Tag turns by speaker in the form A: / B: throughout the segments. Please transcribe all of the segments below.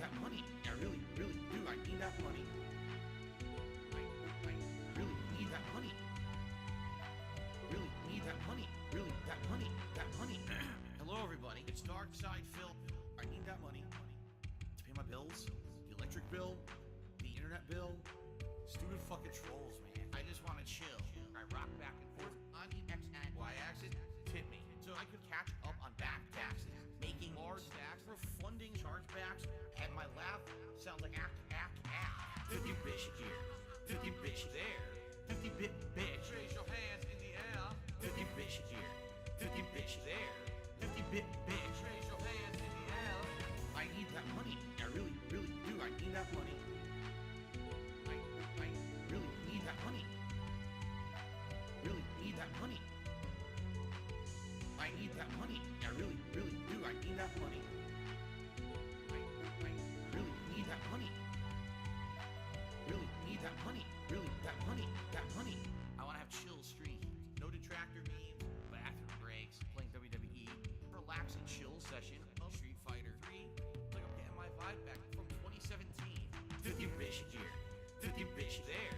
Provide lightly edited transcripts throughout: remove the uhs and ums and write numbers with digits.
A: that money. I really, really do. I need that money. I really need that money. Really need that money. Really, that money. That money. Hello, everybody. It's Dark Side Phil. I need that money to pay my bills, the electric bill, the internet bill. Stupid fucking trolls, man. I just want to chill. I rock back and forth on the X and Y axis. Tip me so I could catch up on back taxes, making large stacks, refunding chargebacks, and my laugh sounds like act. 50 bitch here, 50 bitch there, 50 bit bitch. Raise your hands in the air. 50 bitch here, 50 bitch there, 50 bit bitch. Raise your hands in the air. I need that money. I really, really do. I need that money. I really need that money. Really need that money. I need that money. I really, really do. I need that money. I really need that money. Really need that money. Really, that money. That money. I want to have chill streams. No Detractor memes, bathroom breaks, playing WWE, relaxing chill session of Street Fighter 3. Like I'm getting my vibe back from 2017. 50 bitch here, 50 bitch there,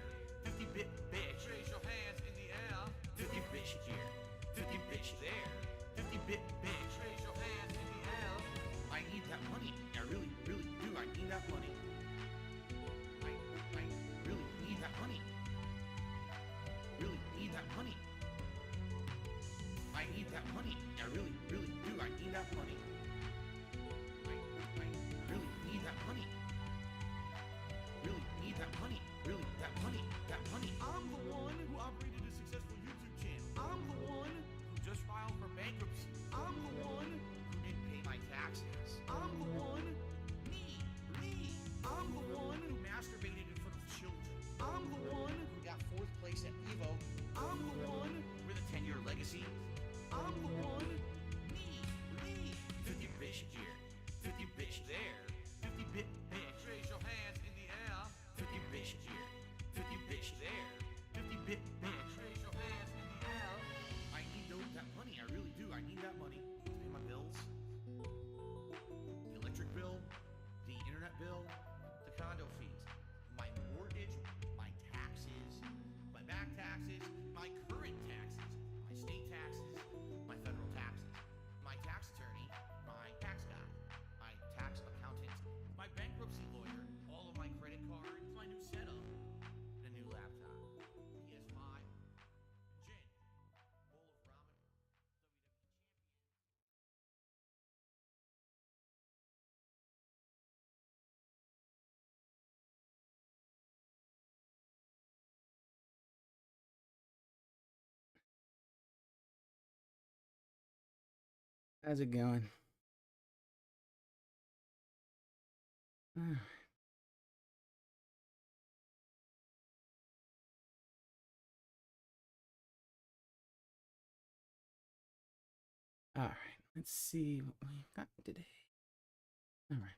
A: 50 bit bitch. Raise your hands in the air. 50 bitch here, 50 bitch there, 50 bit bitch. Raise your hands in the air. I need that money. I really, really do. I need that money. I really need that money. Really need that money. I need that money. I really, really do. I need that money. I really need that money. Really need that money. Really, that money. That money. I'm the one who operated a successful YouTube channel. I'm the one who just filed for bankruptcy. I'm the one who didn't pay my taxes. I'm the one. Me. I'm the one who masturbated in front of children. I'm the one who got 4th place at Evo. I'm the one with a 10-year legacy. I'm the one. Me. 50 bitch here, 50 bitch there, 50 bit bitch. Raise your hands in the air. 50 bitch here, 50 bitch there, 50 bit bitch. Raise your hands in the air. I need that money. I really do. I need that money to pay my bills, the electric bill, the internet bill, the condo fees, my mortgage, my taxes, my back taxes, my current taxes, my state taxes, my federal taxes, my tax attorney, my tax guy, my tax accountant, my bankruptcy lawyer, all of my credit cards, my new setup, and a new laptop, PS5, gin, bowl of ramen,
B: How's it going? All right, let's see what we got today. All right.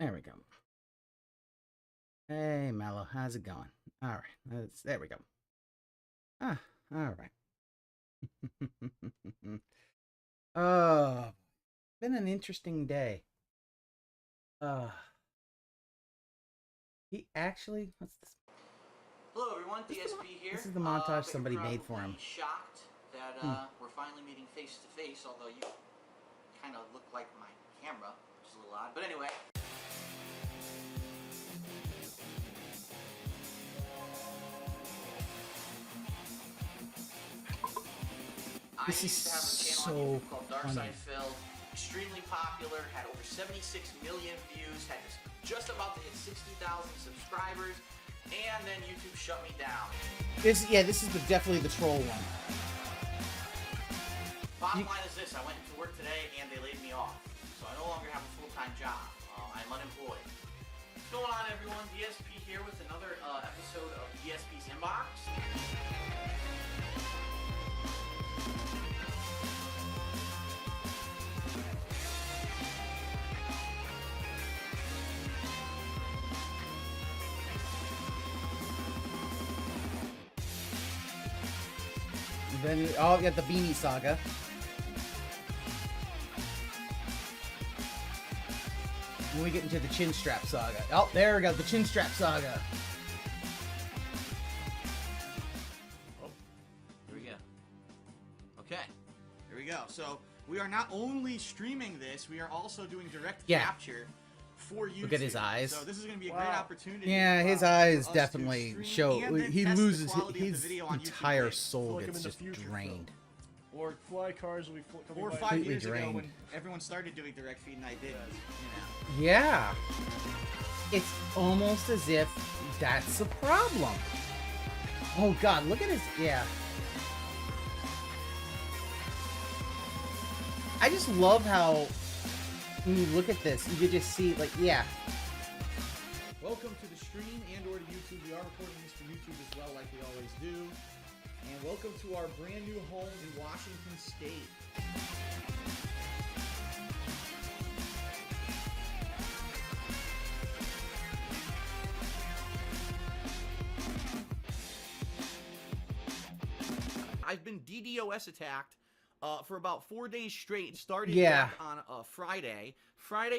B: There we go. Hey, Mello, how's it going? All right, there we go. All right. Oh, been an interesting day. He actually, what's this?
A: Hello everyone, DSP here.
B: This is the montage somebody made for him.
A: Shocked that we're finally meeting face to face, although you kind of look like my camera, which is a little odd. But anyway.
B: This is so
A: called Dark Side Phil. Extremely popular, had over 76 million views, had just about to hit 60,000 subscribers, and then YouTube shut me down.
B: This is definitely the troll one.
A: Bottom line is this: I went into work today and they laid me off, so I no longer have a full-time job. I'm unemployed. What's going on, everyone? DSP here with another episode of DSP's Inbox.
B: Then, oh, we got the Beanie Saga. When we get into the Chin Strap Saga. Oh, there we go, the Chin Strap Saga.
A: Oh, here we go. Okay, here we go. So we are not only streaming this, we are also doing direct capture for YouTube.
B: Look at his eyes.
A: So this is going to be a great opportunity.
B: Yeah, his eyes definitely show. He loses his entire soul gets just drained.
C: Or fly cars will be coming
A: 4 or 5 years ago when everyone started doing direct feed and I did, you know.
B: Yeah. It's almost as if that's the problem. Oh god, look at his, yeah. I just love how when you look at this, you could just see, like, yeah.
A: Welcome to the stream and or to YouTube. We are recording this for YouTube as well, like we always do. And welcome to our brand new home in Washington State. I've been DDoS attacked for about 4 days straight. It started back on Friday,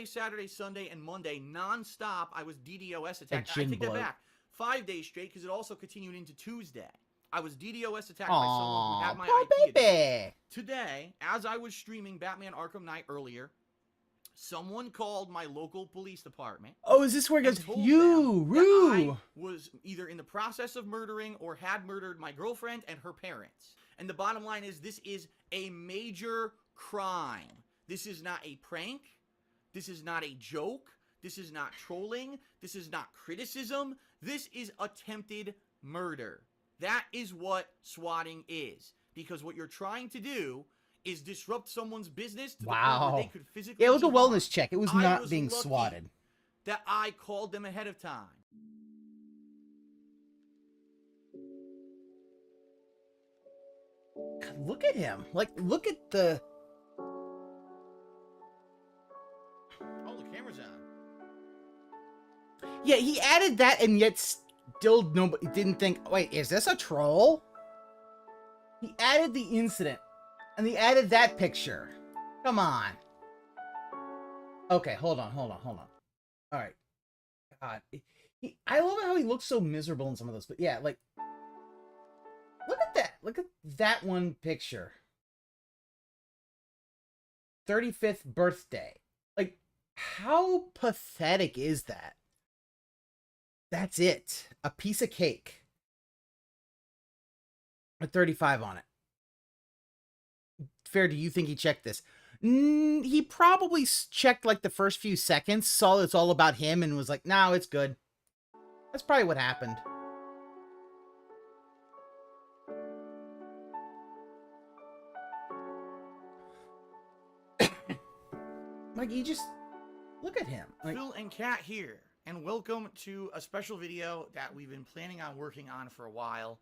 A: Saturday, Sunday, and Monday, non-stop. I was DDoS attacked. I take that back. 5 days straight because it also continued into Tuesday. I was DDoS attacked by someone who had my IP address. Today, as I was streaming Batman Arkham Knight earlier, someone called my local police department.
B: Oh, is this where it goes, you, Rue?
A: I was either in the process of murdering or had murdered my girlfriend and her parents. And the bottom line is, this is a major crime. This is not a prank. This is not a joke. This is not trolling. This is not criticism. This is attempted murder. That is what swatting is. Because what you're trying to do is disrupt someone's business to the point where they could physically
B: it was a
A: harmed.
B: wellness check. It was not
A: was
B: being
A: lucky
B: swatted.
A: That I called them ahead of time.
B: Look at him. Like, look at the...
A: Oh, the camera's on.
B: Yeah, he added that and yet still nobody didn't think, wait, is this a troll? He added the incident and he added that picture. Come on. Okay, hold on. All right. God. I love how he looks so miserable in some of those, but yeah, like, look at that. Look at that one picture. 35th birthday. Like, how pathetic is that? That's it. A piece of cake. With 35 on it. Fair, do you think he checked this? He probably checked like the first few seconds, saw it's all about him, and was like, no, it's good. That's probably what happened. Like, you just look at him. Like,
A: Phil and Kat here, and welcome to a special video that we've been planning on working on for a while.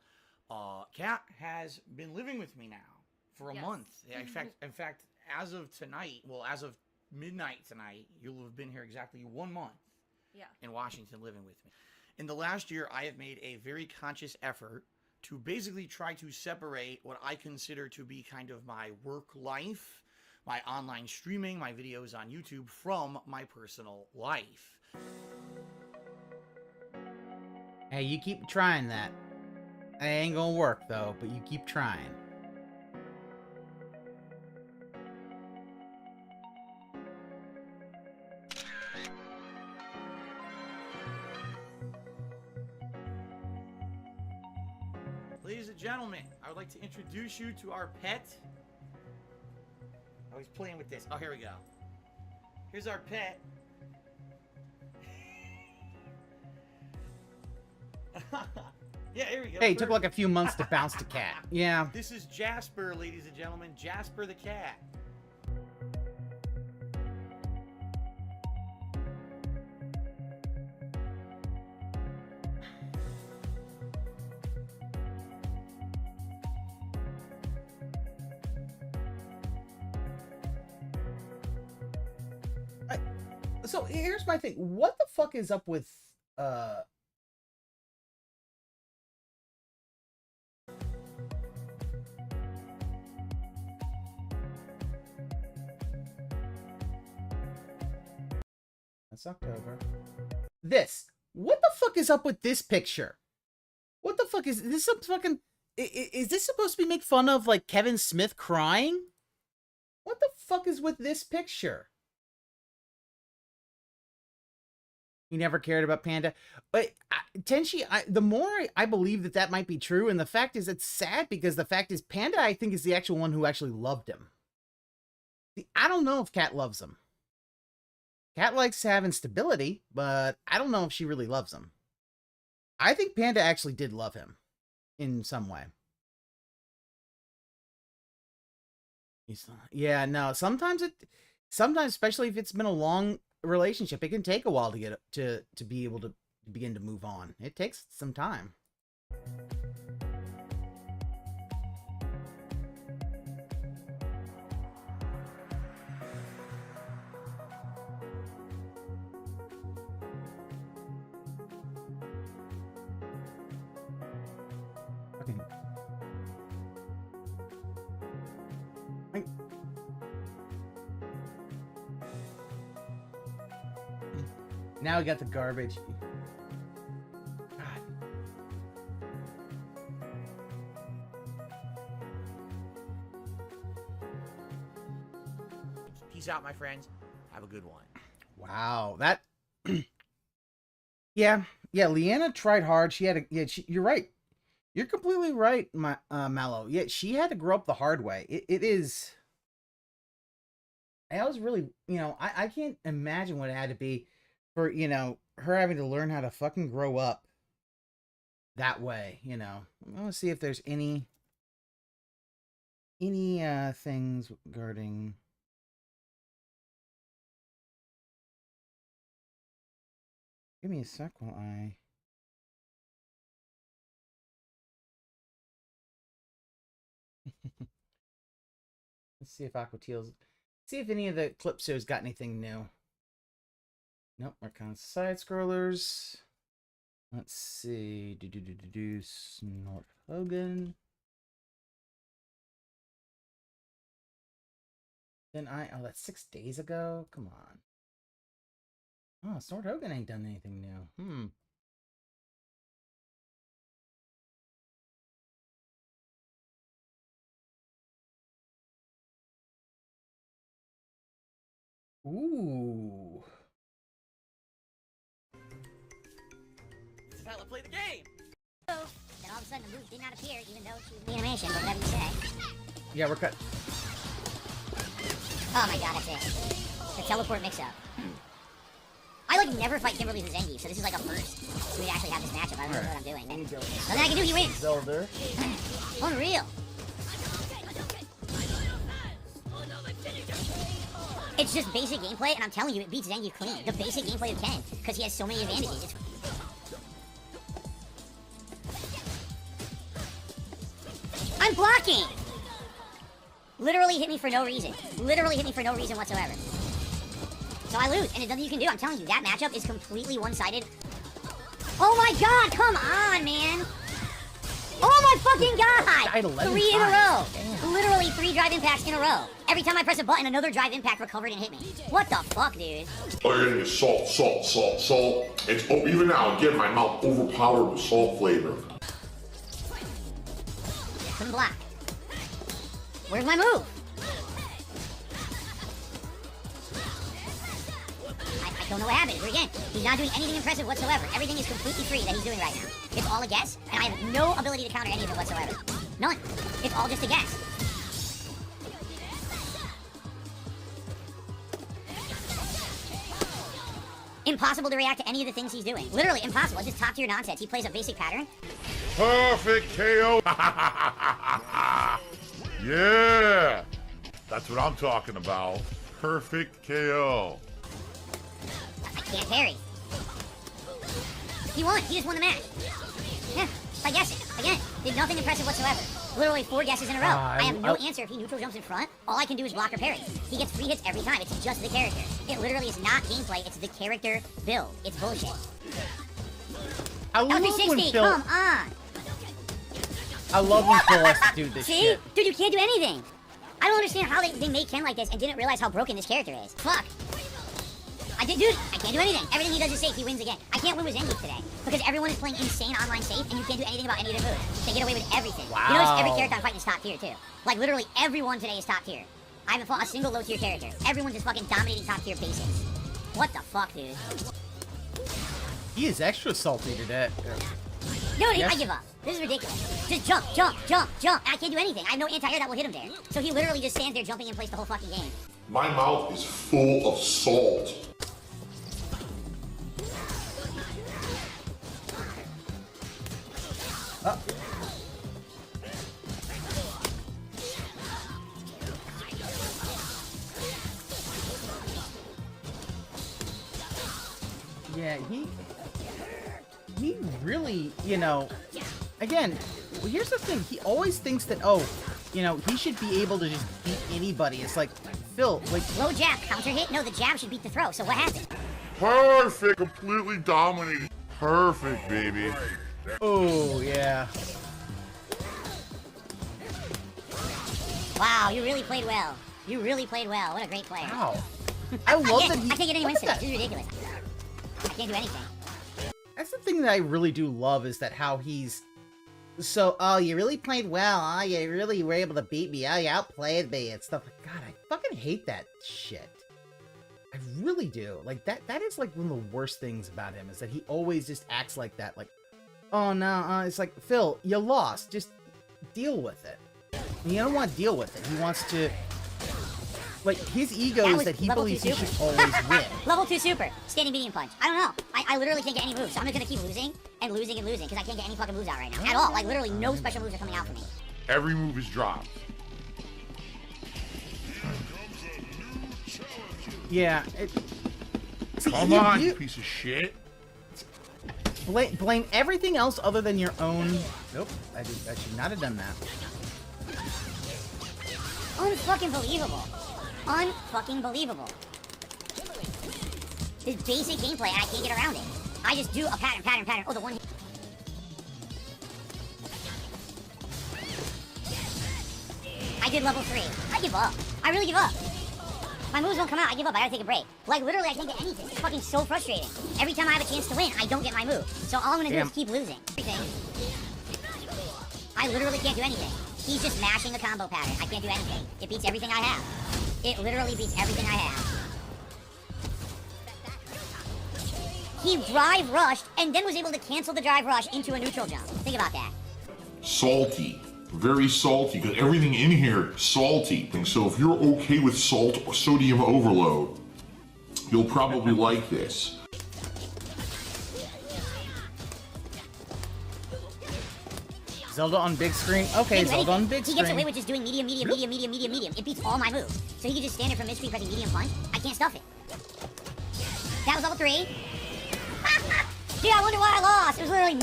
A: Kat has been living with me now for a month. In fact, as of tonight, well, as of midnight tonight, you'll have been here exactly 1 month. In Washington, living with me. In the last year, I have made a very conscious effort to basically try to separate what I consider to be kind of my work life, my online streaming, my videos on YouTube, from my personal life.
B: hey, you keep trying that. It ain't gonna work, though, but you keep trying.
A: Ladies and gentlemen, I would like to introduce you to our pet. Oh, he's playing with this. Oh, here we go. Here's our pet. Yeah, here we go.
B: Hey, it took like a few months to bounce to cat. Yeah.
A: This is Jasper, ladies and gentlemen. Jasper the cat.
B: So here's my thing. What the fuck is up with That's October. This. What the fuck is up with this picture? What the fuck is this? Some fucking... Is this supposed to be make fun of, like, Kevin Smith crying? What the fuck is with this picture? He never cared about Panda. But Tenchi, the more I believe that that might be true, and the fact is it's sad because the fact is Panda, I think, is the actual one who actually loved him. See, I don't know if Cat loves him. Cat likes having stability, but I don't know if she really loves him. I think Panda actually did love him in some way. Yeah, no, sometimes, especially if it's been a long relationship, it can take a while to get to be able to begin to move on. It takes some time. Okay. Now we got the garbage. God.
A: Peace out, my friends. Have a good one.
B: Wow, that. yeah, Leanna tried hard. She had you're right. You're completely right, Mallow. Yeah, she had to grow up the hard way. It is. I was really, I can't imagine what it had to be for, her having to learn how to fucking grow up that way, I want to see if there's any things regarding... Give me a sec while I... Let's see if Aqua Teal's... See if any of the Clipsos got anything new. Nope, we're kind of side scrollers. Let's see. Snort Hogan. Then oh, that's 6 days ago? Come on. Oh, Snort Hogan ain't done anything new. Ooh.
A: Now let's play the game.
D: Then all of a sudden the move did not appear, even though she was in the animation, but whatever you say.
B: Yeah, we're cut.
D: Oh my god, that's it. The teleport mix-up. I never fight Kimberly the Zengi, so this is like a first. So we actually have this matchup. I don't know what I'm doing. Nothing I can do, he wins.
C: Zelda.
D: Unreal. It's just basic gameplay, and I'm telling you, it beats Zengi clean. The basic gameplay of Ken, because he has so many advantages. I'm blocking! Literally hit me for no reason. Literally hit me for no reason whatsoever. So I lose, and there's nothing you can do. I'm telling you, that matchup is completely one-sided. Oh my god, come on, man! Oh my fucking god! 3 in a row! Damn. Literally 3 drive impacts in a row. Every time I press a button, another drive impact recovered and hit me. What the fuck, dude?
E: Oh, you're gonna get salt, salt, salt, salt. It's, oh, even now, again, my mouth overpowered with salt flavor.
D: Couldn't block. Where's my move? I don't know what happened. Here again, he's not doing anything impressive whatsoever. Everything is completely free that he's doing right now. It's all a guess, and I have no ability to counter any of it whatsoever. None. It's all just a guess. Impossible to react to any of the things he's doing. Literally impossible. It's just top tier nonsense. He plays a basic pattern.
E: Perfect KO. Yeah. That's what I'm talking about. Perfect KO.
D: I can't parry. He won. He just won the match. Yeah, by guessing. Again, did nothing impressive whatsoever. Literally 4 guesses in a row. I have no answer if he neutral jumps in front. All I can do is block or parry. He gets free hits every time. It's just the character. It literally is not gameplay. It's the character build. It's bullshit.
B: I love when
D: 360.
B: Phil...
D: Come on.
B: I love when Phil has to do this
D: See?
B: shit.
D: Dude, you can't do anything. I don't understand how they made Ken like this and didn't realize how broken this character is. Fuck. Dude, I can't do anything. Everything he does is safe. He wins again. I can't win with Zenith today because everyone is playing insane online safe, and you can't do anything about any of their moves. They get away with everything.
B: Wow.
D: You notice every character I'm fighting is top tier too. Like literally everyone today is top tier. I haven't fought a single low tier character. Everyone's just fucking dominating top tier basics. What the fuck, dude?
B: He is extra salty today.
D: Dude,
B: Yes.
D: I give up. This is ridiculous. Just jump, jump, jump, jump. I can't do anything. I have no anti-air that will hit him there. So he literally just stands there jumping in place the whole fucking game.
E: My mouth is full of salt.
B: Yeah, he really, you know, again, well, here's the thing. He always thinks that, oh, you know, he should be able to just beat anybody. It's like, Phil, like...
D: Low jab, counter hit? No, the jab should beat the throw. So what happened?
E: Perfect, completely dominating. Perfect, baby.
B: Oh, yeah.
D: Wow, you really played well. You really played well. What a great player.
B: Wow. I love that he...
D: I can't get any
B: look
D: wins
B: at
D: today.
B: that.
D: This is ridiculous. I can't do anything.
B: That's the thing that I really do love is that how he's... So, oh, you really played well. Oh, you really were able to beat me. Oh, you outplayed me and stuff. God, I fucking hate that shit. I really do. Like, that is, like, one of the worst things about him, is that he always just acts like that. Like, oh, no, it's like, Phil, you lost. Just deal with it. And you don't want to deal with it. He wants to... Like, his ego is that he believes he should always win.
D: Level 2 super. Standing medium punch. I don't know. I literally can't get any moves. So I'm just gonna keep losing and losing and losing because I can't get any fucking moves out right now. At all. Like, literally no special moves are coming out for me.
E: Every move is dropped.
B: Yeah.
E: Come on, you piece of shit.
B: Blame everything else other than your own... Nope. I should not have done that.
D: Unfucking believable. Unfucking believable. This basic gameplay and I can't get around it. I just do a pattern. Oh, the one hit. I did level 3. I give up. I really give up. My moves won't come out. I give up. I gotta take a break. Like, literally, I can't get anything. It's fucking so frustrating. Every time I have a chance to win, I don't get my move. So all I'm gonna do is keep losing. Everything. I literally can't do anything. He's just mashing the combo pattern. I can't do anything. It beats everything I have. It literally beats everything I have. He drive rushed and then was able to cancel the drive rush into a neutral jump. Think about that.
E: Salty. Very salty, because everything in here is salty. And so if you're okay with salt or sodium overload, you'll probably like this.
B: Zelda on big screen? Okay, Zelda on big screen.
D: He gets away with just doing medium. It beats all my moves. So he can just stand there from mid-screen pressing medium punch. I can't stuff it. That was level 3. Dude, I wonder why I lost. It was literally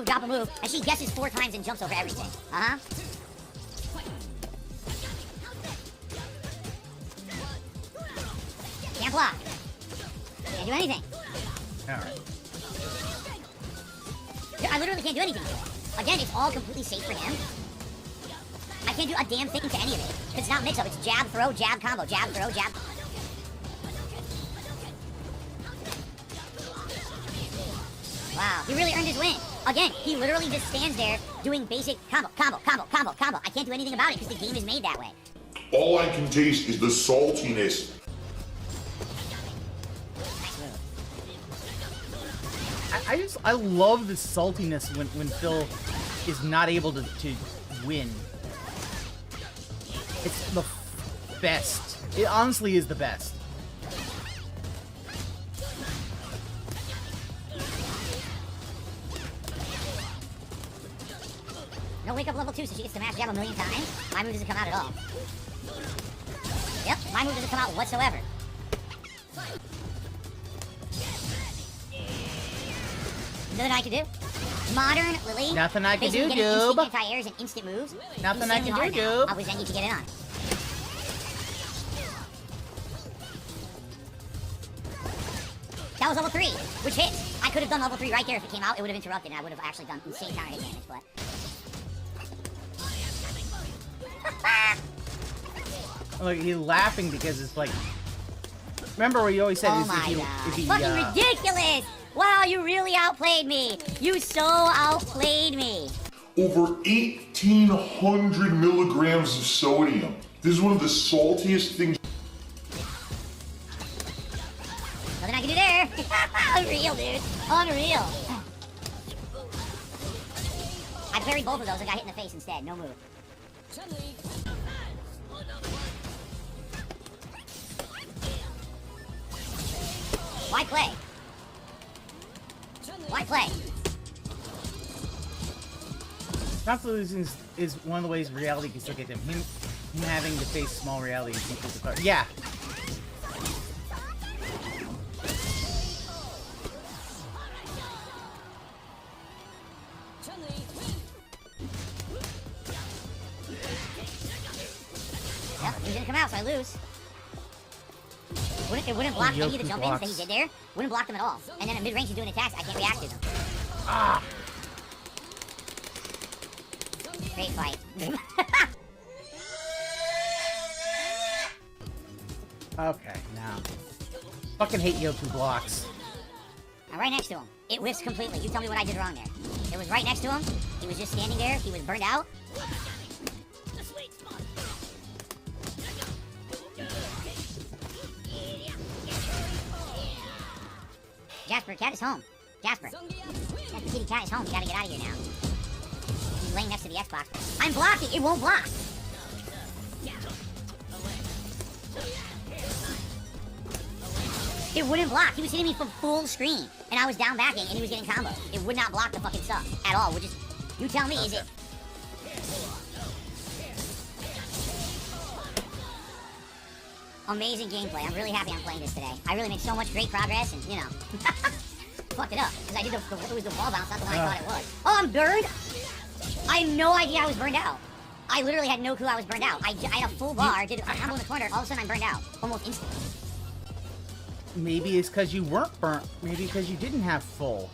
D: drop a move. And she guesses 4 times and jumps over everything. Uh-huh. Can't block. Can't do anything.
B: Alright.
D: I literally can't do anything to it. Again, it's all completely safe for him. I can't do a damn thing to any of it. It's not mix-up. It's jab, throw, jab, combo. Jab, throw, jab. Wow, he really earned his win. Again, he literally just stands there doing basic combo. I can't do anything about it because the game is made that way.
E: All I can taste is the saltiness.
B: I love the saltiness when Phil is not able to win. It's the best. It honestly is the best.
D: No wake up level 2, so she gets to mash jab a million times. My move doesn't come out at all. Yep, my move doesn't come out whatsoever. Nothing I can do. Modern Lily.
B: Nothing I can do,
D: Doob.
B: Doob.
D: Instant anti-airs and instant moves.
B: Nothing I can
D: Insanely
B: do,
D: hard now.
B: Doob.
D: I wish I need to get in on. That was level 3, which hit. I could have done level 3 right there if it came out. It would have interrupted, and I would have actually done insane counter hit damage, but...
B: Like, he's laughing because it's like... Remember what you always said
D: Oh
B: is
D: my
B: if
D: god.
B: you
D: Fucking ridiculous! Wow, you really outplayed me. You so outplayed me.
E: Over 1,800 milligrams of sodium. This is one of the saltiest things.
D: Nothing I can do there. Unreal, dude. Unreal. I parried both of those and got hit in the face instead. No move. Why play? Why play?
B: not losing is one of the ways reality can still get him. Him having to face small reality and keep his apart. Yeah.
D: Yep, he's gonna come out, so I lose. It wouldn't block any of the jump ins that he did there. Wouldn't block them at all. And then at mid-range he's doing attacks, I can't react to them.
B: Ah.
D: Great fight.
B: Okay, now. Fucking hate Yoku blocks.
D: I'm right next to him. It whiffs completely. You tell me what I did wrong there. It was right next to him. He was just standing there. He was burned out. Jasper, cat is home. Jasper. Jasper kitty cat is home. You gotta get out of here now. He's laying next to the Xbox. I'm blocking. It won't block. It wouldn't block. He was hitting me from full screen. And I was down backing and he was getting combo. It would not block the fucking stuff at all. Which is, you tell me, is it? Amazing gameplay. I'm really happy I'm playing this today. I really made so much great progress and, you know, fucked it up. Because I did it was the wall bounce, not the one I thought it was. Oh, I'm burned? I had no idea I was burned out. I literally had no clue I was burned out. I had a full bar, did a combo in the corner, all of a sudden I'm burned out. Almost instantly.
B: Maybe it's because you weren't burnt. Maybe because you didn't have full.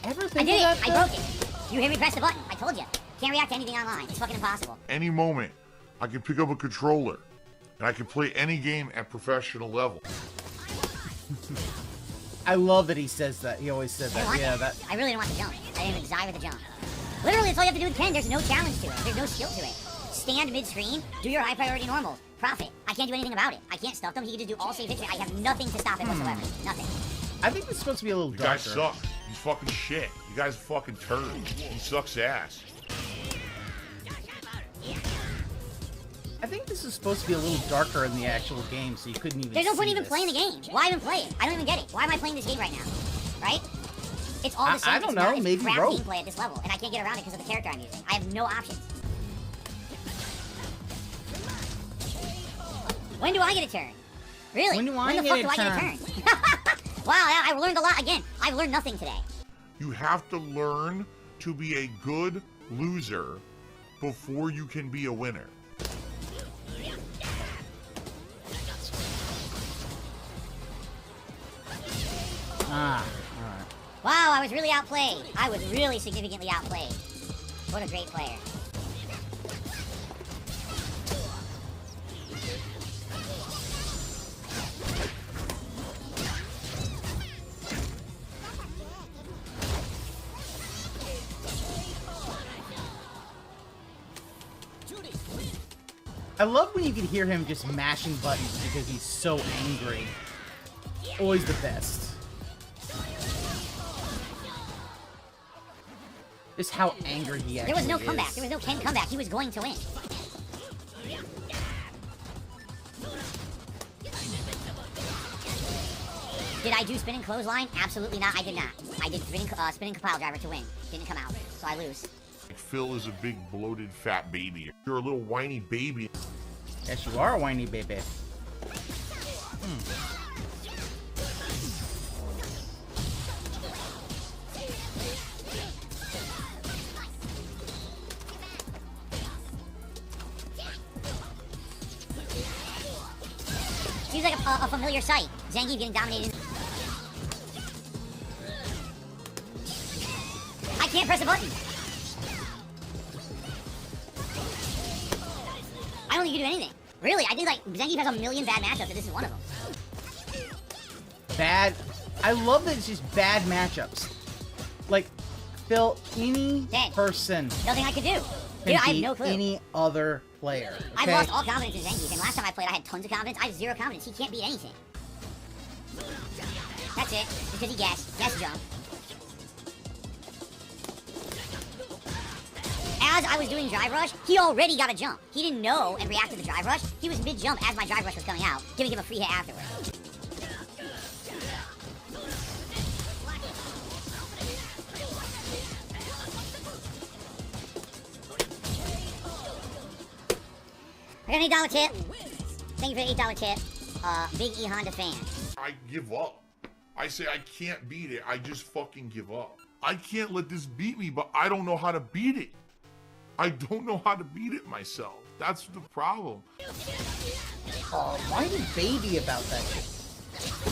B: Ever think
D: I did
B: of
D: it.
B: that,
D: I broke it. You hear me press the button. I told you. Can't react to anything online. It's fucking impossible.
E: Any moment, I can pick up a controller, and I can play any game at professional level.
B: I love that he says that. He always said that. Yeah, that.
D: I really didn't want the jump. I didn't even desire the jump. Literally, that's all you have to do with Ken. There's no challenge to it. There's no skill to it. Stand mid-screen, do your high priority normals. Profit. I can't do anything about it. I can't stuff them. He can just do all save victory. I have nothing to stop it whatsoever. Nothing.
B: I think it's supposed to be a little
E: You
B: darker.
E: guys suck. You fucking shit. You guys fucking turds. He sucks ass.
B: I think this is supposed to be a little darker in the actual game, so you couldn't even.
D: There's no point
B: see
D: even
B: this.
D: playing the game. Why even play it? I don't even get it. Why am I playing this game right now? Right? It's all the same.
B: I don't know.
D: It's
B: Maybe
D: crap
B: rogue.
D: gameplay at this level, and I can't get around it because of the character I'm using. I have no options. When do I get a turn? Really?
B: When do I
D: the
B: get
D: fuck
B: a
D: do I get a turn? Wow, I learned a lot again. I've learned nothing today.
E: You have to learn to be a good loser before you can be a winner.
B: Ah, alright.
D: Wow, I was really outplayed. I was really significantly outplayed. What a great player.
B: I love when you can hear him just mashing buttons because he's so angry. Always the best. Just how angry he actually
D: There was no
B: is.
D: comeback. There was no Ken comeback. He was going to win. Did I do spinning clothesline? Absolutely not. I did not. I did spinning pile driver to win. Didn't come out, so I lose.
E: Phil is a big, bloated, fat baby. You're a little whiny baby.
B: Yes, you are a whiny baby.
D: Seems like a familiar sight. Zangief getting dominated. I can't press a button. I don't think you can do anything. Really, I think like Zangief has a million bad matchups and this is one of them.
B: bad. I love that it's just bad matchups. Like, Phil, any
D: Dead.
B: person
D: Nothing I could do.
B: can
D: Dude, I have
B: beat
D: no clue.
B: any other player.
D: I've
B: Okay?
D: lost all confidence in Zangief, and last time I played, I had tons of confidence. I have zero confidence. He can't beat anything. That's it. Because he guessed. Guess jump. As I was doing drive rush, he already got a jump. He didn't know and react to the drive rush. He was mid-jump as my drive rush was coming out, giving him a free hit afterwards. I got an $8 tip. Thank you for the $8 tip. Big E Honda fan.
E: I give up. I say I can't beat it. I just fucking give up. I can't let this beat me, but I don't know how to beat it. I don't know how to beat it myself. That's the problem.
B: Oh, why did Baby about that shit?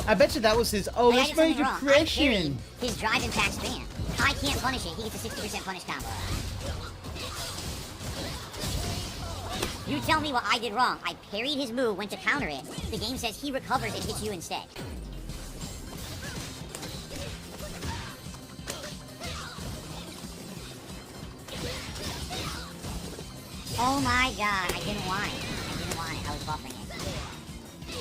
B: I bet you that was his, oh,
D: Like, I
B: that's
D: did
B: my
D: something wrong. I
B: depression.
D: parried his drive impact spam. I can't punish it. He gets a 60% punish combo. You tell me what I did wrong. I parried his move, went to counter it. The game says he recovers and hits you instead. Oh my god, I didn't want it. I didn't want it. I was buffering it.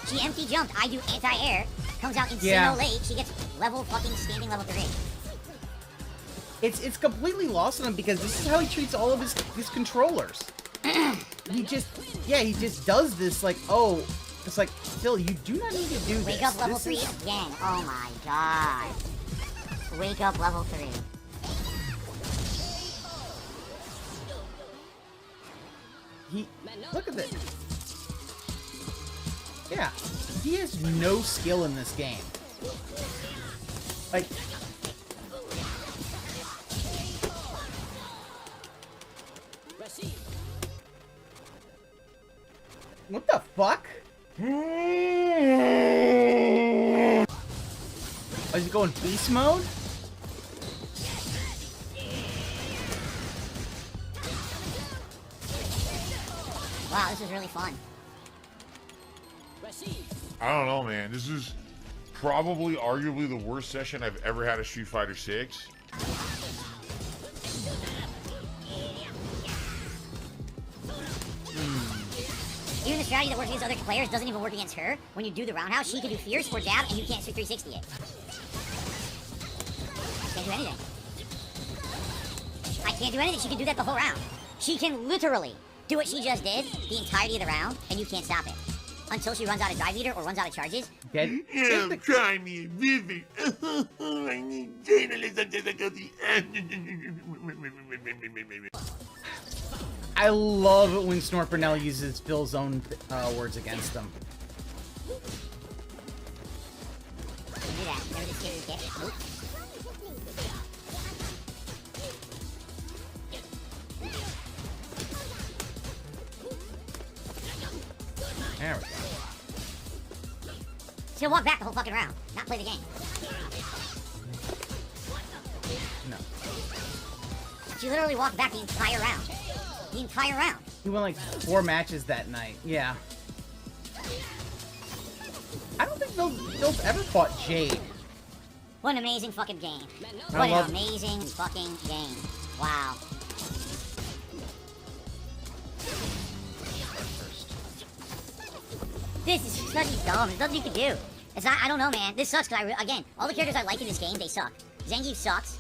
D: She empty jumped. I do anti-air. Comes out in
B: Yeah.
D: late. She gets level fucking standing level 3.
B: It's completely lost on him because this is how he treats all of his controllers. he just does this like, oh, it's like, Phil, you do not need to do this.
D: Wake up level
B: This
D: 3
B: is-
D: again. Oh my god. Wake up level 3.
B: Look at this. Yeah, he has no skill in this game. Like, what the fuck? Oh, is he going beast mode?
D: Wow, this is really fun.
E: I don't know, man. This is probably arguably the worst session I've ever had of Street Fighter 6.
D: Even the strategy that works against other players doesn't even work against her. When you do the roundhouse, she can do fierce or jab, and you can't 360 it. I can't do anything. I can't do anything. She can do that the whole round. She can literally do what she just did the entirety of the round, and you can't stop it. Until she runs out of drive leader or runs out of charges.
B: Dead.
E: Try me, Vivi. I need journalists until I go to the end.
B: I love it when Snorpernell uses Phil's own words against them.
D: Do that. Never just get kick. Nope.
B: There we go.
D: She's gonna walk back the whole fucking round, not play the game.
B: No.
D: She literally walked back the entire round. The entire round.
B: He won like 4 matches that night. Yeah. I don't think Phil's ever fought Jade.
D: What an amazing fucking game.
B: I
D: What
B: love-
D: an amazing fucking game. Wow. This is such dumb. There's nothing you can do. It's not, I don't know, man. This sucks because again, all the characters I like in this game, they suck. Zangief sucks.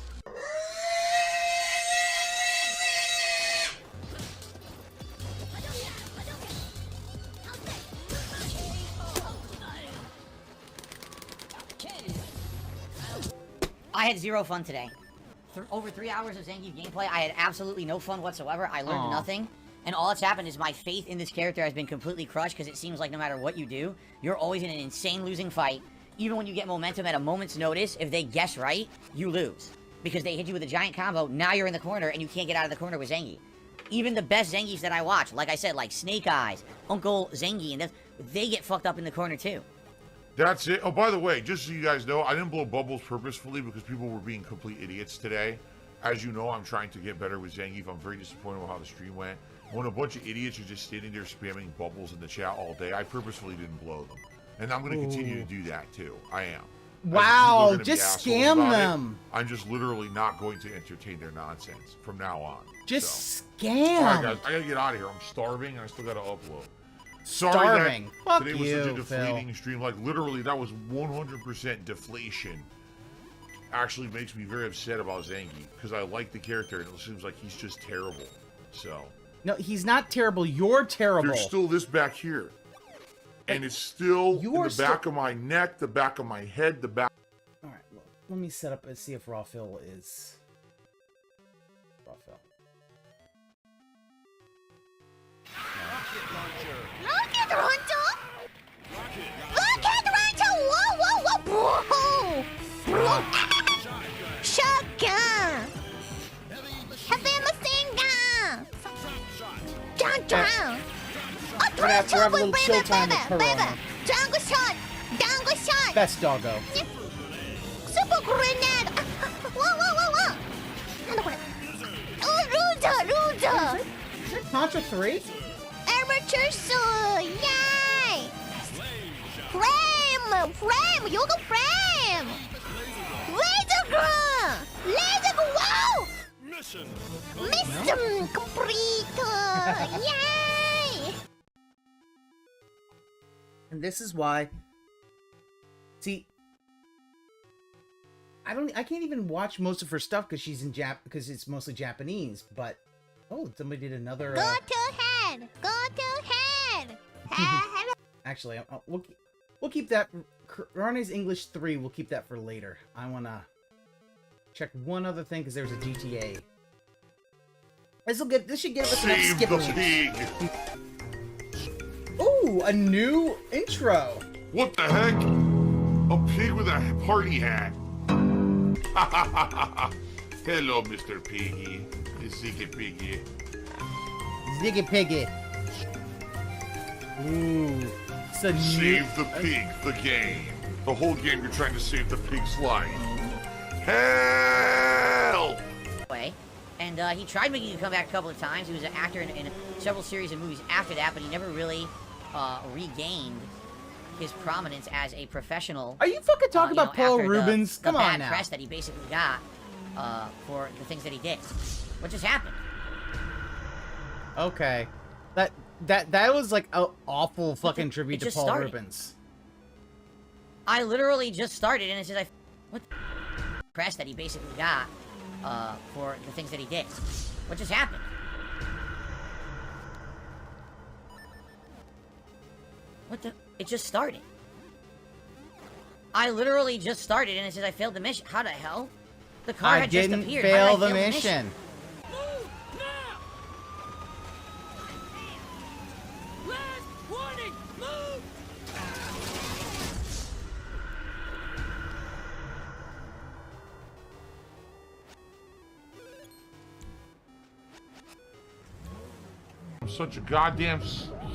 D: I had zero fun today. Over 3 hours of Zangief gameplay, I had absolutely no fun whatsoever. I learned
B: Aw.
D: nothing. And all that's happened is my faith in this character has been completely crushed because it seems like no matter what you do, you're always in an insane losing fight. Even when you get momentum at a moment's notice, if they guess right, you lose. Because they hit you with a giant combo, now you're in the corner and you can't get out of the corner with Zangief. Even the best Zangiefs that I watch, like I said, like Snake Eyes, Uncle Zangie, and they get fucked up in the corner too.
E: That's it. Oh, by the way, just so you guys know, I didn't blow bubbles purposefully because people were being complete idiots today. As you know, I'm trying to get better with Zangief. I'm very disappointed with how the stream went. When a bunch of idiots are just standing there spamming bubbles in the chat all day, I purposefully didn't blow them. And I'm going to continue to do that, too. I am.
B: Wow, just scam them.
E: I'm just literally not going to entertain their nonsense from now on.
B: Just scam.
E: All right, guys, I got to get out of here. I'm starving, and I still got to upload. Sorry
B: Starving. Fuck
E: today was
B: you,
E: such a deflating
B: Phil.
E: stream. Like, literally, that was 100% deflation. Actually makes me very upset about Zangief, because I like the character, and it seems like he's just terrible. So...
B: No, he's not terrible. You're terrible.
E: There's still this back here. And it's still in the back of my neck, the back of my head, the back...
B: Alright, well, let me set up and see if Raw Phil is... Raw Phil.
F: Rocket launcher! Rocket launcher! Whoa, whoa, whoa! Whoa! Shotgun! Heavy machine gun! Down, down!
B: We're gonna have a little chill time with Corona.
F: Jungle shot! Jungle shot!
B: Best doggo.
F: Super grenade! Whoa, whoa, whoa, whoa! Oh, Ruda!
B: Is it Contra 3?
F: Amateur soul! Yay! Frame! Yoga frame! Laser gun! Laser gun! Wow! Mission complete! Yay!
B: And this is why... See... I can't even watch most of her stuff because she's in because it's mostly Japanese, but... Oh, somebody did another...
F: Go to head! Go to head!
B: Actually, we'll keep that... Rane's English 3, we'll keep that for later. I wanna... check one other thing because there's a GTA. This should give us enough
E: Save
B: skip
E: the
B: reach.
E: pig!
B: Ooh, a new intro.
E: What the heck? A pig with a party hat. Hello, Mr. Piggy. Ziggy Piggy.
B: Ziggy Piggy. Ooh. It's a
E: Save the pig, the game. The whole game you're trying to save the pig's life. Help!
D: And he tried making a comeback a couple of times. He was an actor in several series of movies after that, but he never really regained his prominence as a professional.
B: Are you fucking talking about Paul
D: after
B: Rubens?
D: The
B: Come on
D: bad
B: now.
D: press that he basically got for the things that he did. What just happened?
B: Okay. That was like an awful fucking tribute to Paul
D: started.
B: Rubens.
D: I literally just started, and it says, what the press that he basically got for the things that he did. What just happened? What the? It just started. I literally just started, and it says I failed the mission. How the hell? The car
B: I
D: had just
B: didn't
D: appeared.
B: fail
D: How did I
B: the
D: fail
B: mission.
A: Move now! Last warning! Move!
E: I'm such a goddamn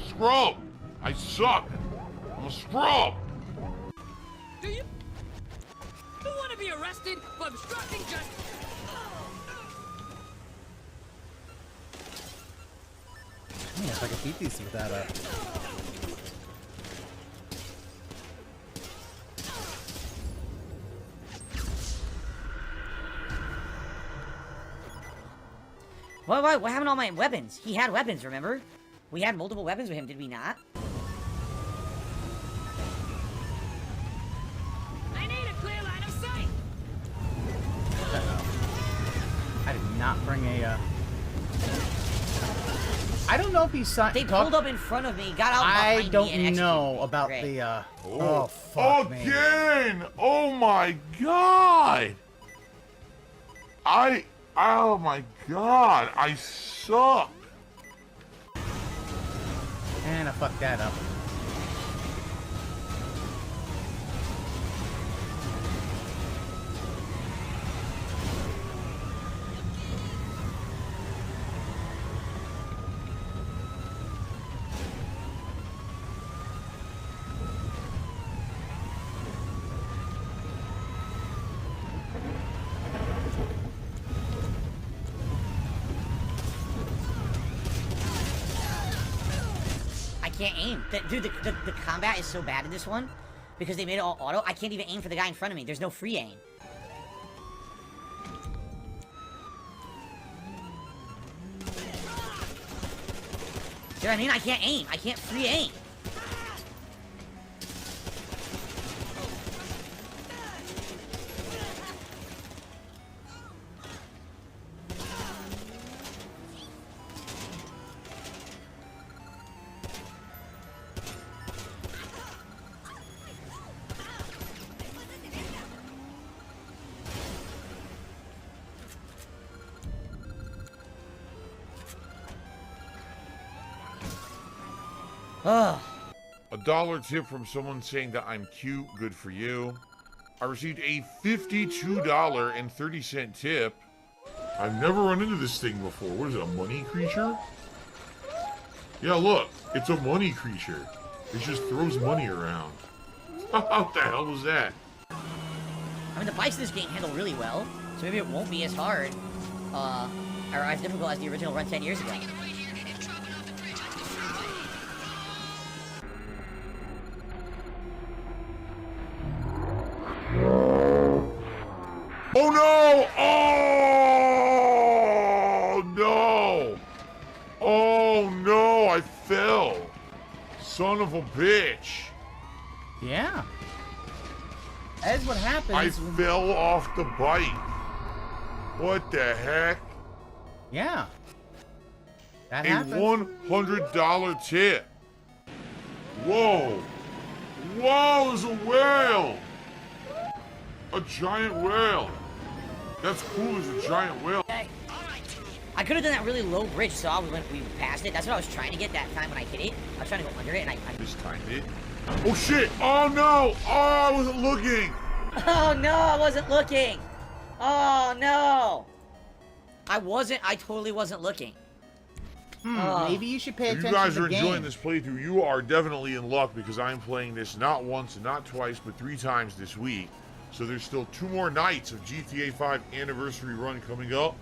E: scrub. I suck. I'm a scrub.
A: Do you want to be arrested for obstructing justice?
B: Man, if I could beat these without a...
D: What happened to all my weapons? He had weapons, remember? We had multiple weapons with him, did we not?
A: I need a clear line of sight!
B: I did not bring a... I don't know if he's...
D: They pulled up in front of me, got out behind
B: I
D: me, and
B: don't
D: executed
B: know
D: me.
B: about
D: Great.
B: the, Oh, fuck me.
E: Again! Oh my god! Oh my god! I suck!
B: And I fucked that up.
D: can't aim. Dude, the combat is so bad in this one because they made it all auto. I can't even aim for the guy in front of me. There's no free aim. See what I mean? I can't aim. I can't free aim. Ugh.
E: $1 tip from someone saying that I'm cute. Good for you. I received a $52.30 tip. I've never run into this thing before. What is it, a money creature? Yeah, look. It's a money creature. It just throws money around. What the hell was that?
D: I mean, the bikes in this game handle really well, so maybe it won't be as hard, or as difficult as the original run 10 years ago.
E: Oh no! Oh no! Oh no! I fell! Son of a bitch!
B: Yeah. That is what happens.
E: I fell off the bike. What the heck?
B: Yeah. That
E: A
B: happens.
E: $100 tip. Whoa! Whoa! There's a whale! A giant whale! That's cool, there's a giant whale.
D: I could have done that really low bridge saw when we passed it. That's what I was trying to get that time when I hit it. I was trying to go under it and I
E: Just timed it. Oh shit! Oh no! Oh, I wasn't looking!
D: Oh no, I wasn't looking! Oh no! I totally wasn't looking.
B: Maybe you should pay
E: If
B: attention
E: you guys
B: to
E: are
B: the
E: enjoying
B: game.
E: this playthrough, you are definitely in luck because I'm playing this not once and not twice, but 3 times this week. So there's still 2 more nights of GTA 5 anniversary run coming up.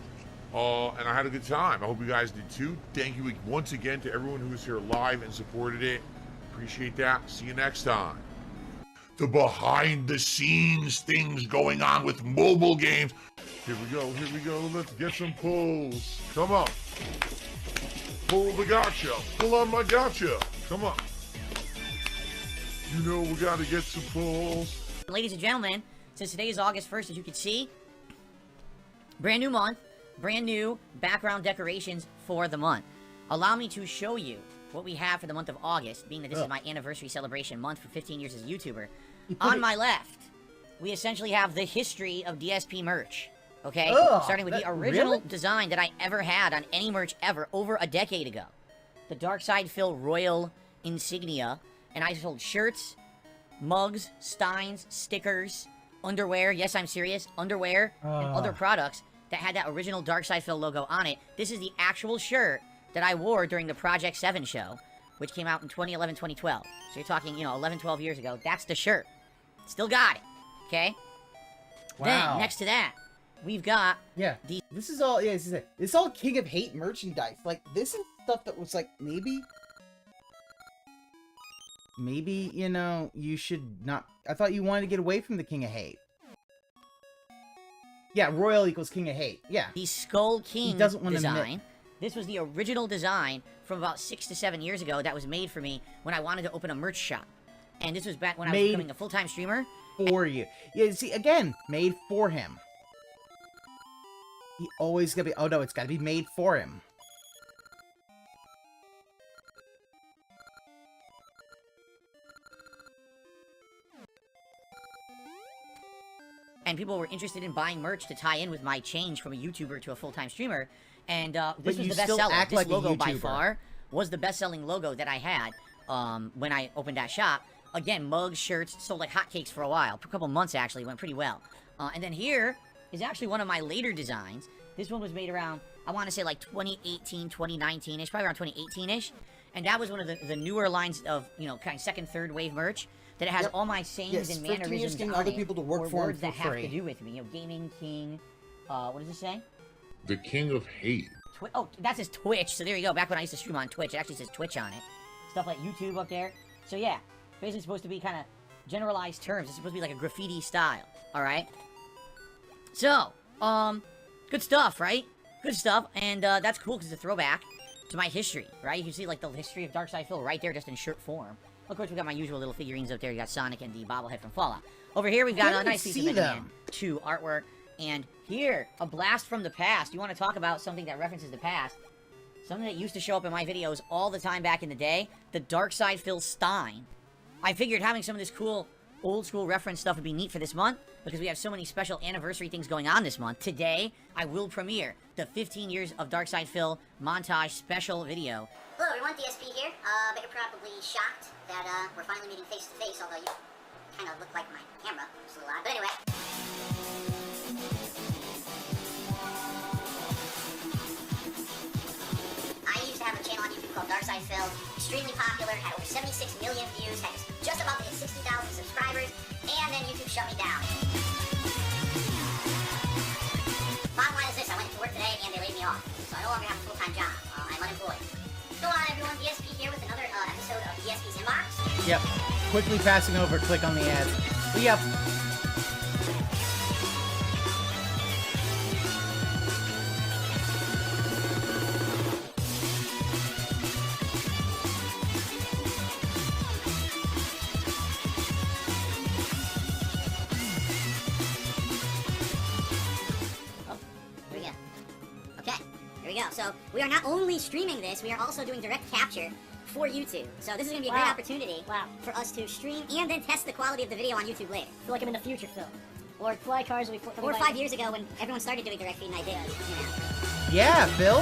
E: And I had a good time. I hope you guys did too. Thank you once again to everyone who was here live and supported it. Appreciate that. See you next time. The behind the scenes things going on with mobile games. Here we go. Let's get some pulls. Come on. Pull the gotcha. Pull on my gotcha. Come on. You know we gotta get some pulls.
D: Ladies and gentlemen, since today is August 1st, as you can see, brand new month, brand new background decorations for the month. Allow me to show you what we have for the month of August, being that this is my anniversary celebration month for 15 years as a YouTuber. On my left, we essentially have the history of DSP merch. Okay? Starting with the original design that I ever had on any merch ever over a decade ago. The Darkside Phil Royal insignia. And I sold shirts, mugs, steins, stickers, underwear. Yes, I'm serious. Underwear and other products that had that original Darkside Phil logo on it. This is the actual shirt that I wore during the Project 7 show, which came out in 2011, 2012. So you're talking, 11, 12 years ago. That's the shirt. Still got it. Okay?
B: Wow.
D: Then, next to that, we've got...
B: Yeah, this is all, it's all King of Hate merchandise. Like, this is stuff that was like, maybe, you should not, I thought you wanted to get away from the King of Hate. Yeah, Royal equals King of Hate, yeah.
D: The Skull King
B: doesn't want to
D: design.
B: admit.
D: This was the original design from about 6 to 7 years ago that was made for me when I wanted to open a merch shop. And this was back when I was becoming a full-time streamer.
B: For you. Yeah, see, again, made for him. He always gotta be, oh no, it's gotta be made for him.
D: And people were interested in buying merch to tie in with my change from a YouTuber to a full-time streamer. And this was the best seller. This logo by far was the best-selling logo that I had when I opened that shop. Again, mugs, shirts, sold like hotcakes for a while. For a couple months, actually. Went pretty well. And then here is actually one of my later designs. This one was made around, I want to say like 2018, 2019-ish. Probably around 2018-ish. And that was one of the newer lines of, kind of second, third wave merch. That it has all my sayings and mannerisms on
B: other
D: it,
B: people to work
D: or
B: for
D: words that
B: free.
D: have to do with me. Gaming King, what does it say?
E: The King of Hate.
D: Oh, that says Twitch, so there you go. Back when I used to stream on Twitch, it actually says Twitch on it. stuff like YouTube up there. So yeah, basically supposed to be kind of generalized terms. It's supposed to be like a graffiti style, alright? So, good stuff, right? Good stuff, and that's cool because it's a throwback to my history, right? You can see like the history of Darkside Phil right there just in shirt form. Of course, we got my usual little figurines up there. You got Sonic and the bobblehead from Fallout. Over here, we've got a nice piece of Mega Man 2 artwork. And here, a blast from the past. You want to talk about something that references the past? Something that used to show up in my videos all the time back in the day. The Darkside Phil Stein. I figured having some of this cool, old-school reference stuff would be neat for this month, because we have so many special anniversary things going on this month. Today, I will premiere the 15 years of Darkside Phil montage special video.
G: Hello everyone, DSP here. But you're probably shocked that we're finally meeting face to face, although you kind of look like my camera. It's a little odd, but anyway. I used to have a channel on YouTube called Darkside Phil. Extremely popular, had over 76 million views, had just about to hit 60,000 subscribers, and then YouTube shut me down. Bottom line is this, I went to work today and they laid me off, so I no longer have a full-time job. I'm unemployed. What's going on, everyone? DSP here with another episode of DSP's Inbox.
B: Yep. Quickly passing over, click on the ads. But yep.
D: So we are not only streaming this, we are also doing direct capture for YouTube. So this is going to be a great opportunity for us to stream and then test the quality of the video on YouTube later. I feel like I'm in the future, Phil. Or fly cars will be or 5 years ago when everyone started doing direct feed and I did.
B: Yeah, Phil.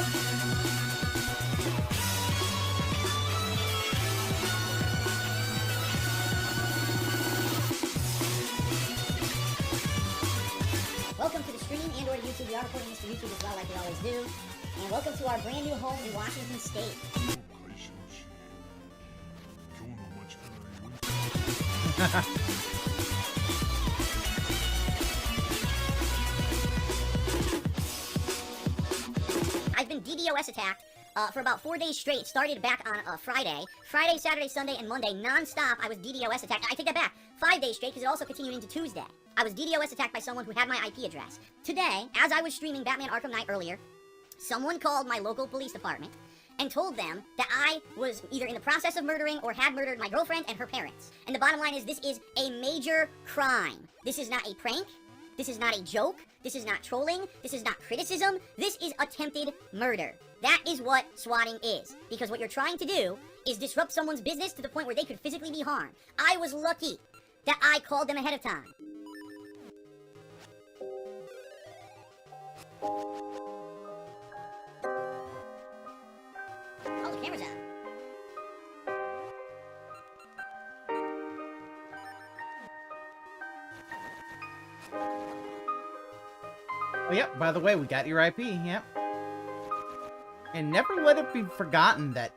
D: Welcome to the stream and or YouTube. We are recording this for YouTube as well, like we always do. And welcome to our brand new home in Washington State. I've been DDoS attacked for about 4 days straight. Started back on Friday. Friday, Saturday, Sunday, and Monday, non-stop, I was DDoS attacked. I take that back. 5 days straight, because it also continued into Tuesday. I was DDoS attacked by someone who had my IP address. Today, as I was streaming Batman Arkham Knight earlier, someone called my local police department and told them that I was either in the process of murdering or had murdered my girlfriend and her parents. And the bottom line is this is a major crime. This is not a prank. This is not a joke. This is not trolling. This is not criticism. This is attempted murder. That is what swatting is. Because what you're trying to do is disrupt someone's business to the point where they could physically be harmed. I was lucky that I called them ahead of time. Oh, the camera's on.
B: Oh, yep, by the way, we got your IP, yep. And never let it be forgotten that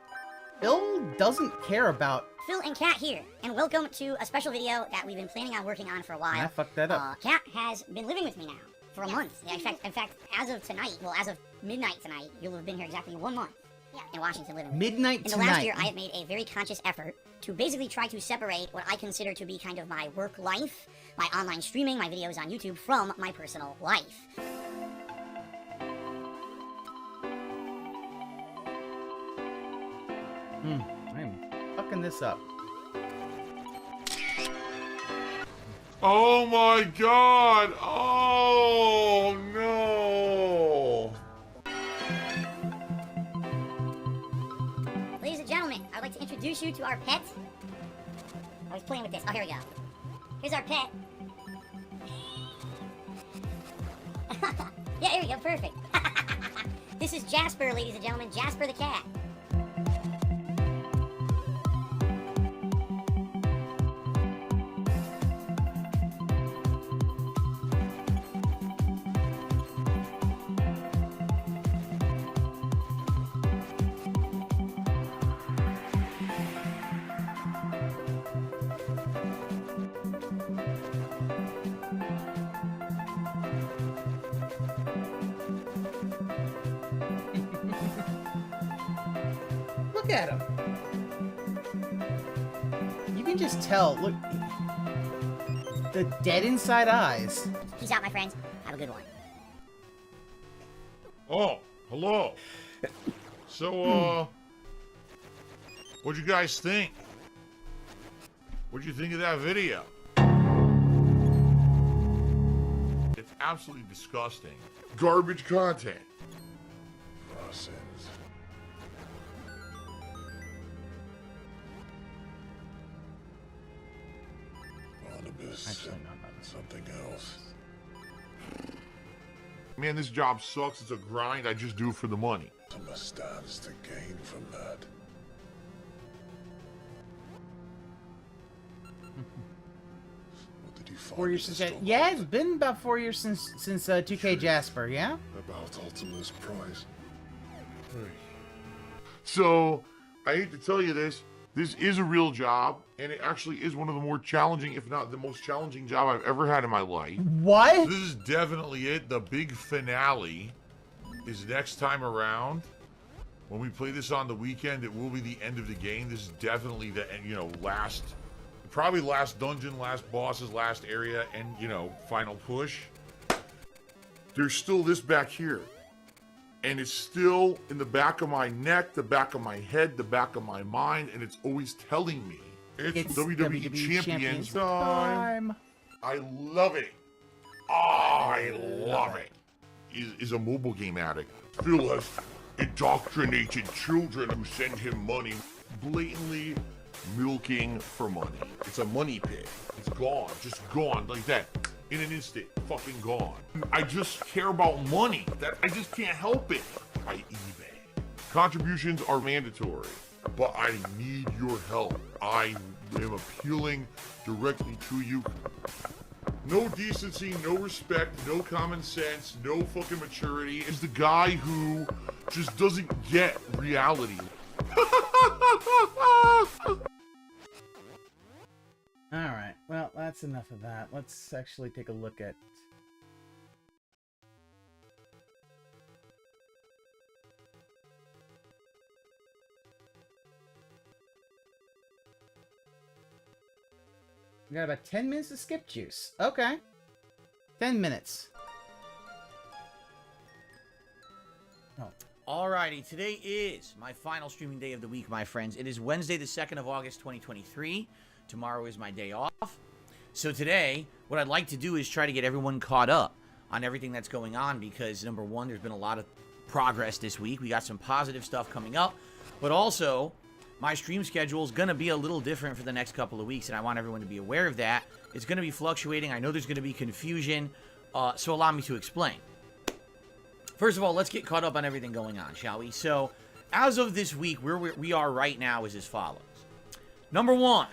B: Phil doesn't care about...
D: Phil and Kat here, and welcome to a special video that we've been planning on working on for a while.
B: I fucked that up.
D: Kat has been living with me now for a month. Yeah, in fact, as of tonight, well, as of midnight tonight, you'll have been here exactly 1 month. Yeah, in Washington living with me.
B: Midnight tonight.
D: In the last year, I have made a very conscious effort to basically try to separate what I consider to be kind of my work life, my online streaming, my videos on YouTube, from my personal life.
B: I'm fucking this up.
E: Oh my god! Oh no!
D: Ladies and gentlemen, I'd like to introduce you to our pet. I was playing with this. Oh, here we go. Here's our pet. Yeah, here we go. Perfect. This is Jasper, ladies and gentlemen. Jasper the cat.
B: Look at him. can just tell. Look, the dead inside eyes.
D: Peace out, my friends. Have a good one.
E: Oh, hello. So, what'd you guys think? What'd you think of that video? It's absolutely disgusting. Garbage content.
H: Process. Barnabas.
B: Actually, no.
H: Something else.
E: Man, this job sucks. It's a grind. I just do it for the money.
H: Some stands to gain from that. What did you find?
B: 4 years since. Yeah, it's been about 4 years since 2K Jasper. Yeah.
H: About Ultima's prize.
E: So, I hate to tell you this. This is a real job, and it actually is one of the more challenging, if not the most challenging job I've ever had in my life.
B: What?
E: This is definitely it. The big finale is next time around. When we play this on the weekend, it will be the end of the game. This is definitely the, probably last dungeon, last bosses, last area, and, final push. There's still this back here. And it's still in the back of my neck, the back of my head, the back of my mind, and it's always telling me it's WWE Champions time. I love it. Oh, I love it. Is a mobile game addict. Phil has indoctrinated children who send him money, blatantly milking for money. It's a money pit. It's gone, just gone like that. In an instant, fucking gone. I just care about money. I just can't help it. I eBay. Contributions are mandatory, but I need your help. I am appealing directly to you. No decency, no respect, no common sense, no fucking maturity. Is the guy who just doesn't get reality.
B: Alright, well, that's enough of that. Let's actually take a look at... We got about 10 minutes to skip juice. Okay. 10 minutes. Oh.
A: Alrighty, today is my final streaming day of the week, my friends. It is Wednesday, the 2nd of August, 2023. Tomorrow is my day off. So today, what I'd like to do is try to get everyone caught up on everything that's going on because, number one, there's been a lot of progress this week. We got some positive stuff coming up, but also, my stream schedule is going to be a little different for the next couple of weeks, and I want everyone to be aware of that. It's going to be fluctuating. I know there's going to be confusion, so allow me to explain. First of all, let's get caught up on everything going on, shall we? So, as of this week, where we are right now is as follows. Number one,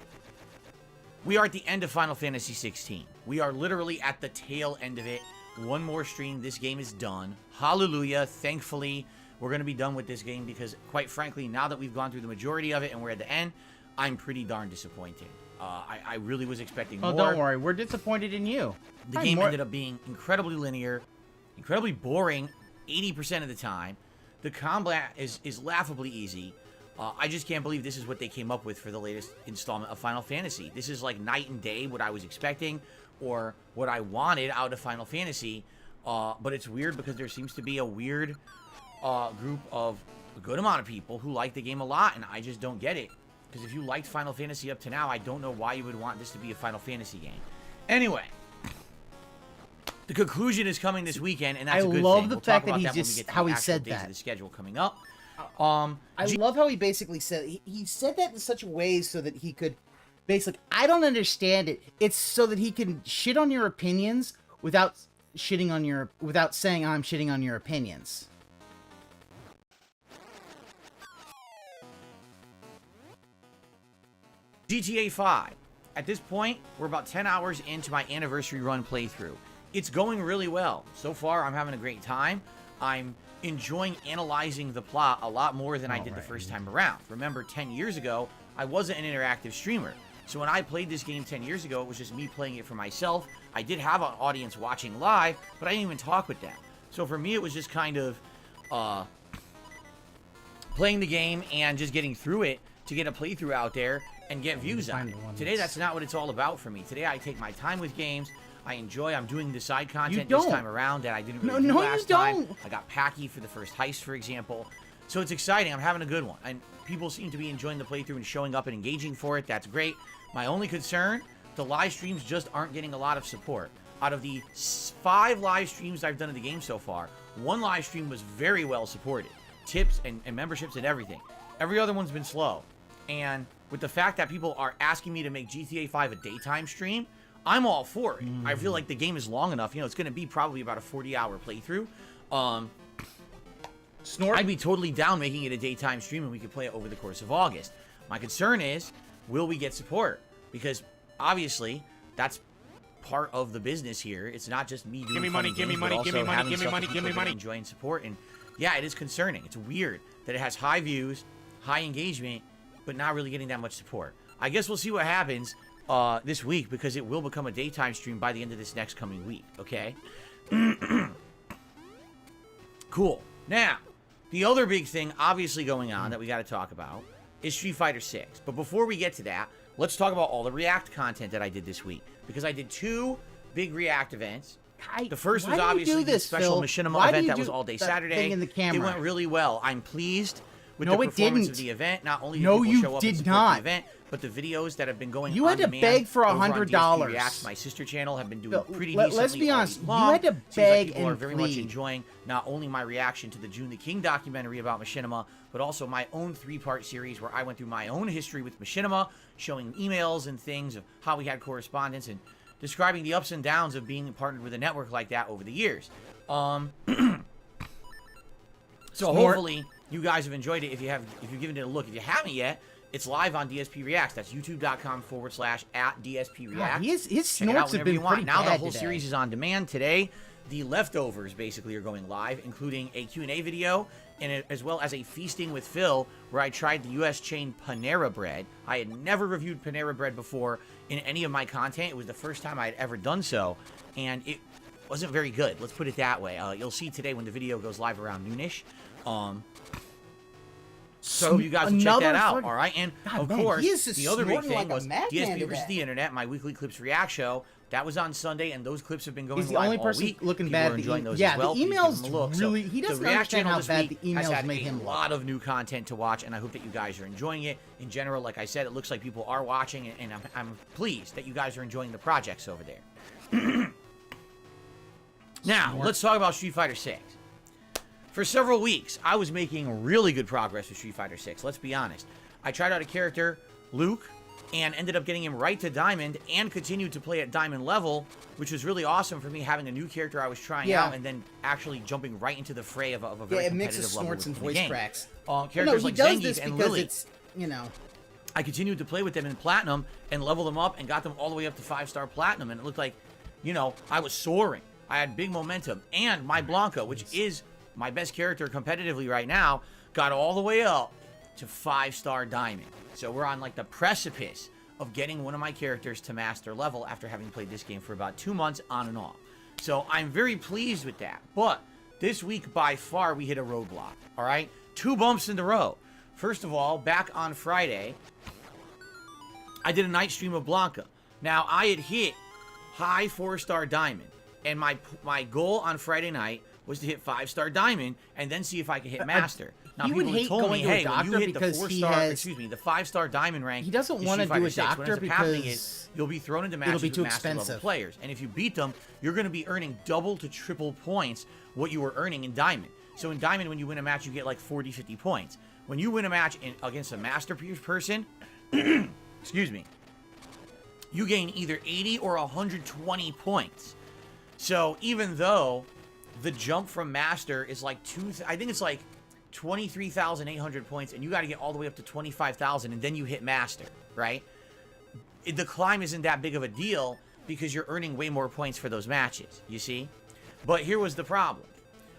A: we are at the end of Final Fantasy 16. We are literally at the tail end of it. One more stream, this game is done. Hallelujah. Thankfully, we're going to be done with this game because, quite frankly, now that we've gone through the majority of it and we're at the end, I'm pretty darn disappointed. I really was expecting more.
B: Oh, don't worry. We're disappointed in you.
A: The game ended up being incredibly linear, incredibly boring 80% of the time. The combat is laughably easy. I just can't believe this is what they came up with for the latest installment of Final Fantasy. This is like night and day what I was expecting or what I wanted out of Final Fantasy. But it's weird because there seems to be a weird group of a good amount of people who like the game a lot, and I just don't get it. Because if you liked Final Fantasy up to now, I don't know why you would want this to be a Final Fantasy game. Anyway, the conclusion is coming this weekend, and that's a good thing.
B: I love the fact that he just how he said that.
A: The schedule coming up.
B: I love how he basically said he said that in such a way so that he could basically, I don't understand it. It's so that he can shit on your opinions without saying I'm shitting on your opinions.
A: GTA 5. At this point, we're about 10 hours into my anniversary run playthrough. It's going really well. So far, I'm having a great time. I'm enjoying analyzing the plot a lot more than I did the first time around. Remember, 10 years ago, I wasn't an interactive streamer. So when I played this game 10 years ago, it was just me playing it for myself. I did have an audience watching live, but I didn't even talk with them. So for me, it was just kind of playing the game and just getting through it to get a playthrough out there.
I: and get views on it. Today, that's not what it's all about for me. Today, I take my time with games. I enjoy. I'm doing the side content this time around that I didn't really do last time. I got Packy for the first heist, for example. So it's exciting. I'm having a good one. And people seem to be enjoying the playthrough and showing up and engaging for it. That's great. My only concern, the live streams just aren't getting a lot of support. Out of the 5 live streams I've done of the game so far, 1 live stream was very well supported. Tips and memberships and everything. Every other one's been slow. And with the fact that people are asking me to make GTA 5 a daytime stream, I'm all for it. I feel like the game is long enough. You know, it's going to be probably about a 40-hour playthrough. I'd be totally down making it a daytime stream and we could play it over the course of August. My concern is, will we get support? Because obviously, that's part of the business here. It's not just me doing enjoying support. And yeah, it is concerning. It's weird that it has high views, high engagement, but not really getting that much support. I guess we'll see what happens this week, because it will become a daytime stream by the end of this next coming week, okay? Cool. Now, the other big thing obviously going on that we got to talk about is Street Fighter 6. But before we get to that, let's talk about all the React content that I did this week, because I did 2 big React events. The first was obviously the special Machinima event that was all day Saturday. It went really well. I'm pleased with the performance of the event. Not only did people show up and support the event, but the videos that have been going
B: you had to beg for $100.
I: Reacts, my sister channel, have been doing pretty decently.
B: Let's be honest, you had to beg
I: people are very much enjoying not only my reaction to the June the King documentary about Machinima, but also my own 3-part series where I went through my own history with Machinima, showing emails and things of how we had correspondence and describing the ups and downs of being partnered with a network like that over the years. So hopefully you guys have enjoyed it. If you've given it a look, if you haven't yet, it's live on DSP Reacts. That's youtube.com/@DSP Reacts.
B: His snorts have been pretty
I: now
B: bad
I: the whole
B: today.
I: series is on demand today. The leftovers basically are going live, including a Q&A video, and as well as a Feasting with Phil, where I tried the U.S. chain Panera Bread. I had never reviewed Panera Bread before in any of my content. It was the first time I had ever done so, and it wasn't very good. Let's put it that way. You'll see today when the video goes live around noonish. So you guys will check that out, all right? And of course, the other big thing was DSP versus the Internet, my weekly clips react show. That was on Sunday, and those clips have been going live all week.
B: Looking bad.
I: Enjoying those
B: yeah,
I: as well.
B: The emails really.
I: So
B: he doesn't
I: the React
B: understand how
I: channel
B: bad the
I: this week has
B: emails
I: had
B: make him
I: a
B: look.
I: lot of new content to watch, and I hope that you guys are enjoying it. In general, like I said, it looks like people are watching, and I'm pleased that you guys are enjoying the projects over there. Now, let's talk about Street Fighter 6. For several weeks, I was making really good progress with Street Fighter 6, let's be honest. I tried out a character, Luke, and ended up getting him right to Diamond, and continued to play at Diamond level, which was really awesome for me, having a new character I was trying out, and then actually jumping right into the fray of a very competitive level
B: snorts and voice cracks.
I: Characters like Zangief and Lily.
B: It's, you know,
I: I continued to play with them in Platinum, and level them up, and got them all the way up to 5-star Platinum, and it looked like, you know, I was soaring. I had big momentum, and my Blanca, which is my best character competitively right now, got all the way up to 5-star Diamond. So we're on like the precipice of getting one of my characters to master level after having played this game for about 2 months on and off. So I'm very pleased with that. But this week, by far, we hit a roadblock, all right? 2 bumps in the road. First of all, back on Friday, I did a night stream of Blanca. Now, I had hit high 4-star Diamond, and my goal on Friday night was to hit 5-star Diamond and then see if I could hit Master. Now,
B: he would hate going to a doctor because he has...
I: the 5-star Diamond rank...
B: He doesn't want to do a doctor because...
I: You'll be thrown into matches with Master level players. And if you beat them, you're going to be earning double to triple points what you were earning in Diamond. So in Diamond, when you win a match, you get like 40, 50 points. When you win a match against a Master person... excuse me. You gain either 80 or 120 points. So even though the jump from Master is like I think it's like 23,800 points, and you got to get all the way up to 25,000, and then you hit Master, right? The climb isn't that big of a deal because you're earning way more points for those matches, you see? But here was the problem.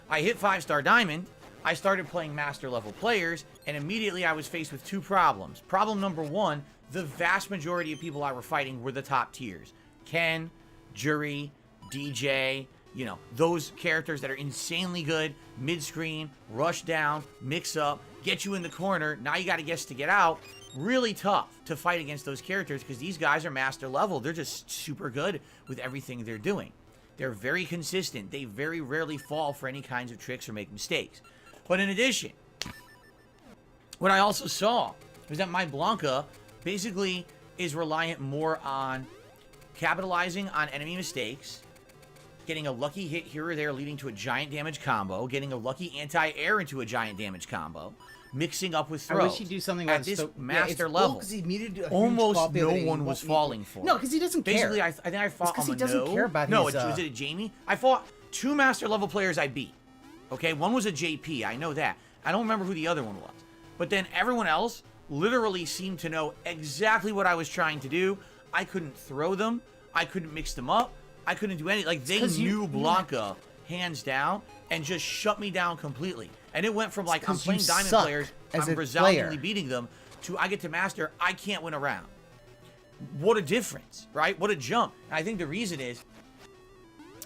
I: I hit 5-star Diamond, I started playing Master level players, and immediately I was faced with 2 problems. Problem number 1, the vast majority of people I were fighting were the top tiers. Ken, Jury, DJ, You know, those characters that are insanely good, mid-screen, rush down, mix up, get you in the corner. Now you got to guess to get out. Really tough to fight against those characters because these guys are master level. They're just super good with everything they're doing. They're very consistent. They very rarely fall for any kinds of tricks or make mistakes. But in addition, what I also saw was that my Blanca basically is reliant more on capitalizing on enemy mistakes, getting a lucky hit here or there leading to a giant damage combo, getting a lucky anti-air into a giant damage combo, mixing up with throws.
B: I wish he'd do something
I: at this master level.
B: He needed a huge
I: almost no
B: one
I: one was falling for.
B: No, because he doesn't care.
I: Basically, I think I fought
B: because he doesn't care about
I: no,
B: his...
I: was it a Jamie? I fought 2 master level players I beat. Okay, one was a JP, I know that. I don't remember who the other one was. But then everyone else literally seemed to know exactly what I was trying to do. I couldn't throw them. I couldn't mix them up. I couldn't do anything. Like, they knew Blanca, hands down, and just shut me down completely. And it went from, like, I'm playing Diamond players, I'm resoundingly beating them, to I get to Master, I can't win a round. What a difference, right? What a jump. And I think the reason is,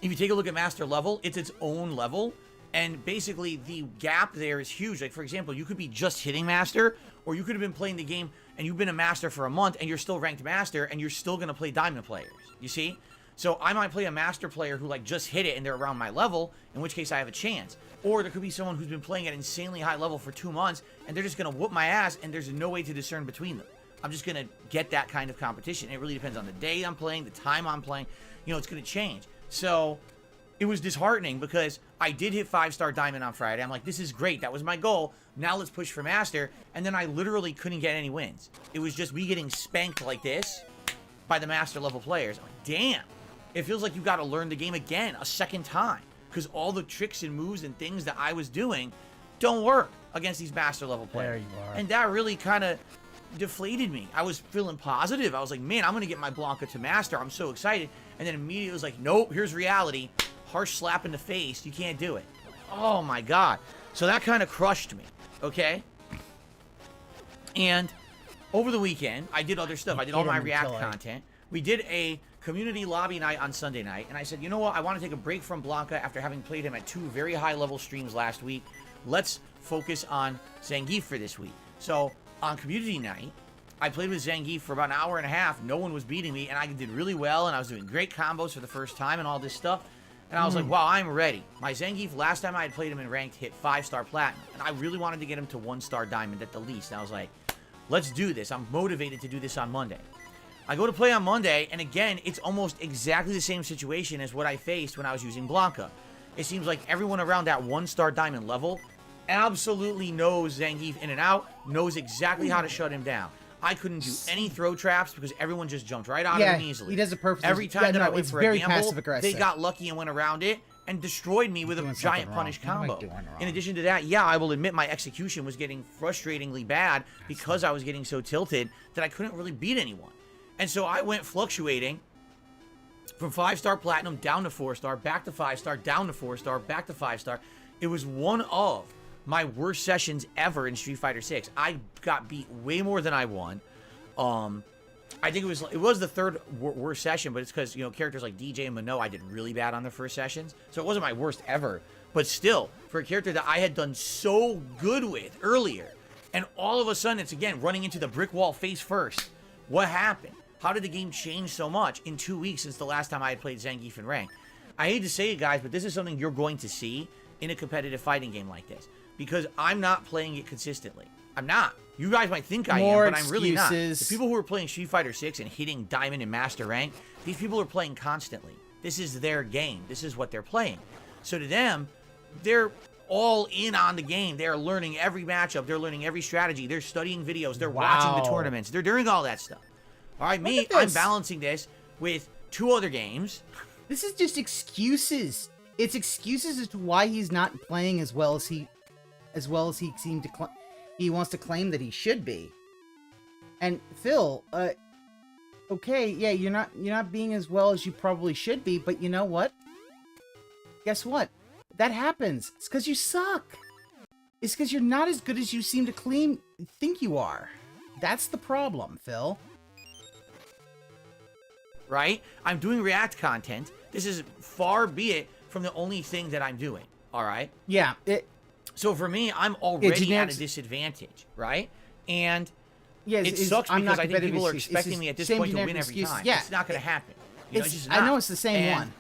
I: if you take a look at Master level, it's its own level. And basically, the gap there is huge. Like, for example, you could be just hitting Master, or you could have been playing the game, and you've been a Master for a month, and you're still ranked Master, and you're still going to play Diamond players. You see? So I might play a Master player who, like, just hit it, and they're around my level, in which case I have a chance. Or there could be someone who's been playing at an insanely high level for 2 months, and they're just going to whoop my ass, and there's no way to discern between them. I'm just going to get that kind of competition. It really depends on the day I'm playing, the time I'm playing. You know, it's going to change. So it was disheartening because I did hit 5-star Diamond on Friday. I'm like, this is great. That was my goal. Now let's push for Master. And then I literally couldn't get any wins. It was just me getting spanked like this by the Master level players. I'm like, damn. It feels like you got to learn the game again a second time because all the tricks and moves and things that I was doing don't work against these Master level players.
B: There you are.
I: And that really kind of deflated me. I was feeling positive. I was like, man, I'm going to get my Blanca to Master. I'm so excited. And then immediately it was like, nope, here's reality. Harsh slap in the face. You can't do it. Oh my God. So that kind of crushed me. Okay. And over the weekend, I did other stuff. I did all my React content. We did a community lobby night on Sunday night. And I said, you know what? I want to take a break from Blanca after having played him at 2 very high level streams last week. Let's focus on Zangief for this week. So on community night, I played with Zangief for about an hour and a half. No one was beating me. And I did really well. And I was doing great combos for the first time and all this stuff. And I was like, wow, I'm ready. My Zangief, last time I had played him in ranked, hit 5-star platinum. And I really wanted to get him to 1-star diamond at the least. And I was like, let's do this. I'm motivated to do this on Monday. I go to play on Monday, and again, it's almost exactly the same situation as what I faced when I was using Blanca. It seems like everyone around that 1-star diamond level absolutely knows Zangief in and out, knows exactly how to shut him down. I couldn't do any throw traps because everyone just jumped right out of him easily.
B: He does it perfectly.
I: Every time that I went for a gamble, they
B: aggressive.
I: got lucky and went around it and destroyed me with a giant punish combo. In addition to that, yeah, I will admit my execution was getting frustratingly bad because I was getting so tilted that I couldn't really beat anyone. And so I went fluctuating from 5-star platinum down to 4-star, back to 5-star, down to 4-star, back to 5-star. It was one of my worst sessions ever in Street Fighter 6. I got beat way more than I won. I think it was the third worst session, but it's because, you know, characters like DJ and Mano, I did really bad on their first sessions. So it wasn't my worst ever. But still, for a character that I had done so good with earlier, and all of a sudden it's, again, running into the brick wall face first. What happened? How did the game change so much in 2 weeks since the last time I had played Zangief in rank? I hate to say it, guys, but this is something you're going to see in a competitive fighting game like this. Because I'm not playing it consistently. I'm not. You guys might think I am, but I'm really not. The people who are playing Street Fighter 6 and hitting Diamond and Master rank, these people are playing constantly. This is their game. This is what they're playing. So to them, they're all in on the game. They're learning every matchup. They're learning every strategy. They're studying videos. They're watching the tournaments. They're doing all that stuff. All right, me, I'm balancing this with 2 other games.
B: This is just excuses. It's excuses as to why he's not playing as well as he seemed to he wants to claim that he should be. And Phil, okay, yeah, you're not being as well as you probably should be, but you know what? Guess what? That happens. It's because you suck. It's because you're not as good as you seem to think you are. That's the problem, Phil.
I: Right? I'm doing React content. This is far be it from the only thing that I'm doing. All right.
B: Yeah.
I: So for me, I'm already at a disadvantage, right? And it sucks because I think people are expecting me at this point to win every time.
B: Yeah.
I: It's not going to happen. You know, it's just not.
B: I know it's the same one.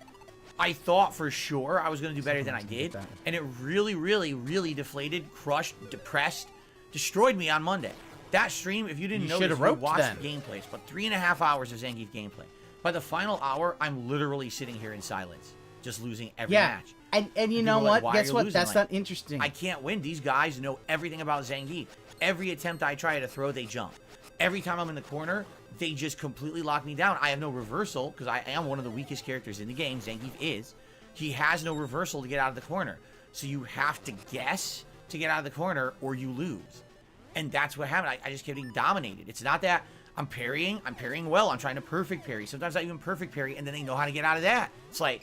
I: I thought for sure I was going to do better than I did, and it really, really, really deflated, crushed, depressed, destroyed me on Monday. That stream, if you didn't notice, we watched the gameplays, but 3.5 hours of Zangief gameplay. By the final hour, I'm literally sitting here in silence, just losing every match.
B: And you know what? Guess what? That's not interesting.
I: I can't win. These guys know everything about Zangief. Every attempt I try to throw, they jump. Every time I'm in the corner, they just completely lock me down. I have no reversal because I am one of the weakest characters in the game. Zangief is. He has no reversal to get out of the corner. So you have to guess to get out of the corner or you lose. And that's what happened. I just kept getting dominated. It's not that I'm parrying. I'm parrying well. I'm trying to perfect parry. Sometimes I even perfect parry, and then they know how to get out of that. It's like,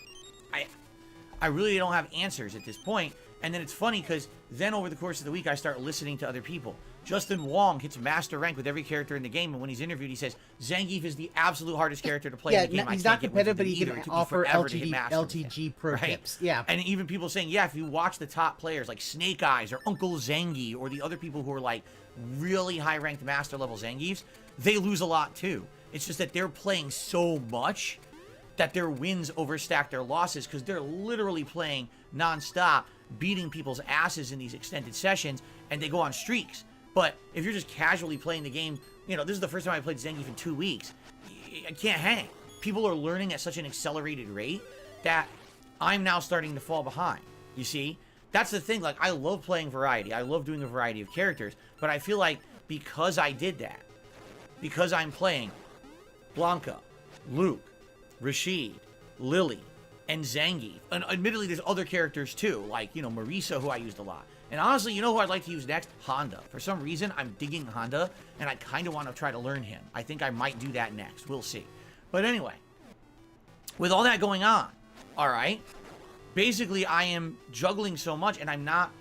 I: I really don't have answers at this point. And then it's funny because then over the course of the week, I start listening to other people. Justin Wong hits master rank with every character in the game, and when he's interviewed, he says, Zangief is the absolute hardest character to play in the game.
B: He's not competitive, but he can offer LTG pro tips. Yeah.
I: And even people saying, yeah, if you watch the top players like Snake Eyes or Uncle Zangie or the other people who are like really high-ranked master level Zangiefs, they lose a lot too. It's just that they're playing so much that their wins overstack their losses because they're literally playing non-stop, beating people's asses in these extended sessions, and they go on streaks. But if you're just casually playing the game, you know, this is the first time I played Zangief in 2 weeks. I can't hang. People are learning at such an accelerated rate that I'm now starting to fall behind. You see? That's the thing. Like, I love playing variety. I love doing a variety of characters. But I feel like because I did that, because I'm playing Blanca, Luke, Rashid, Lily, and Zangief. And admittedly, there's other characters too, like, you know, Marisa, who I used a lot. And honestly, you know who I'd like to use next? Honda. For some reason, I'm digging Honda, and I kind of want to try to learn him. I think I might do that next. We'll see. But anyway, with all that going on, all right, basically I am juggling so much, and I'm not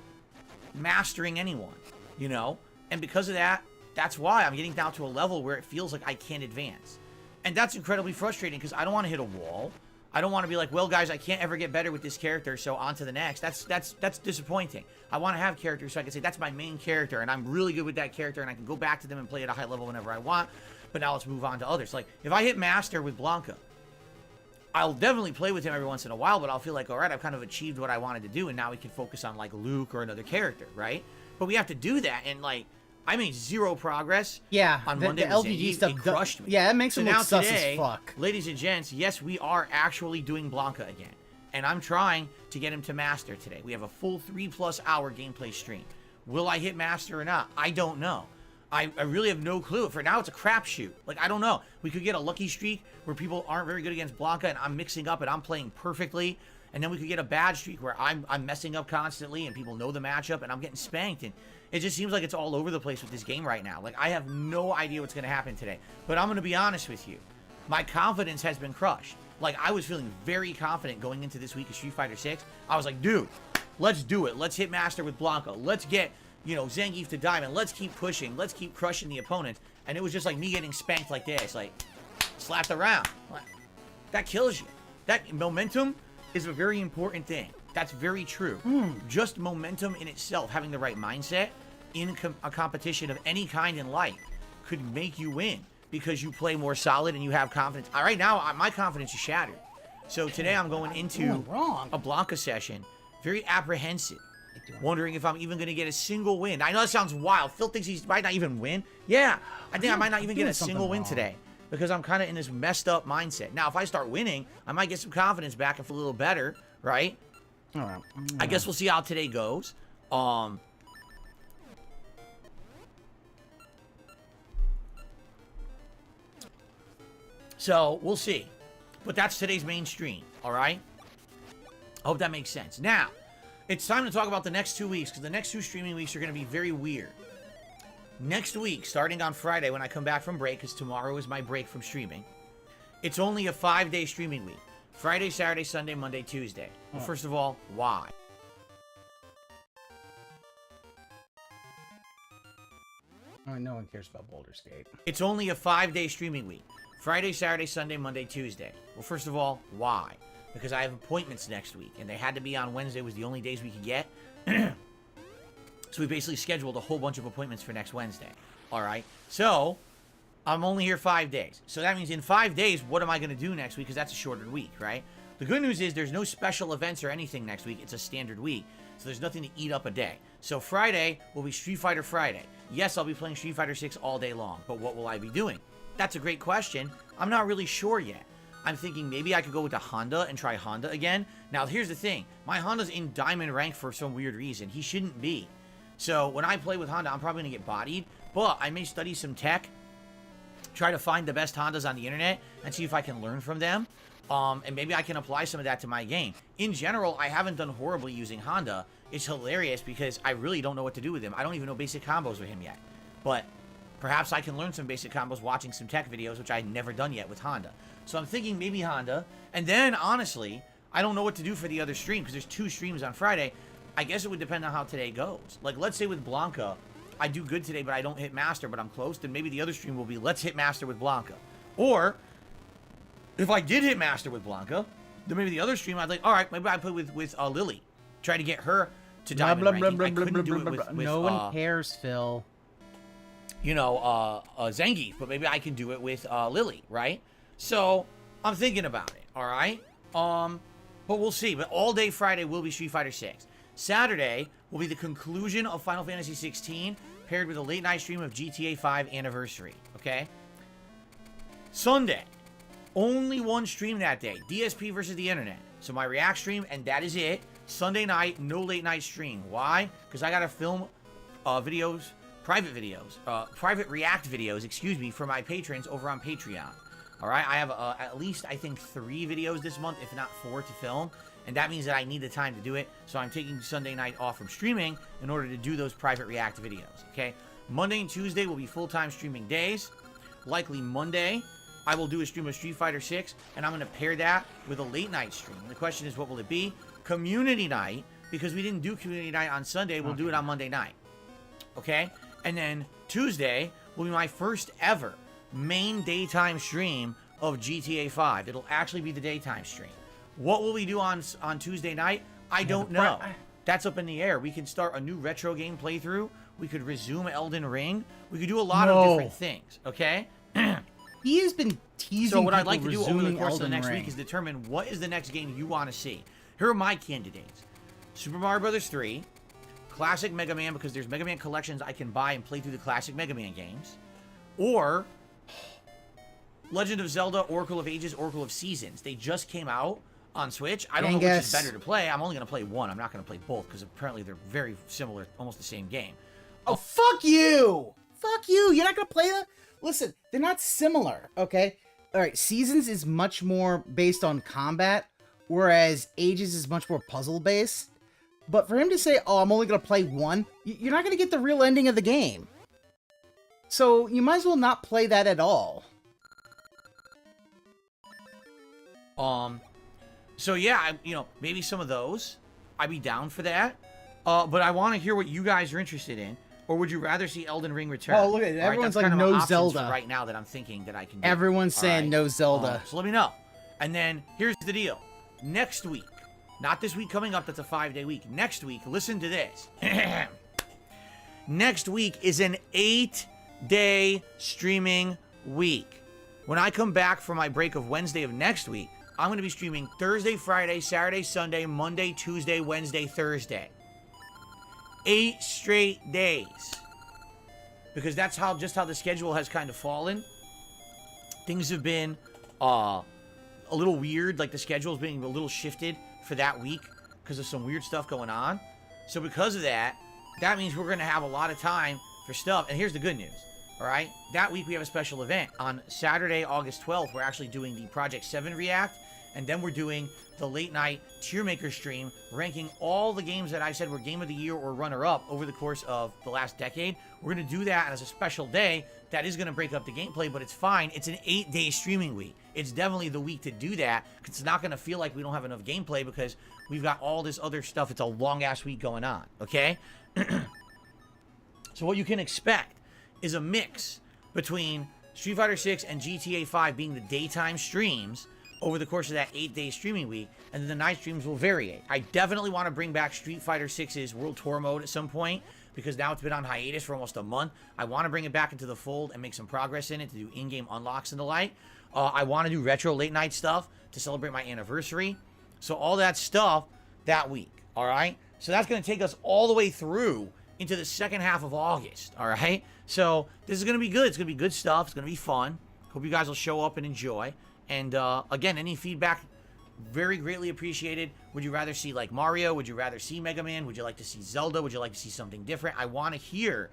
I: mastering anyone, you know? And because of that, that's why I'm getting down to a level where it feels like I can't advance. And that's incredibly frustrating because I don't want to hit a wall. I don't want to be like, well, guys, I can't ever get better with this character, so on to the next. That's disappointing. I want to have characters so I can say, that's my main character, and I'm really good with that character, and I can go back to them and play at a high level whenever I want, but now let's move on to others. Like, if I hit Master with Blanca, I'll definitely play with him every once in a while, but I'll feel like, all right, I've kind of achieved what I wanted to do, and now we can focus on, like, Luke or another character, right? But we have to do that, and, like, I made zero progress.
B: Yeah,
I: on Monday.
B: The LGG stuff
I: crushed me.
B: Yeah, that makes me look sus as fuck.
I: Ladies and gents, yes, we are actually doing Blanca again, and I'm trying to get him to master today. We have a full 3+ hour gameplay stream. Will I hit master or not? I don't know. I really have no clue. For now, it's a crapshoot. Like, I don't know. We could get a lucky streak where people aren't very good against Blanca, and I'm mixing up and I'm playing perfectly. And then we could get a bad streak where I'm messing up constantly and people know the matchup and I'm getting spanked. And it just seems like it's all over the place with this game right now. Like, I have no idea what's going to happen today. But I'm going to be honest with you. My confidence has been crushed. Like, I was feeling very confident going into this week of Street Fighter 6. I was like, dude, let's do it. Let's hit Master with Blanca. Let's get, you know, Zangief to Diamond. Let's keep pushing. Let's keep crushing the opponents. And it was just like me getting spanked like this. Like, slapped around. That kills you. That momentum is a very important thing. That's very true. Just momentum in itself, having the right mindset in a competition of any kind in life could make you win because you play more solid and you have confidence. Right now, my confidence is shattered. So today I'm going into a Blanca session, very apprehensive, wondering if I'm even going to get a single win. I know that sounds wild. Phil thinks he might not even win. Yeah, I think I might not even get a single win today because I'm kind of in this messed up mindset. Now, if I start winning, I might get some confidence back and feel a little better, right?
B: All right.
I: I guess we'll see how today goes. So, we'll see. But that's today's main stream, all right? I hope that makes sense. Now, it's time to talk about the next 2 weeks, because the next 2 streaming weeks are going to be very weird. Next week, starting on Friday when I come back from break, because tomorrow is my break from streaming, it's only a 5-day streaming week. Friday, Saturday, Sunday, Monday, Tuesday. Well, first of all, why?
B: Oh, no one cares about Baldur's Gate.
I: It's only a 5-day streaming week. Friday, Saturday, Sunday, Monday, Tuesday. Well, first of all, why? because I have appointments next week, and they had to be on Wednesday was the only days we could get. So we basically scheduled a whole bunch of appointments for next Wednesday. All right. So I'm only here 5 days. So that means in 5 days, what am I going to do next week? Because that's a shorter week, right? The good news is there's no special events or anything next week. It's a standard week. So there's nothing to eat up a day. So Friday will be Street Fighter Friday. Yes, I'll be playing Street Fighter 6 all day long. But what will I be doing? That's a great question. I'm not really sure yet. I'm thinking maybe I could go with the Honda and try Honda again. Now, here's the thing. My Honda's in Diamond rank for some weird reason. He shouldn't be. So when I play with Honda, I'm probably going to get bodied. But I may study some tech, try to find the best Hondas on the internet, and see if I can learn from them. And maybe I can apply some of that to my game. In general, I haven't done horribly using Honda. It's hilarious because I really don't know what to do with him. I don't even know basic combos with him yet. But perhaps I can learn some basic combos watching some tech videos, which I've never done yet with Honda. So I'm thinking maybe Honda. And then, honestly, I don't know what to do for the other stream because there's 2 streams on Friday. I guess it would depend on how today goes. Like, let's say with Blanca, I do good today, but I don't hit Master, but I'm close. Then maybe the other stream will be, let's hit Master with Blanca. Or, if I did hit Master with Blanca, then maybe the other stream, I'd like, all right, maybe I play with Lily. Try to get her to Diamond ranking. I couldn't do it with
B: no one cares, Phil.
I: You know, Zangief, but maybe I can do it with Lily, right? So, I'm thinking about it, all right? But we'll see. But all day Friday will be Street Fighter 6. Saturday will be the conclusion of Final Fantasy 16, paired with a late night stream of GTA 5 Anniversary, okay? Sunday, only one stream that day, DSP versus the internet. So my React stream, and that is it. Sunday night, no late night stream. Why? Because I got to film videos, private React videos, excuse me, for my patrons over on Patreon. All right, I have at least, I think, 3 videos this month, if not 4 to film. And that means that I need the time to do it. So I'm taking Sunday night off from streaming in order to do those private React videos, okay? Monday and Tuesday will be full-time streaming days. Likely Monday, I will do a stream of Street Fighter 6, and I'm going to pair that with a late night stream. And the question is, what will it be? Community night, because we didn't do community night on Sunday, we'll do it on Monday night, okay? And then Tuesday will be my first ever main daytime stream of GTA 5. It'll actually be the daytime stream. What will we do on Tuesday night? I don't know. That's up in the air. We can start a new retro game playthrough. We could resume Elden Ring. We could do a lot of different things, okay?
B: He has been teasing.
I: So what I'd like to do over the course of the
B: Elden
I: next
B: Ring.
I: week is determine what is the next game you want to see. Here are my candidates. Super Mario Bros. 3, Classic Mega Man, because there's Mega Man collections I can buy and play through the classic Mega Man games, or Legend of Zelda, Oracle of Ages, Oracle of Seasons. They just came out on Switch. I don't know which is better to play. I'm only going to play one. I'm not going to play both because apparently they're very similar, almost the same game.
B: Oh, fuck you! Fuck you! You're not going to play them? Listen, they're not similar, okay? Alright, Seasons is much more based on combat, whereas Ages is much more puzzle-based. But for him to say, oh, I'm only going to play one, you're not going to get the real ending of the game. So you might as well not play that at all.
I: So yeah, maybe some of those. I'd be down for that. But I want to hear what you guys are interested in. Or would you rather see Elden Ring return?
B: Oh, look at it. Everyone's like, no Zelda.
I: Right now that I'm thinking that I can do.
B: Everyone's saying no Zelda.
I: So let me know. And then here's the deal. Next week, not this week coming up, that's a 5-day week. Next week, listen to this. Next week is an 8-day streaming week. When I come back from my break of Wednesday of next week, I'm going to be streaming Thursday, Friday, Saturday, Sunday, Monday, Tuesday, Wednesday, Thursday. 8 straight days. Because that's just how the schedule has kind of fallen. Things have been a little weird. Like the schedule's being a little shifted for that week because of some weird stuff going on. So because of that, that means we're going to have a lot of time for stuff. And here's the good news. All right, that week we have a special event. On Saturday, August 12th, we're actually doing the Project 7 React, and then we're doing the late night tier maker stream, ranking all the games that I said were Game of the Year or runner-up over the course of the last decade. We're going to do that as a special day. That is going to break up the gameplay, but it's fine. It's an 8-day streaming week. It's definitely the week to do that, because it's not going to feel like we don't have enough gameplay because we've got all this other stuff. It's a long-ass week going on, okay? So what you can expect is a mix between Street Fighter 6 and GTA 5 being the daytime streams, over the course of that 8-day streaming week, and then the night streams will vary. I definitely want to bring back Street Fighter 6's World Tour mode at some point, because now it's been on hiatus for almost a month. I want to bring it back into the fold and make some progress in it to do in-game unlocks and the like. I want to do retro late night stuff to celebrate my anniversary. So all that stuff that week, all right? So that's going to take us all the way through into the second half of August, all right? So this is going to be good. It's going to be good stuff. It's going to be fun. Hope you guys will show up and enjoy. And again, any feedback, very greatly appreciated. Would you rather see like Mario? Would you rather see Mega Man? Would you like to see Zelda? Would you like to see something different? I want to hear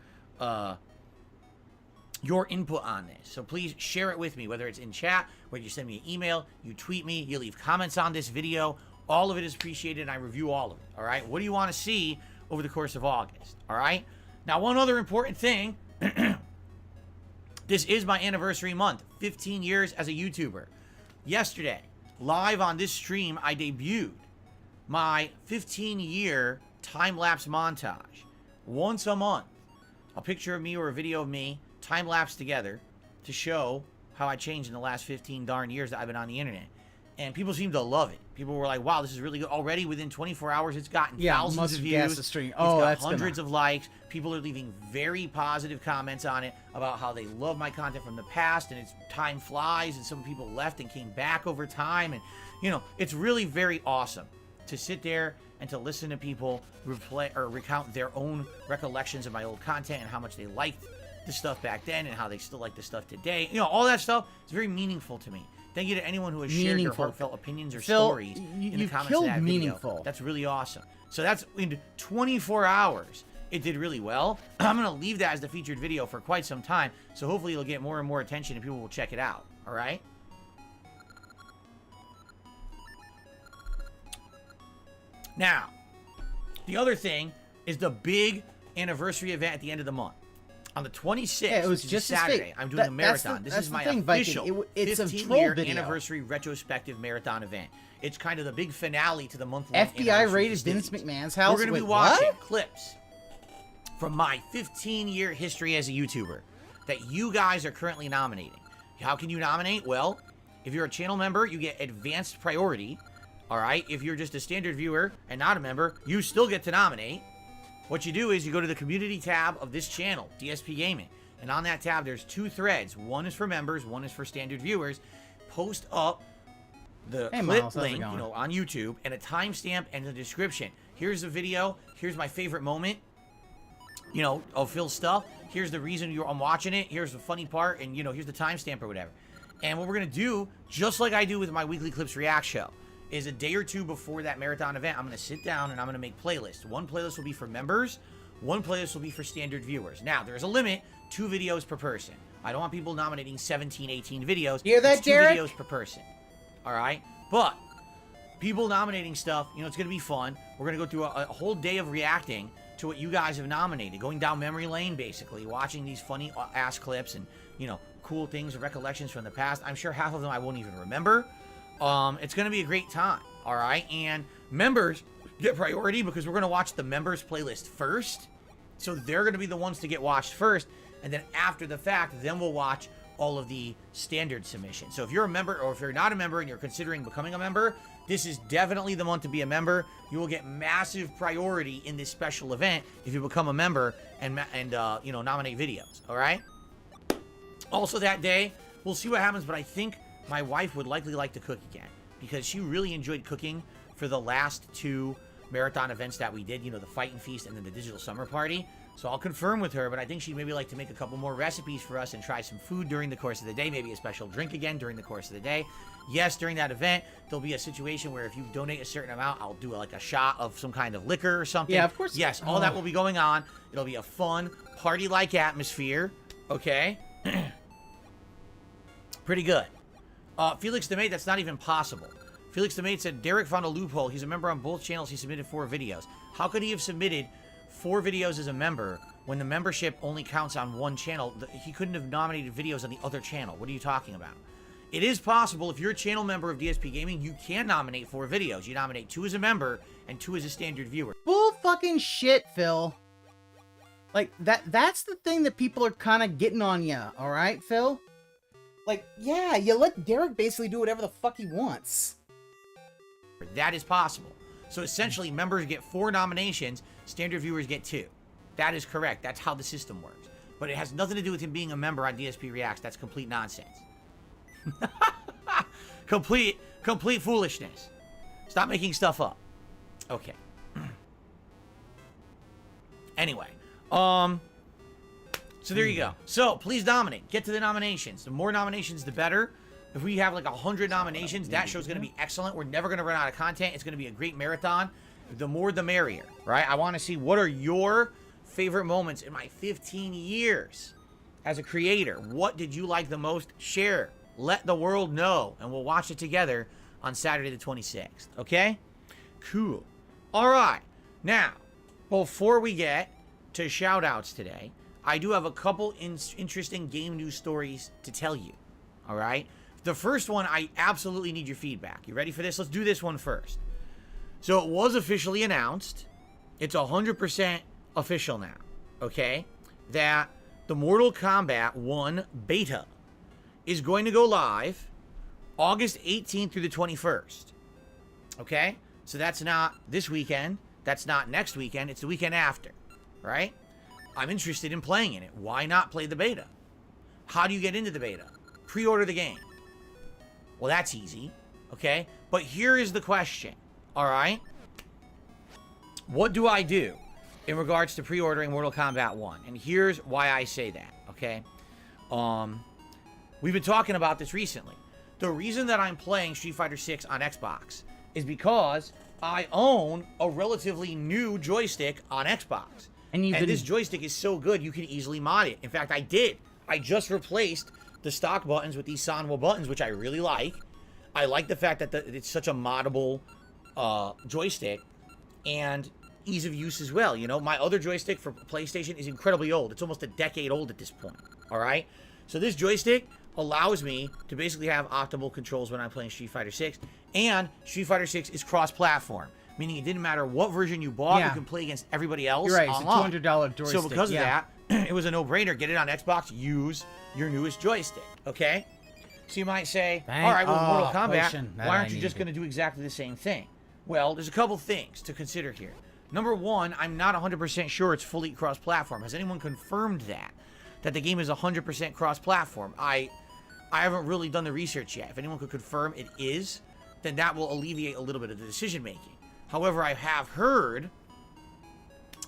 I: your input on this. So please share it with me, whether it's in chat, whether you send me an email, you tweet me, you leave comments on this video. All of it is appreciated, and I review all of it, all right? What do you want to see over the course of August, all right? Now, one other important thing. This is my anniversary month, 15 years as a YouTuber. Yesterday, live on this stream, I debuted my 15-year time-lapse montage. Once a month, a picture of me or a video of me, time-lapse together, to show how I changed in the last 15 darn years that I've been on the internet. And people seem to love it. People were like, wow, this is really good. Already within 24 hours, it's gotten thousands of views.
B: The stream.
I: It's got
B: that's
I: hundreds of likes. People are leaving very positive comments on it about how they love my content from the past, and it's time flies, and some people left and came back over time. And, you know, it's really very awesome to sit there and to listen to people replay or recount their own recollections of my old content and how much they liked the stuff back then and how they still like the stuff today. You know, all that stuff is very meaningful to me. Thank you to anyone who has shared their heartfelt opinions or stories in the comments of that video. That's really awesome. So that's in 24 hours. It did really well. I'm going to leave that as the featured video for quite some time. So hopefully it'll get more and more attention and people will check it out. All right? Now, the other thing is the big anniversary event at the end of the month. On the 26th,
B: it was
I: which
B: just
I: is Saturday, I'm doing a marathon. This is my official 15-year anniversary retrospective marathon event. It's kind of the big finale to the month-long
B: FBI raided Vince McMahon's house.
I: We're going to be watching clips from my 15-year history as a YouTuber that you guys are currently nominating. How can you nominate? Well, if you're a channel member, you get advanced priority. All right? If you're just a standard viewer and not a member, you still get to nominate. What you do is you go to the community tab of this channel, DSP Gaming, and on that tab there's two threads. One is for members, one is for standard viewers. Post up the clip link, you know, on YouTube, and a timestamp and a description. Here's the video. Here's my favorite moment, you know, of Phil's stuff. Here's the reason I'm watching it. Here's the funny part, and you know, here's the timestamp or whatever. And what we're gonna do, just like I do with my weekly clips react show, is a day or two before that marathon event, I'm going to sit down and I'm going to make playlists. One playlist will be for members. One playlist will be for standard viewers. Now, there's a limit, 2 videos per person. I don't want people nominating 17, 18 videos.
B: Hear that, Derek?
I: 2 videos per person. All right? But people nominating stuff, you know, it's going to be fun. We're going to go through a whole day of reacting to what you guys have nominated. Going down memory lane, basically. Watching these funny ass clips and, you know, cool things and recollections from the past. I'm sure half of them I won't even remember. It's going to be a great time, all right? And members get priority because we're going to watch the members playlist first. So they're going to be the ones to get watched first. And then after the fact, then we'll watch all of the standard submissions. So if you're a member or if you're not a member and you're considering becoming a member, this is definitely the month to be a member. You will get massive priority in this special event if you become a member and you know, nominate videos, all right? Also that day, we'll see what happens, but I think my wife would likely like to cook again because she really enjoyed cooking for the last 2 marathon events that we did, you know, the Fight and Feast and then the Digital Summer Party. So I'll confirm with her, but I think she'd maybe like to make a couple more recipes for us and try some food during the course of the day, maybe a special drink again during the course of the day. Yes, during that event, there'll be a situation where if you donate a certain amount, I'll do like a shot of some kind of liquor or something.
B: Yeah, of course.
I: Yes, all that will be going on. It'll be a fun, party-like atmosphere, okay? Pretty good. Felix DeMate, that's not even possible. Felix DeMate said, Derek found a loophole. He's a member on both channels. He submitted 4 videos. How could he have submitted 4 videos as a member when the membership only counts on one channel? He couldn't have nominated videos on the other channel. What are you talking about? It is possible, if you're a channel member of DSP Gaming, you can nominate 4 videos. You nominate 2 as a member and 2 as a standard viewer.
B: Bull fucking shit, Phil. Like, that's the thing that people are kind of getting on you, all right, Phil? Like, yeah, you let Derek basically do whatever the fuck he wants.
I: That is possible. So essentially, members get 4 nominations, standard viewers get 2. That is correct. That's how the system works. But it has nothing to do with him being a member on DSP Reacts. That's complete nonsense. complete foolishness. Stop making stuff up. Okay. Anyway, so there you go. So please dominate. Get to the nominations. The more nominations, the better. If we have like 100 nominations, that show's going to be excellent. We're never going to run out of content. It's going to be a great marathon. The more, the merrier, right? I want to see what are your favorite moments in my 15 years as a creator. What did you like the most? Share. Let the world know, and we'll watch it together on Saturday the 26th. Okay? Cool. All right. Now, before we get to shout-outs today, I do have a couple interesting game news stories to tell you. All right? The first one, I absolutely need your feedback. You ready for this? Let's do this one first. So it was officially announced. It's 100% official now. Okay? That the Mortal Kombat 1 beta is going to go live August 18th through the 21st. Okay? So that's not this weekend. That's not next weekend. It's the weekend after. Right? I'm interested in playing in it. Why not play the beta? How do you get into the beta? Pre-order the game. Well, that's easy. Okay? But here is the question. Alright? What do I do in regards to pre-ordering Mortal Kombat 1? And here's why I say that. Okay? We've been talking about this recently. The reason that I'm playing Street Fighter 6 on Xbox is because I own a relatively new joystick on Xbox. And this joystick is so good, you can easily mod it. In fact, I did. I just replaced the stock buttons with these Sanwa buttons, which I really like. I like the fact that it's such a moddable joystick and ease of use as well. You know, my other joystick for PlayStation is incredibly old. It's almost a decade old at this point. All right? So this joystick allows me to basically have optimal controls when I'm playing Street Fighter 6. And Street Fighter 6 is cross-platform, meaning it didn't matter what version you bought, you can play against everybody else.
B: You're right,
I: online.
B: it's a $200 joystick.
I: So because of that, it was a no-brainer. Get it on Xbox, use your newest joystick, okay? So you might say, all right, well, Mortal Kombat, why aren't you just going to do exactly the same thing? Well, there's a couple things to consider here. Number one, I'm not 100% sure it's fully cross-platform. Has anyone confirmed that the game is 100% cross-platform? I haven't really done the research yet. If anyone could confirm it is, then that will alleviate a little bit of the decision-making. However, I have heard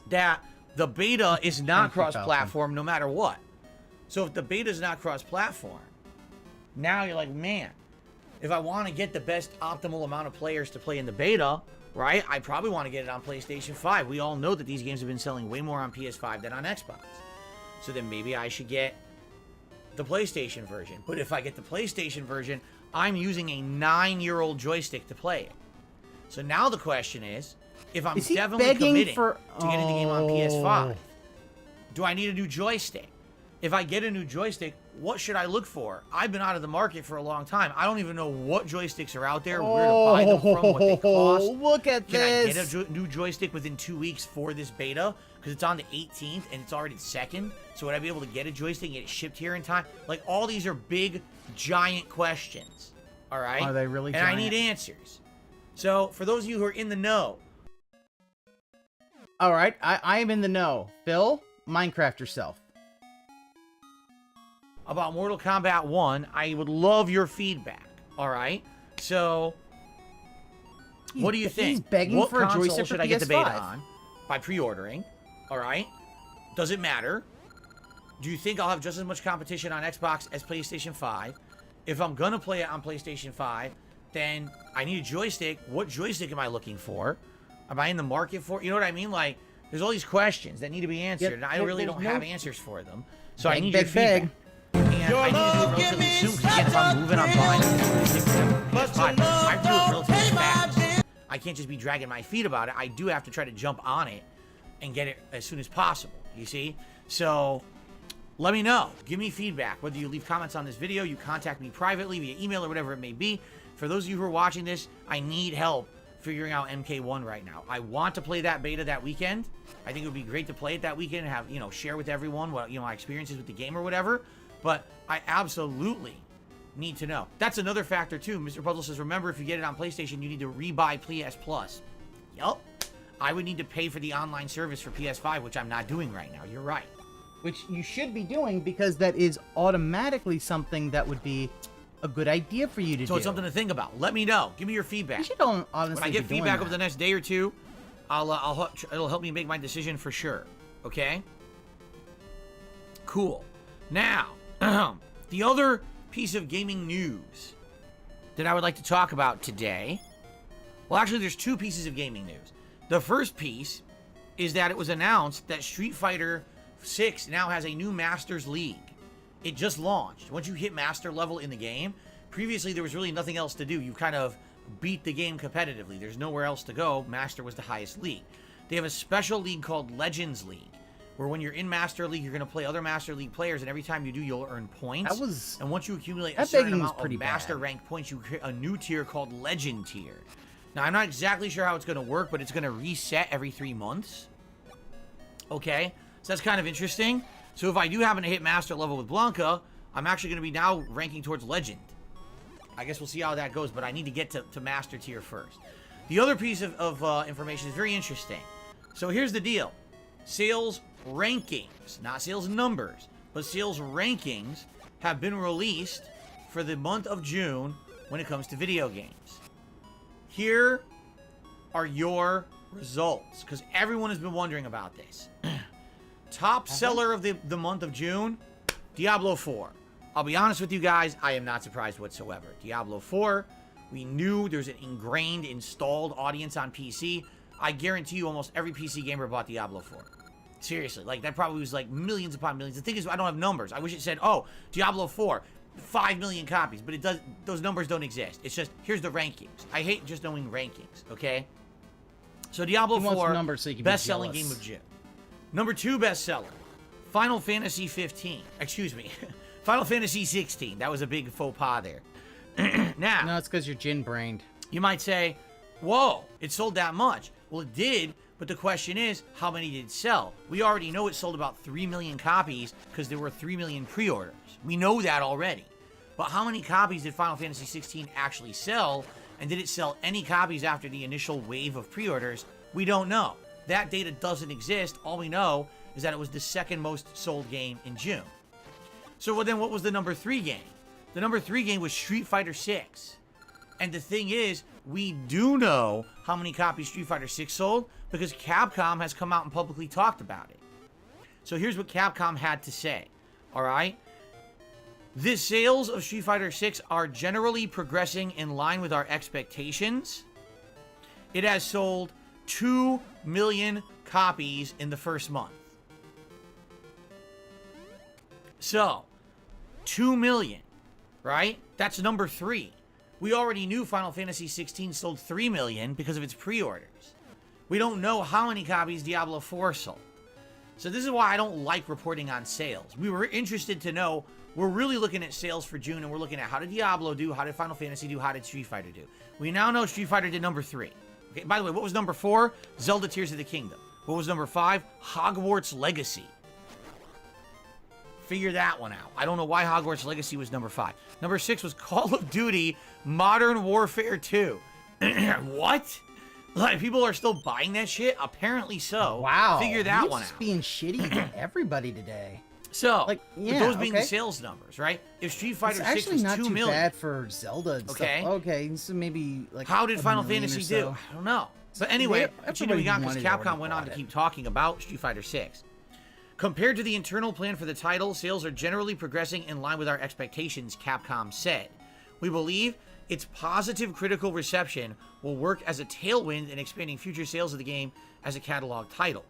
I: that the beta is not cross-platform no matter what. So if the beta is not cross-platform, now you're like, man, if I want to get the best optimal amount of players to play in the beta, right, I probably want to get it on PlayStation 5. We all know that these games have been selling way more on PS5 than on Xbox. So then maybe I should get the PlayStation version. But if I get the PlayStation version, I'm using a 9-year-old joystick to play it. So now the question is, if I'm definitely committing to getting the game on PS5, do I need a new joystick? If I get a new joystick, what should I look for? I've been out of the market for a long time. I don't even know what joysticks are out there, where to buy them from, what they cost.
B: Look at this.
I: Can I get a new joystick within 2 weeks for this beta? Because it's on the 18th and it's already 2nd. So would I be able to get a joystick and get it shipped here in time? Like, all these are big, giant questions. All right?
B: Are they really giant?
I: And I need answers. So, for those of you who are in the know.
B: All right, I am in the know. Phil, Minecraft yourself.
I: About Mortal Kombat 1, I would love your feedback. All right? So, what do you think?
B: He's begging
I: what
B: for a
I: console
B: joystick
I: should
B: for
I: I get the beta
B: PS5?
I: on? By pre-ordering. All right? Does it matter? Do you think I'll have just as much competition on Xbox as PlayStation 5? If I'm going to play it on PlayStation 5, then I need a joystick. What joystick am I looking for? Am I in the market for? You know what I mean? Like, there's all these questions that need to be answered, and I really don't have answers for them. So I need your feedback. And I need to do it relatively soon, because again, if I'm moving on buying a joystick for PS5, I have to do it relatively fast. I can't just be dragging my feet about it. I do have to try to jump on it and get it as soon as possible, you see? So, let me know. Give me feedback. Whether you leave comments on this video, you contact me privately via email or whatever it may be. For those of you who are watching this, I need help figuring out MK1 right now. I want to play that beta that weekend. I think it would be great to play it that weekend and have, share with everyone what, my experiences with the game or whatever. But I absolutely need to know. That's another factor too. Mr. Puzzle says, remember, if you get it on PlayStation, you need to rebuy PS Plus. Yup. I would need to pay for the online service for PS5, which I'm not doing right now. You're right.
B: Which you should be doing, because that is automatically something that would be a good idea for you to do.
I: So it's something to think about. Let me know. Give me your feedback.
B: You should honestly
I: when I get feedback over the next day or two, it'll help me make my decision for sure. Okay? Cool. Now, the other piece of gaming news that I would like to talk about today. Well, actually, there's two pieces of gaming news. The first piece is that it was announced that Street Fighter 6 now has a new Masters League. It just launched. Once you hit master level in the game, previously there was really nothing else to do. You kind of beat the game competitively. There's nowhere else to go. Master was the highest league. They have a special league called Legends League, where when you're in Master League, you're going to play other Master League players, and every time you do, you'll earn points. And once you accumulate a certain amount of Master rank points, you create a new tier called Legend Tier. Now, I'm not exactly sure how it's going to work, but it's going to reset every 3 months. Okay? So that's kind of interesting. So if I do happen to hit Master level with Blanca, I'm actually going to be now ranking towards Legend. I guess we'll see how that goes, but I need to get to Master Tier first. The other piece of information is very interesting. So here's the deal. Sales rankings, not sales numbers, but sales rankings have been released for the month of June when it comes to video games. Here are your results, because everyone has been wondering about this. Top seller of the month of June, Diablo 4. I'll be honest with you guys, I am not surprised whatsoever. Diablo 4, we knew there's an ingrained, installed audience on PC. I guarantee you almost every PC gamer bought Diablo 4. Seriously, like, that probably was like millions upon millions. The thing is, I don't have numbers. I wish it said, oh, Diablo 4, 5 million copies, but it does. Those numbers don't exist. It's just, here's the rankings. I hate just knowing rankings, okay? So Diablo 4, best-selling game of June. Number 2 bestseller, Final Fantasy 15. Excuse me, Final Fantasy 16. That was a big faux pas there. Now,
B: no, it's because you're gin-brained.
I: You might say, whoa, it sold that much. Well, it did, but the question is, how many did it sell? We already know it sold about 3 million copies because there were 3 million pre-orders. We know that already. But how many copies did Final Fantasy 16 actually sell? And did it sell any copies after the initial wave of pre-orders? We don't know. That data doesn't exist. All we know is that it was the second most sold game in June. So well, then what was the number 3 game? The number 3 game was Street Fighter 6. And the thing is, we do know how many copies Street Fighter 6 sold because Capcom has come out and publicly talked about it. So here's what Capcom had to say. All right? The sales of Street Fighter 6 are generally progressing in line with our expectations. It has sold 2 million copies in the first month. So, 2 million, right? That's number 3. We already knew Final Fantasy 16 sold 3 million because of its pre-orders. We don't know how many copies Diablo 4 sold. So this is why I don't like reporting on sales. We were interested to know, we're really looking at sales for June, and we're looking at how did Diablo do, how did Final Fantasy do, how did Street Fighter do. We now know Street Fighter did number 3. Okay, by the way, what was number 4? Zelda Tears of the Kingdom. What was number 5? Hogwarts Legacy. Figure that one out. I don't know why Hogwarts Legacy was number 5. Number 6 was Call of Duty Modern Warfare 2. What? Like, people are still buying that shit? Apparently so.
B: Wow.
I: Figure that one out.
B: He's being shitty to everybody today.
I: So,
B: like, yeah,
I: with those being the sales numbers, right? If Street Fighter 6 was 2 million.
B: It's actually not too bad for Zelda and stuff. Okay, so maybe like.
I: How did Final Fantasy do? I don't know. But anyway, continuing on, because Capcom went on to keep talking about Street Fighter 6. Compared to the internal plan for the title, sales are generally progressing in line with our expectations, Capcom said. We believe its positive critical reception will work as a tailwind in expanding future sales of the game as a catalog title.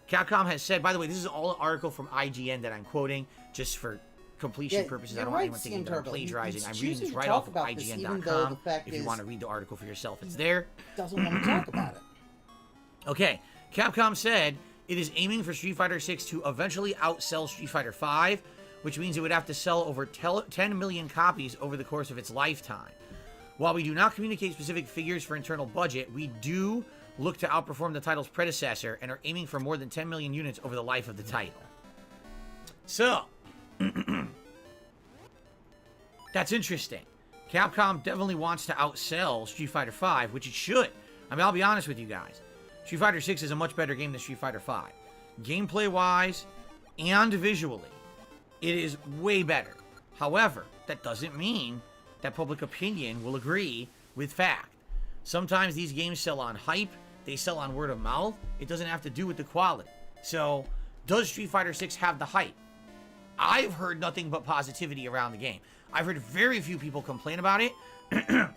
I: Capcom has said, by the way, this is all an article from IGN that I'm quoting, just for completion purposes. I don't want anyone thinking that I'm plagiarizing. I'm reading this right off of IGN.com. If you want to read the article for yourself, it's there.
B: Doesn't want to talk about it.
I: Okay, Capcom said it is aiming for Street Fighter 6 to eventually outsell Street Fighter 5, which means it would have to sell over 10 million copies over the course of its lifetime. While we do not communicate specific figures for internal budget, we do look to outperform the title's predecessor and are aiming for more than 10 million units over the life of the title. So, That's interesting. Capcom definitely wants to outsell Street Fighter V, which it should. I mean, I'll be honest with you guys. Street Fighter 6 is a much better game than Street Fighter V. Gameplay-wise and visually, it is way better. However, that doesn't mean that public opinion will agree with fact. Sometimes these games sell on hype. They sell on word of mouth. It doesn't have to do with the quality. So, does Street Fighter 6 have the hype? I've heard nothing but positivity around the game. I've heard very few people complain about it. And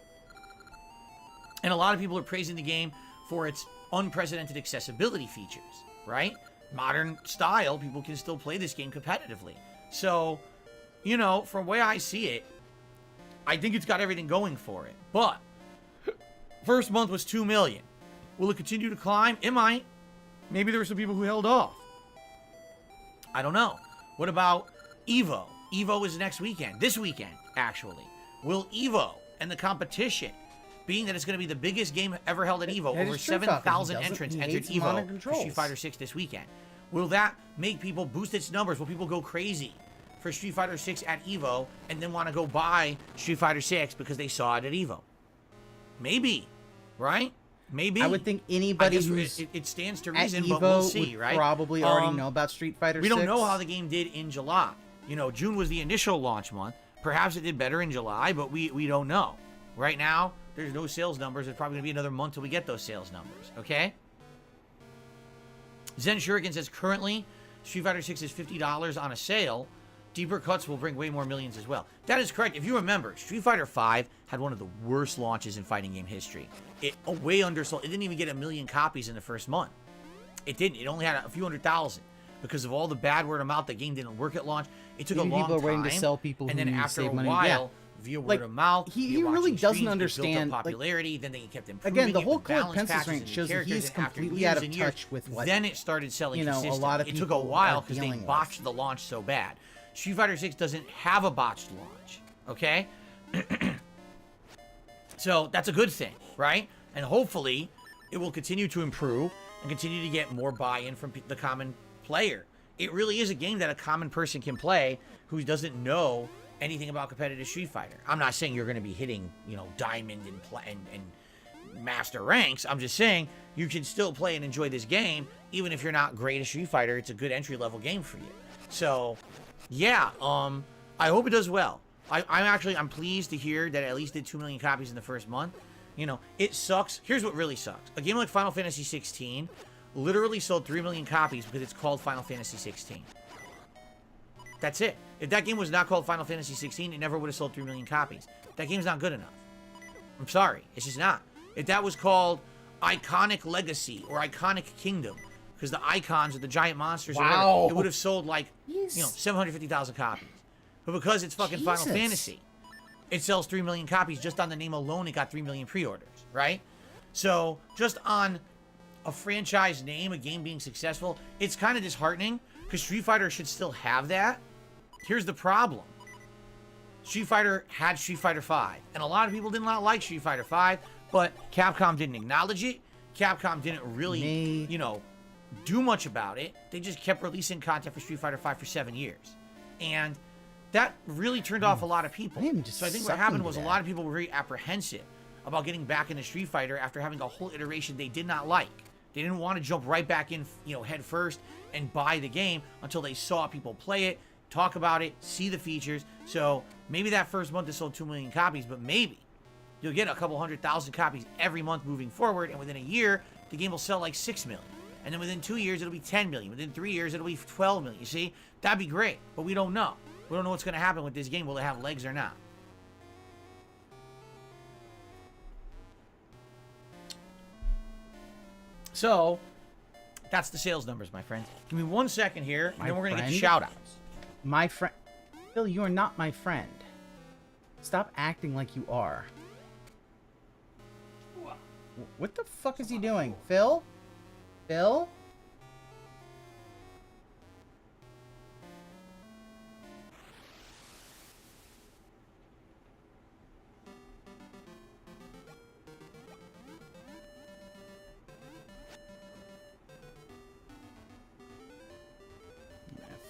I: a lot of people are praising the game for its unprecedented accessibility features, right? Modern style, people can still play this game competitively. So, you know, from the way I see it, I think it's got everything going for it. But, first month was 2 million. Will it continue to climb? It might. Maybe there were some people who held off. I don't know. What about EVO? EVO is next weekend. This weekend, actually. Will EVO and the competition, being that it's going to be the biggest game ever held at EVO, over 7,000 entrants entered EVO for Street Fighter 6 this weekend. Will that make people boost its numbers? Will people go crazy for Street Fighter 6 at EVO and then want to go buy Street Fighter 6 because they saw it at EVO? Maybe, right? Maybe.
B: I would think anybody who's
I: it stands to
B: at
I: reason,
B: EVO
I: but we'll see,
B: would
I: right?
B: probably already know about Street Fighter 6.
I: We don't know how the game did in July. You know, June was the initial launch month. Perhaps it did better in July, but we don't know. Right now, there's no sales numbers. It's probably going to be another month till we get those sales numbers, okay? Zen Shuriken says, currently, Street Fighter 6 is $50 on a sale. Deeper cuts will bring way more millions as well. That is correct. If you remember, Street Fighter V had one of the worst launches in fighting game history. It way undersold. It didn't even get 1 million copies in the first month. It didn't. It only had a few 100,000 because of all the bad word of mouth. The game didn't work at launch. It took a long
B: people are waiting
I: time.
B: to sell people
I: and then
B: who
I: after
B: save
I: a
B: money.
I: while, via word of mouth,
B: he
I: via
B: really
I: watching
B: doesn't
I: streams,
B: understand
I: it built up popularity. Then they kept improving.
B: Again, the whole
I: with
B: Colored
I: balance
B: Pencils
I: patches
B: rank
I: and
B: shows that
I: characters,
B: he's
I: and after
B: completely
I: years
B: out of
I: and years,
B: touch with what,
I: then it started selling
B: you know, a
I: consistently.
B: lot of
I: It took a
B: people
I: while
B: are
I: because they
B: dealing with.
I: botched the launch so bad. Street Fighter 6 doesn't have a botched launch, okay? So that's a good thing, right? And hopefully it will continue to improve and continue to get more buy-in from the common player. It really is a game that a common person can play who doesn't know anything about competitive Street Fighter. I'm not saying you're going to be hitting, you know, diamond and master ranks. I'm just saying you can still play and enjoy this game even if you're not great at Street Fighter. It's a good entry-level game for you. So, yeah, I hope it does well. I'm pleased to hear that it at least did 2 million copies in the first month. You know, it sucks. Here's what really sucks. A game like Final Fantasy 16 literally sold 3 million copies because it's called Final Fantasy 16. That's it. If that game was not called Final Fantasy 16, it never would have sold 3 million copies. That game's not good enough. I'm sorry. It's just not. If that was called Iconic Legacy or Iconic Kingdom, because the icons are the giant monsters, or whatever, it would have sold like, you know, 750,000 copies. But because it's fucking Final Fantasy, it sells 3 million copies. Just on the name alone, it got 3 million pre-orders, right? So, just on a franchise name, a game being successful, it's kind of disheartening, because Street Fighter should still have that. Here's the problem. Street Fighter had Street Fighter V, and a lot of people did not like Street Fighter V, but Capcom didn't acknowledge it. Capcom didn't really, you know, do much about it. They just kept releasing content for Street Fighter V for 7 years. And that really turned off a lot of people. So I think what happened was a lot of people were very apprehensive about getting back into Street Fighter after having a whole iteration they did not like. They didn't want to jump right back in, you know, head first and buy the game until they saw people play it, talk about it, see the features. So maybe that first month it sold 2 million copies, but maybe you'll get a couple 100,000 copies every month moving forward, and within a year, the game will sell like 6 million. And then within 2 years, it'll be 10 million. Within 3 years, it'll be 12 million. You see? That'd be great, but we don't know. We don't know what's going to happen with this game. Will it have legs or not? So, that's the sales numbers, my friends. Give me 1 second here, and then we're going to get shout-outs.
B: My friend... Phil, you are not my friend. Stop acting like you are. What the fuck is he doing? Phil? Phil?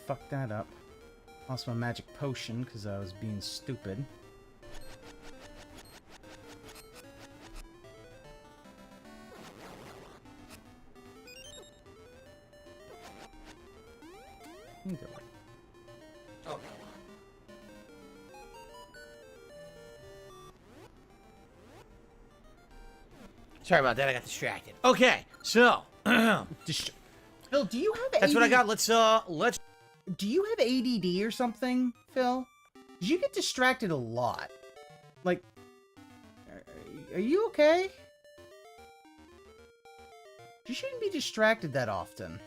B: Fuck that up. Lost my magic potion because I was being stupid.
I: Oh. Sorry about that. I got distracted. Okay, so
B: Phil, do you have
I: that's
B: AD...
I: what I got. Let's.
B: Do you have ADD or something, Phil? 'Cause you get distracted a lot. Like, are you okay? You shouldn't be distracted that often.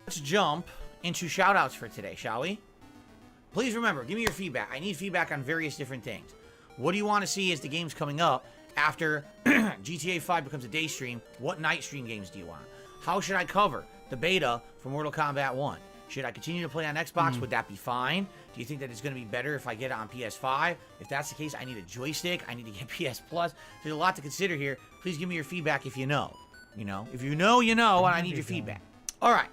I: Let's jump into shoutouts for today, shall we? Please remember, give me your feedback. I need feedback on various different things. What do you want to see as the games coming up after GTA 5 becomes a day stream? What night stream games do you want? How should I cover the beta for Mortal Kombat 1? Should I continue to play on Xbox? Would that be fine? Do you think that it's going to be better if I get it on PS5? If that's the case, I need a joystick. I need to get PS Plus. There's a lot to consider here. Please give me your feedback if you know. You know? If you know, you know, and I need your feedback. All right.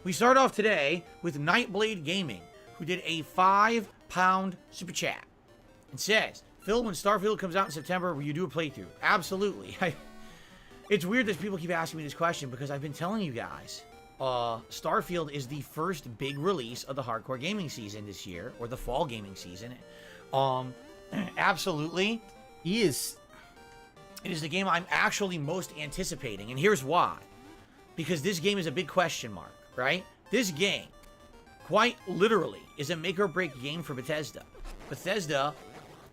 I: We start off today with Nightblade Gaming, who did a £5 super chat. It says, Phil, when Starfield comes out in September, will you do a playthrough? Absolutely. It's weird that people keep asking me this question because I've been telling you guys, Starfield is the first big release of the hardcore gaming season this year, or the fall gaming season. Absolutely.
B: He is.
I: It is the game I'm actually most anticipating, and here's why. Because this game is a big question mark, right? This game, quite literally, is a make-or-break game for Bethesda. Bethesda,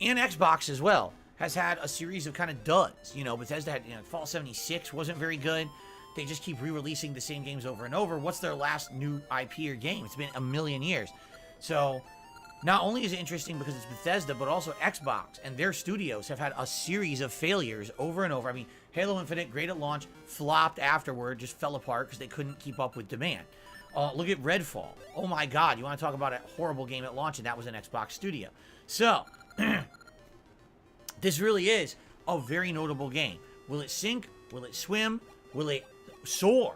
I: and Xbox as well, has had a series of kind of duds. You know, Bethesda had, Fallout 76 wasn't very good. They just keep re-releasing the same games over and over. What's their last new IP or game? It's been a million years. So, not only is it interesting because it's Bethesda, but also Xbox and their studios have had a series of failures over and over. I mean, Halo Infinite, great at launch, flopped afterward, just fell apart because they couldn't keep up with demand. Look at Redfall. Oh my God, you want to talk about a horrible game at launch, and that was an Xbox studio. So, this really is a very notable game. Will it sink? Will it swim? Will it soar?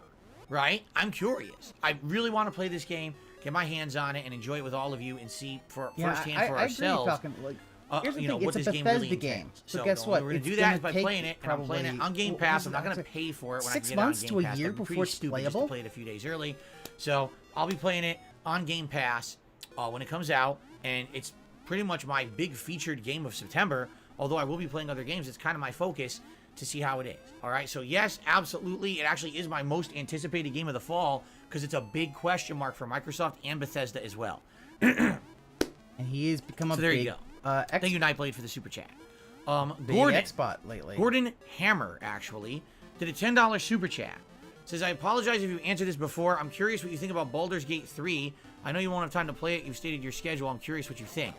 I: Right? I'm curious. I really want to play this game, get my hands on it, and enjoy it with all of you and see firsthand for ourselves.
B: Here's the thing,
I: what
B: it's
I: this
B: a
I: game
B: Bethesda
I: really
B: game.
I: entails.
B: So guess what?
I: We're going to do that is by playing it, and I'm playing it on Game Pass. I'm not going to pay for it when I can get it on Game Pass.
B: 6 months to a year
I: That'd be
B: before
I: pretty
B: it's
I: stupid just
B: playable?
I: to play it a few days early. So I'll be playing it on Game Pass when it comes out, and it's pretty much my big featured game of September. Although I will be playing other games, it's kind of my focus to see how it is. All right, so yes, absolutely, it actually is my most anticipated game of the fall because it's a big question mark for Microsoft and Bethesda as well.
B: And he has become a
I: so there
B: big...
I: you go. Thank you, Nightblade, for the super chat.
B: Big
I: Gordon,
B: X-Bot lately.
I: Gordon Hammer, actually, did a $10 super chat. Says, I apologize if you answered this before. I'm curious what you think about Baldur's Gate 3. I know you won't have time to play it. You've stated your schedule. I'm curious what you think.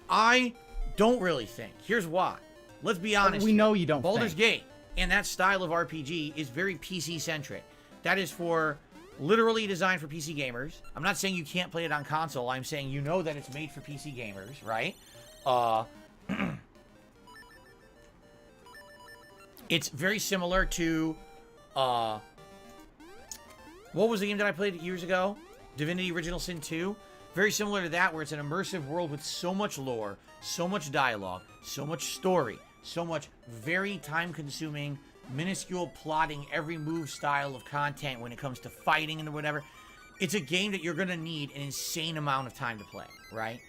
I: I don't really think. Here's why. Let's be honest.
B: We know you don't
I: Baldur's Gate and that style of RPG is very PC-centric. That is for literally designed for PC gamers. I'm not saying you can't play it on console. I'm saying you know that it's made for PC gamers, right? It's very similar to what was the game that I played years ago? Divinity Original Sin 2. Very similar to that, where it's an immersive world with so much lore, so much dialogue, so much story, so much very time-consuming, minuscule plotting, every move style of content when it comes to fighting and whatever. It's a game that you're going to need an insane amount of time to play, right?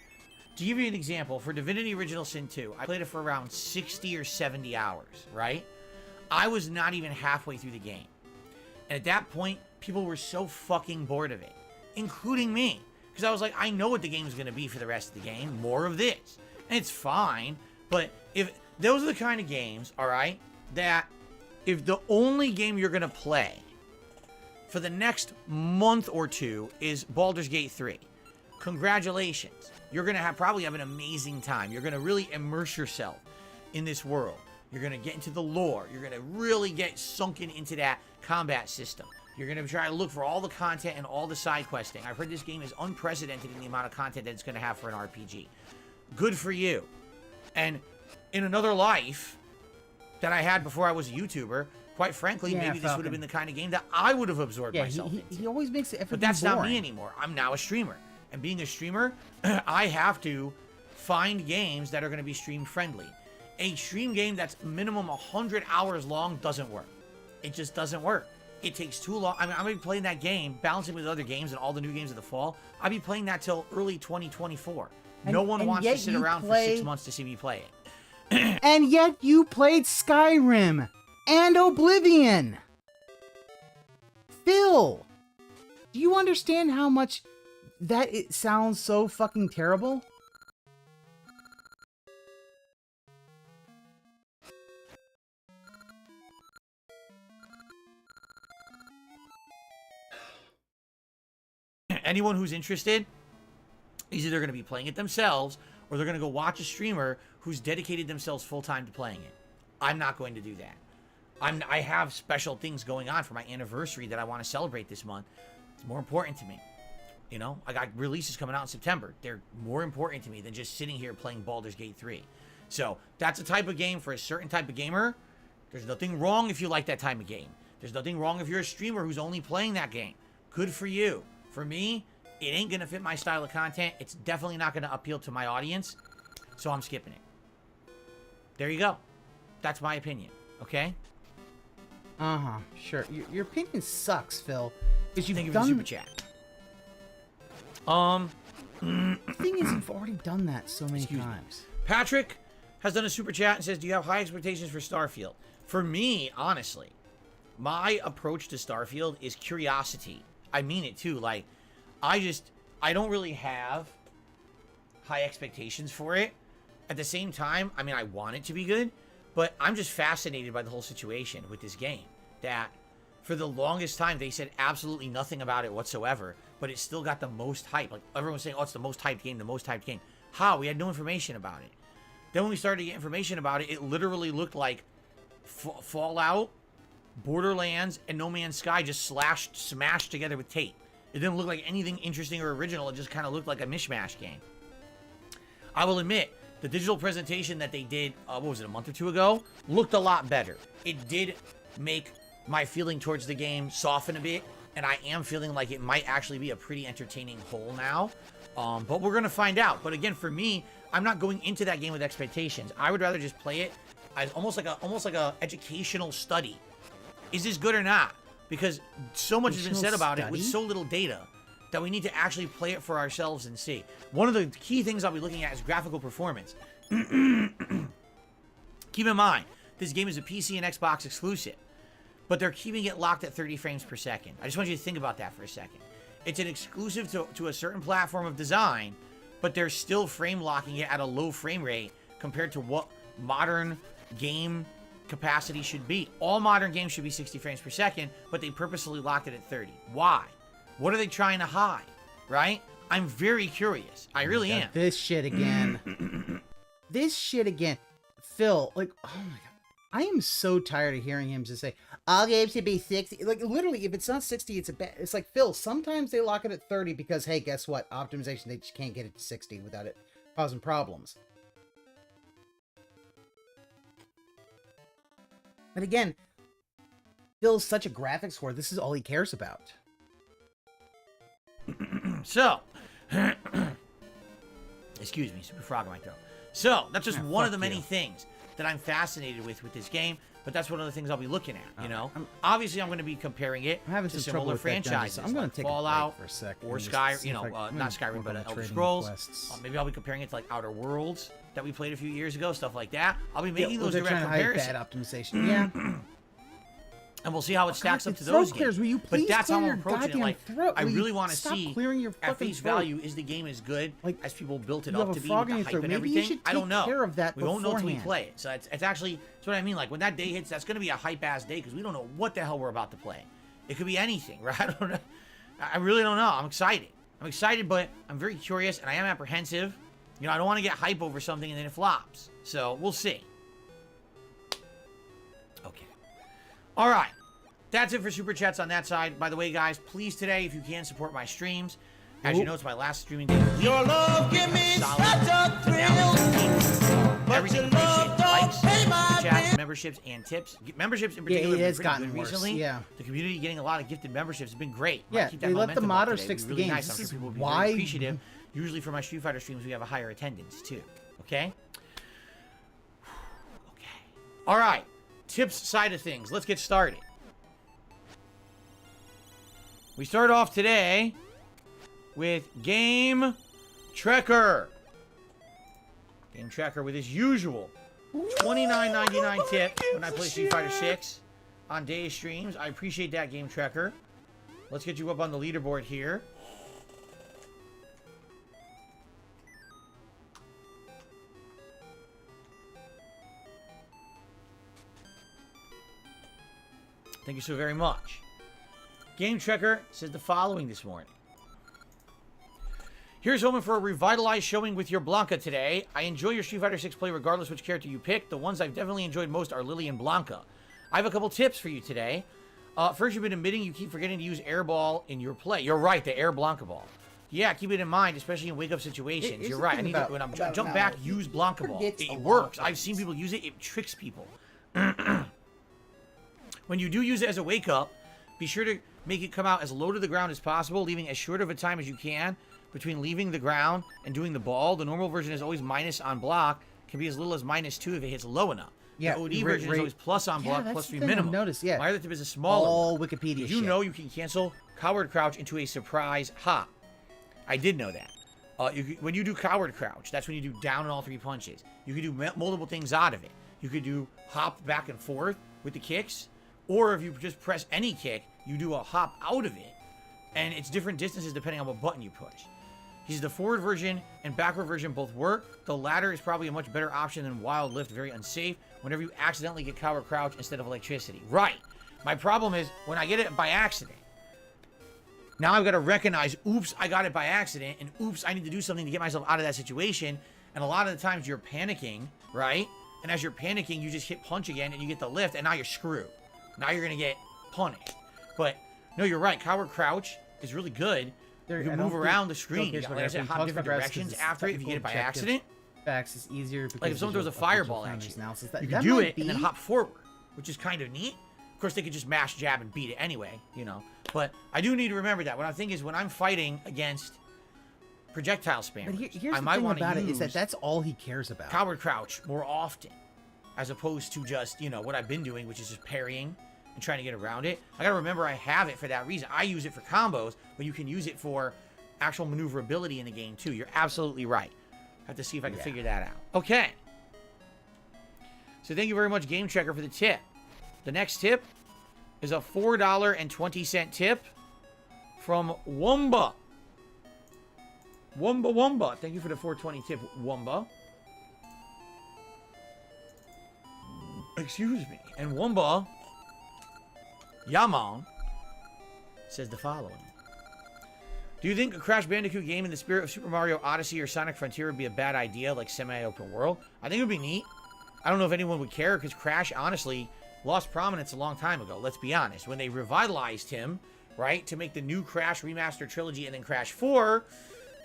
I: To give you an example, for Divinity Original Sin 2, I played it for around 60 or 70 hours, right? I was not even halfway through the game. And at that point, people were so fucking bored of it, including me. Because I was like, I know what the game's going to be for the rest of the game. More of this. And it's fine. But if those are the kind of games, all right, that if the only game you're going to play for the next month or two is Baldur's Gate 3, congratulations. You're going to probably have an amazing time. You're going to really immerse yourself in this world. You're going to get into the lore. You're going to really get sunken into that combat system. You're going to try to look for all the content and all the side questing. I've heard this game is unprecedented in the amount of content that it's going to have for an RPG. Good for you. And in another life that I had before I was a YouTuber, quite frankly, maybe this would have been the kind of game that I would have absorbed myself into.
B: He always makes it.
I: But that's not me anymore. I'm now a streamer. And being a streamer, I have to find games that are going to be stream friendly. A stream game that's minimum 100 hours long doesn't work. It just doesn't work. it takes too long. I mean, I'm going to be playing that game, balancing with other games and all the new games of the fall. I'll be playing that till early 2024. No one wants to sit around for 6 months to see me play it.
B: And yet you played Skyrim and Oblivion. Phil, do you understand how much that it sounds so fucking terrible?
I: Anyone who's interested is either going to be playing it themselves or they're going to go watch a streamer who's dedicated themselves full-time to playing it. I'm not going to do that. I have special things going on for my anniversary that I want to celebrate this month. It's more important to me. You know, I got releases coming out in September. They're more important to me than just sitting here playing Baldur's Gate 3. So that's a type of game for a certain type of gamer. There's nothing wrong if you like that type of game. There's nothing wrong if you're a streamer who's only playing that game. Good for you. For me, it ain't going to fit my style of content. It's definitely not going to appeal to my audience. So I'm skipping it. There you go. That's my opinion. Okay?
B: Uh-huh. Sure. Your opinion sucks, Phil. Because you've
I: Thank you
B: done...
I: for the super chat.
B: The thing is, you've already done that so many times.
I: Patrick has done a super chat and says, do you have high expectations for Starfield? For me, honestly, my approach to Starfield is curiosity. I mean it too. Like, I don't really have high expectations for it. At the same time, I mean, I want it to be good, but I'm just fascinated by the whole situation with this game. That for the longest time, they said absolutely nothing about it whatsoever, but it still got the most hype. Like, everyone's saying, oh, it's the most hyped game, the most hyped game. How? We had no information about it. Then when we started to get information about it, it literally looked like Fallout, Borderlands, and No Man's Sky just smashed together with tape. It didn't look like anything interesting or original. It just kind of looked like a mishmash game. I will admit, the digital presentation that they did, what was it, a month or two ago, looked a lot better. It did make my feeling towards the game soften a bit, and I am feeling like it might actually be a pretty entertaining whole now. But we're going to find out. But again, for me, I'm not going into that game with expectations. I would rather just play it as almost like a educational study. Is this good or not? Because so much has been said about it with so little data that we need to actually play it for ourselves and see. One of the key things I'll be looking at is graphical performance. Keep in mind, this game is a PC and Xbox exclusive, but they're keeping it locked at 30 frames per second. I just want you to think about that for a second. It's an exclusive to a certain platform of design, but they're still frame locking it at a low frame rate compared to what modern game capacity should be. All modern games should be 60 frames per second, but they purposely locked it at 30. Why? What are they trying to hide? Right? I'm very curious. I really am.
B: This shit again. This shit again. Phil, like, oh my god. I am so tired of hearing him just say, all games should be 60. Like, literally, if it's not 60, it's a bad. It's like, Phil, sometimes they lock it at 30 because, hey, guess what? Optimization, they just can't get it to 60 without it causing problems. But again, Phil's such a graphics whore. This is all he cares about.
I: So, excuse me, Super Frog in my throat. So, that's just one of the many things that I'm fascinated with this game, but that's one of the things I'll be looking at, you know? Obviously, I'm going to be comparing it to similar franchises.
B: I'm going to take
I: Fallout,
B: for a second.
I: or Skyrim, you know, not Skyrim, but Elder Scrolls. Maybe I'll be comparing it to, like, Outer Worlds that we played a few years ago, stuff like that. I'll be making those direct comparisons.
B: Bad optimization. Yeah.
I: And we'll see how it stacks up to those games.
B: Will you
I: but that's how I'm approaching it. Like,
B: throat?
I: I really want to see at face value, is the game as good as people built it up to be with the hype and everything? I don't know. We won't know until we play it. So it's actually, that's what I mean. Like, when that day hits, that's going to be a hype-ass day because we don't know what the hell we're about to play. It could be anything, right? I don't know. I really don't know. I'm excited. I'm excited, but I'm very curious, and I am apprehensive. You know, I don't want to get hype over something and then it flops. So, we'll see. Okay. All right. That's it for Super Chats on that side. By the way, guys, please today, if you can, support my streams. As you know, it's my last streaming day. Your love give me such a thrill. Everything appreciated. Likes, Super Chats, memberships, and tips. Memberships in particular have been pretty good recently.
B: Yeah.
I: The community getting a lot of gifted memberships has been great.
B: Yeah,
I: keep that
B: they let the modders fix the
I: really
B: games.
I: Nice. I'm sure people will be very appreciative. Usually for my Street Fighter streams, we have a higher attendance, too. Okay? Okay. All right. Tips side of things. Let's get started. We start off today with Game Trekker. Game Trekker with his usual $29.99 tip when I play Street Fighter 6 on day streams. I appreciate that, Game Trekker. Let's get you up on the leaderboard here. Thank you so very much. Game Trekker says the following this morning. Here's hoping for a revitalized showing with your Blanca today. I enjoy your Street Fighter 6 play regardless which character you pick. The ones I've definitely enjoyed most are Lily and Blanca. I have a couple tips for you today. First, you've been admitting you keep forgetting to use air ball in your play. You're right, the air Blanca ball. Yeah, keep it in mind, especially in wake-up situations. You're right. I need to, when I'm jump back, use Blanca ball. It works. I've seen people use it. It tricks people. When you do use it as a wake-up, be sure to make it come out as low to the ground as possible, leaving as short of a time as you can between leaving the ground and doing the ball. The normal version is always minus on block. Can be as little as -2 if it hits low enough. Yeah, the OD version is always plus on block, plus 3 minimum.
B: Notice, yeah.
I: My other tip is a smaller one.
B: Wikipedia
I: Did you know you can cancel Coward Crouch into a surprise hop? I did know that. When you do Coward Crouch, that's when you do down in all 3 punches. You can do multiple things out of it. You could do hop back and forth with the kicks, or if you just press any kick, you do a hop out of it. And it's different distances depending on what button you push. He's the forward version and backward version both work. The latter is probably a much better option than Wild Lift, very unsafe whenever you accidentally get Coward Crouch instead of electricity. Right. My problem is when I get it by accident. Now I've got to recognize, oops, I got it by accident, and oops, I need to do something to get myself out of that situation. And a lot of the times you're panicking, right? And as you're panicking, you just hit punch again and you get the lift, and now you're screwed. Now you're going to get punished. But no, you're right. Coward Crouch is really good. You can move around the screen. Like I said, hop different directions after it if you get it by accident.
B: Facts is easier because
I: like if someone throws a fireball at you, you can do it and then hop forward, which is kind of neat. Of course, they could just mash, jab, and beat it anyway, you know. But I do need to remember that. What I think is when I'm fighting against projectile spammers,
B: here's the thing about it is that that's all he cares about.
I: Coward Crouch more often, as opposed to just, you know, what I've been doing, which is just parrying and trying to get around it. I gotta remember I have it for that reason. I use it for combos, but you can use it for actual maneuverability in the game too. You're absolutely right. I have to see if I can figure that out. Okay. So thank you very much, Game Trekker, for the tip. The next tip is a $4.20 tip from Wumba. Wumba. Thank you for the 420 tip, Wumba. Excuse me. And Wumba Yamon says the following. Do you think a Crash Bandicoot game in the spirit of Super Mario Odyssey or Sonic Frontier would be a bad idea, like semi-open world? I think it would be neat. I don't know if anyone would care, because Crash, honestly, lost prominence a long time ago. Let's be honest. When they revitalized him, right, to make the new Crash Remastered Trilogy and then Crash 4,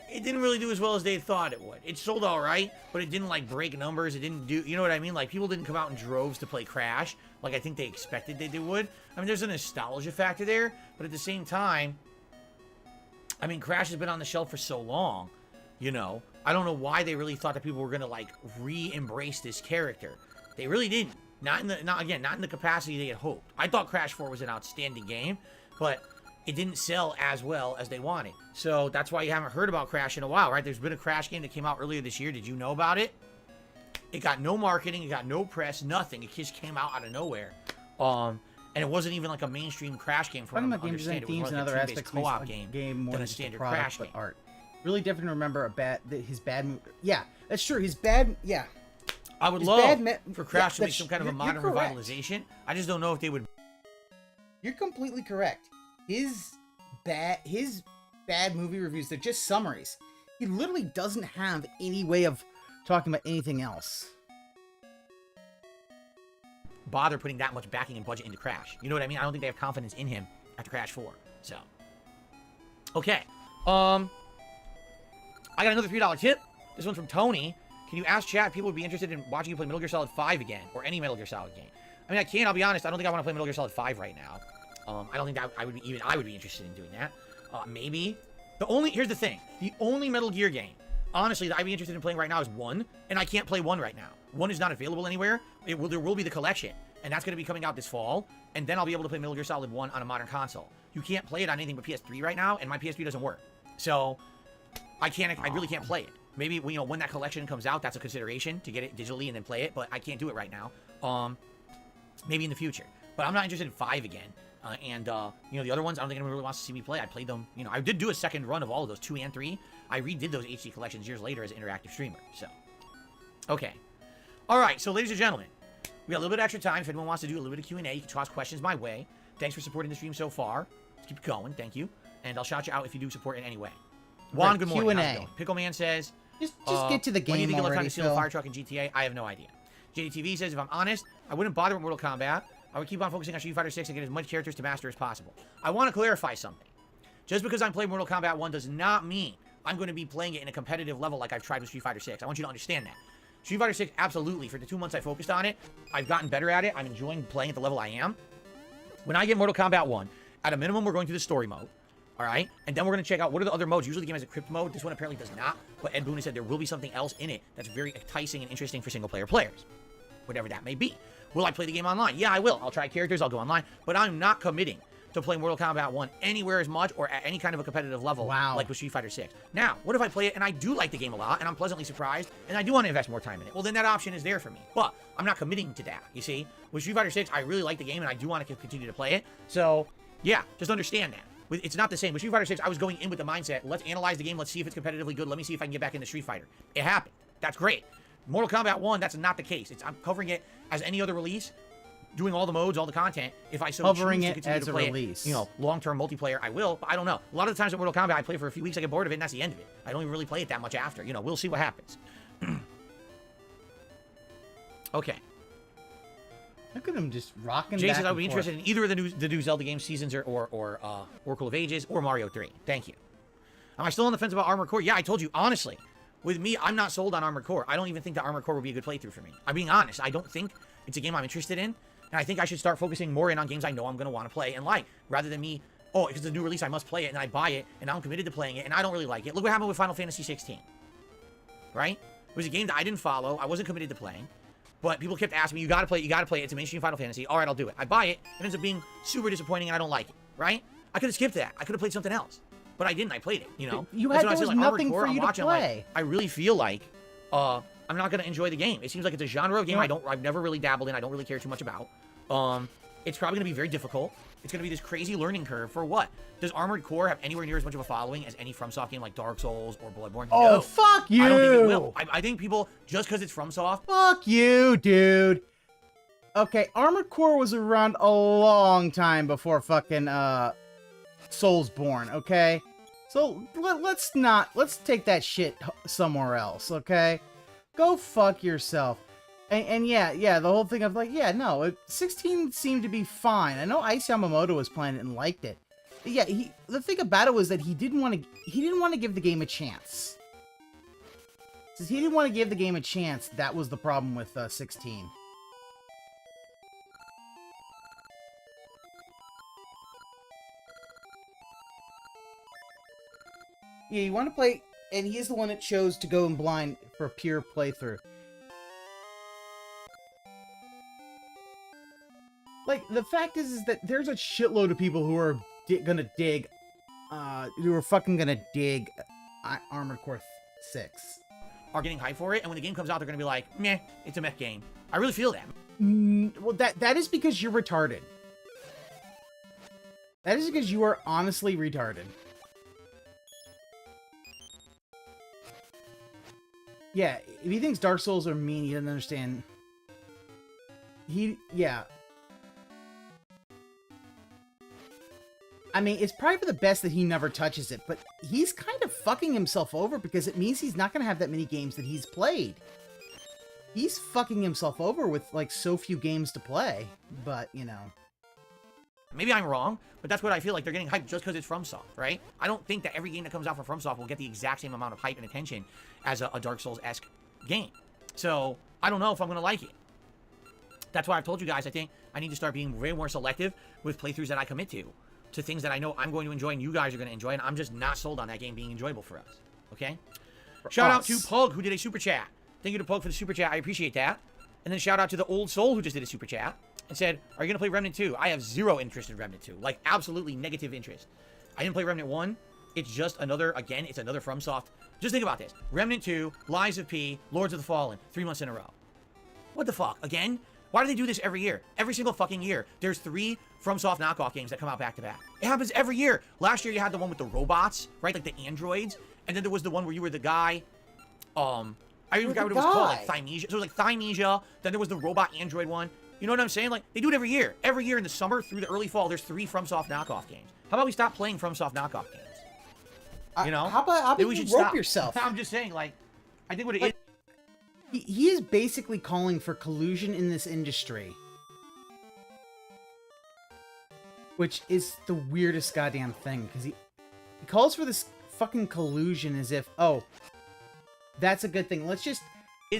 I: it didn't really do as well as they thought it would. It sold all right, but it didn't, like, break numbers. It didn't do, you know what I mean? Like, people didn't come out in droves to play Crash like I think they expected they would. I mean, there's a nostalgia factor there, but at the same time, I mean, Crash has been on the shelf for so long, you know. I don't know why they really thought that people were going to, like, re-embrace this character. They really didn't. Not in the capacity they had hoped. I thought Crash 4 was an outstanding game, but it didn't sell as well as they wanted. So that's why you haven't heard about Crash in a while, right? There's been a Crash game that came out earlier this year. Did you know about it? It got no marketing. It got no press. Nothing. It just came out of nowhere. And it wasn't even like a mainstream Crash game from what I understand. It was more like a team-based co-op game more than a standard Crash game.
B: Art. Really different to remember his bad... Yeah, that's true. His bad... Yeah.
I: I would love for Crash to make some kind of a modern revitalization. I just don't know if they would...
B: You're completely correct. His bad movie reviews, they're just summaries. He literally doesn't have any way of talking about anything else.
I: Bother putting that much backing and budget into Crash. You know what I mean? I don't think they have confidence in him after Crash 4. So, okay. I got another $3 tip. This one's from Tony. Can you ask chat if people would be interested in watching you play Metal Gear Solid 5 again, or any Metal Gear Solid game? I mean, I can. I'll be honest. I don't think I want to play Metal Gear Solid 5 right now. I don't think that I would be interested in doing that. Maybe. Here's the thing. The only Metal Gear game, honestly, that I'd be interested in playing right now is 1, and I can't play 1 right now. 1 is not available anywhere. There will be the collection, and that's going to be coming out this fall, and then I'll be able to play Metal Gear Solid 1 on a modern console. you can't play it on anything but PS3 right now, and my PS3 doesn't work. So I really can't play it. Maybe, you know, when that collection comes out, that's a consideration to get it digitally and then play it, but I can't do it right now. Maybe in the future. But I'm not interested in 5 again. You know, the other ones, I don't think anyone really wants to see me play. I played them, you know, I did do a second run of all of those, 2 and 3. I redid those HD collections years later as an interactive streamer, so. Okay. All right, so ladies and gentlemen, we got a little bit of extra time. If anyone wants to do a little bit of Q&A, you can toss questions my way. Thanks for supporting the stream so far. Let's keep it going, thank you. And I'll shout you out if you do support in any way. Juan, good morning. How's it going? Pickleman says,
B: Just get to the game.
I: When do you think you'll have time to
B: Phil?
I: steal a fire truck in GTA? I have no idea. JDTV says, if I'm honest, I wouldn't bother with Mortal Kombat. I would keep on focusing on Street Fighter 6 and get as much characters to master as possible. I want to clarify something. Just because I'm playing Mortal Kombat 1 does not mean I'm going to be playing it in a competitive level like I've tried with Street Fighter 6. I want you to understand that. Street Fighter 6, absolutely. For the 2 months I focused on it, I've gotten better at it. I'm enjoying playing at the level I am. When I get Mortal Kombat 1, at a minimum, we're going through the story mode. All right? And then we're going to check out what are the other modes. Usually the game has a crypt mode. This one apparently does not. But Ed Boon has said there will be something else in it that's very enticing and interesting for single-player players. Whatever that may be. Will I play the game online? Yeah, I will. I'll try characters. I'll go online. But I'm not committing to play Mortal Kombat 1 anywhere as much or at any kind of a competitive level like with Street Fighter 6. Now, what if I play it and I do like the game a lot and I'm pleasantly surprised and I do want to invest more time in it? Well, then that option is there for me. But I'm not committing to that, you see? With Street Fighter 6, I really like the game and I do want to continue to play it. So, yeah, just understand that. It's not the same. With Street Fighter 6, I was going in with the mindset, let's analyze the game, let's see if it's competitively good, let me see if I can get back into Street Fighter. It happened. That's great. Mortal Kombat 1, that's not the case. I'm covering it as any other release, doing all the modes, all the content. If I so
B: covering
I: choose to
B: it
I: continue
B: as
I: to
B: a
I: play
B: release,
I: it, you know, long-term multiplayer, I will. But I don't know. A lot of the times at Mortal Kombat, I play for a few weeks, I get bored of it, and that's the end of it. I don't even really play it that much after. You know, we'll see what happens. Okay.
B: Look at him just rocking.
I: Jay
B: back
I: says I would
B: and
I: be interested in either of the new Zelda game seasons or Oracle of Ages or Mario 3. Thank you. Am I still on the fence about Armored Core? Yeah, I told you honestly. With me, I'm not sold on Armored Core. I don't even think that Armored Core would be a good playthrough for me. I'm being honest. I don't think it's a game I'm interested in. And I think I should start focusing more in on games I know I'm going to want to play and like, rather than me, oh, it's a new release, I must play it, and I buy it, and I'm committed to playing it, and I don't really like it. Look what happened with Final Fantasy 16. Right? It was a game that I didn't follow. I wasn't committed to playing. But people kept asking me, you got to play it. It's a mainstream Final Fantasy. All right, I'll do it. I buy it. It ends up being super disappointing, and I don't like it. Right? I could have skipped that. I could have played something else. But I didn't. I played it, you know?
B: There was nothing for you to play.
I: I really feel like I'm not going to enjoy the game. It seems like it's a genre of game I've never really dabbled in. I don't really care too much about. It's probably going to be very difficult. It's going to be this crazy learning curve for what? Does Armored Core have anywhere near as much of a following as any FromSoft game like Dark Souls or Bloodborne?
B: Oh, no. Fuck you!
I: I don't think it will. I think people, just because it's FromSoft...
B: Fuck you, dude! Okay, Armored Core was around a long time before fucking, Soulsborne, okay? So, let's take that shit somewhere else, okay? Go fuck yourself. And yeah, the whole thing of like, yeah, no, 16 seemed to be fine. I know Ice Yamamoto was playing it and liked it. But yeah, the thing about it was that he didn't want to give the game a chance. Since he didn't want to give the game a chance, that was the problem with 16. Yeah, you want to play, and he's the one that chose to go in blind for a pure playthrough. Like, the fact is that there's a shitload of people who are gonna dig, Armored Core 6.
I: Are getting hyped for it, and when the game comes out, they're gonna be like, meh, it's a mech game. I really feel that.
B: Well, that is because you're retarded. That is because you are honestly retarded. Yeah, if he thinks Dark Souls are mean, he doesn't understand. Yeah. I mean, it's probably for the best that he never touches it, but he's kind of fucking himself over because it means he's not going to have that many games that he's played. He's fucking himself over with, like, so few games to play, but, you know.
I: Maybe I'm wrong, but that's what I feel like. They're getting hyped just because it's FromSoft, right? I don't think that every game that comes out from FromSoft will get the exact same amount of hype and attention as a Dark Souls-esque game. So, I don't know if I'm going to like it. That's why I've told you guys, I think I need to start being way more selective with playthroughs that I commit to things that I know I'm going to enjoy and you guys are going to enjoy, and I'm just not sold on that game being enjoyable for us, okay? Shout out to Pug, who did a super chat. Thank you to Pug for the super chat. I appreciate that. And then shout out to the Old Soul, who just did a super chat. and said, are you going to play Remnant 2? I have zero interest in Remnant 2. Like, absolutely negative interest. I didn't play Remnant 1. It's just another, again, it's another FromSoft. Just think about this. Remnant 2, Lies of P, Lords of the Fallen, 3 months in a row. What the fuck? Again? Why do they do this every year? Every single fucking year. There's 3 FromSoft knockoff games that come out back to back. It happens every year. Last year you had the one with the robots, right? Like the androids. And then there was the one where you were the guy. I even forgot what it was called. Like Thymesia. So it was like Thymesia. Then there was the robot android one. You know what I'm saying? Like, they do it every year. Every year in the summer through the early fall, there's 3 FromSoft knockoff games. How about we stop playing FromSoft knockoff games? You know?
B: How about
I: we
B: you
I: should
B: rope
I: stop.
B: yourself?
I: I'm just saying, like, I think what it is.
B: He is basically calling for collusion in this industry. Which is the weirdest goddamn thing, because he calls for this fucking collusion as if, oh, that's a good thing. Let's just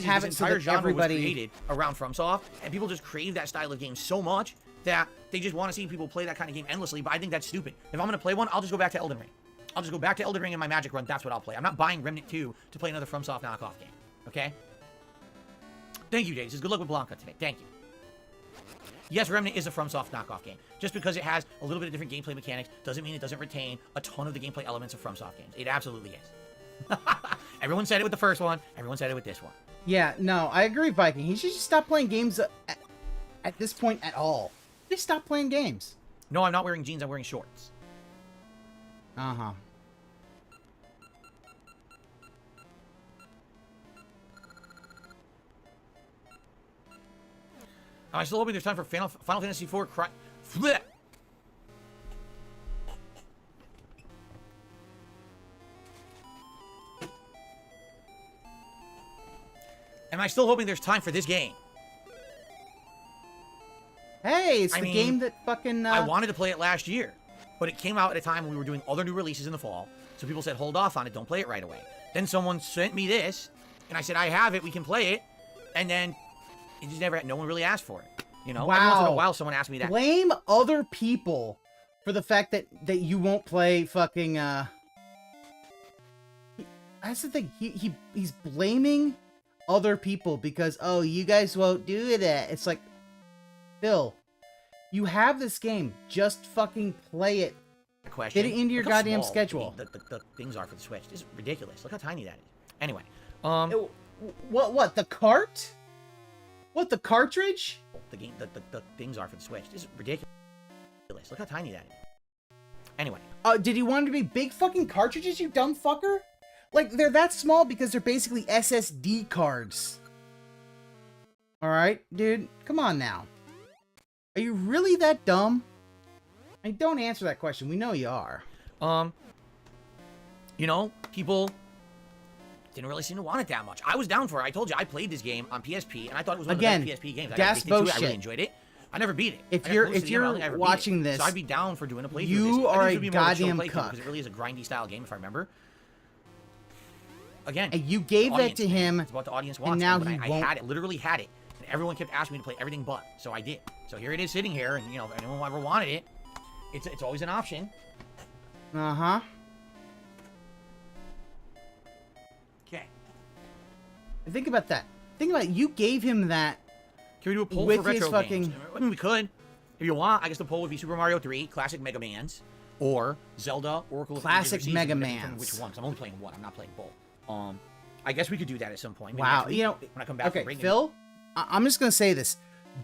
B: have it so that everybody
I: was created around FromSoft, and people just crave that style of game so much that they just want to see people play that kind of game endlessly, but I think that's stupid. If I'm going to play one, I'll just go back to Elden Ring. I'll just go back to Elden Ring in my Magic run. That's what I'll play. I'm not buying Remnant 2 to play another FromSoft knockoff game. Okay? Thank you, Jay. This is good luck with Blanca today. Thank you. Yes, Remnant is a FromSoft knockoff game. Just because it has a little bit of different gameplay mechanics doesn't mean it doesn't retain a ton of the gameplay elements of FromSoft games. It absolutely is. Everyone said it with the first one. Everyone said it with this one.
B: Yeah, no, I agree, Viking. He should just stop playing games at this point at all. Just stop playing games.
I: No, I'm not wearing jeans. I'm wearing shorts.
B: Uh-huh.
I: Am I still hoping there's time for Final Fantasy IV Blech. Am I still hoping there's time for this game?
B: Hey, it's the game that fucking...
I: I wanted to play it last year, but it came out at a time when we were doing other new releases in the fall, so people said, hold off on it, don't play it right away. Then someone sent me this, and I said, I have it, we can play it, and then it just never... No one really asked for it, you know?
B: Wow.
I: Every once in a while, someone asked me that.
B: Blame other people for the fact that you won't play fucking... That's the thing, he's blaming other people because, oh, you guys won't do that. It's like... Phil, you have this game. Just fucking play it.
I: Question.
B: Get it into your goddamn schedule.
I: The things are for the Switch. This is ridiculous. Look how tiny that is. Anyway,
B: what? The cart? What? The cartridge?
I: The things are for the Switch. This is ridiculous. Look how tiny that is. Anyway.
B: Did he want them to be big fucking cartridges? You dumb fucker. Like they're that small because they're basically SSD cards. All right, dude. Come on now. Are you really that dumb? I mean, don't answer that question. We know you are.
I: You know, people didn't really seem to want it that much. I was down for it. I told you, I played this game on PSP, and I thought it was one of the best PSP games.
B: That's bullshit.
I: I really enjoyed it. I never beat it.
B: If you're watching this,
I: so I'd be down for doing a playthrough.
B: You are a goddamn cuck.
I: Because it really is a grindy style game, if I remember. Again,
B: and you gave that to him.
I: It's what the audience wants.
B: And now
I: I had it, literally had it. And everyone kept asking me to play everything but. So I did. So here it is sitting here, and you know, if anyone ever wanted it, it's always an option.
B: Uh-huh.
I: Okay.
B: Think about that. Think about it. You gave him that.
I: Can we do a poll for retro games? I mean, we could. If you want, I guess the poll would be Super Mario 3, Classic Mega Mans, or Zelda, Oracle of
B: Classic Mega Mans.
I: Which one? I'm only playing one. I'm not playing both. I guess we could do that at some point. Maybe
B: wow.
I: week,
B: you know,
I: when I come back.
B: Okay, Phil, I'm just going to say this.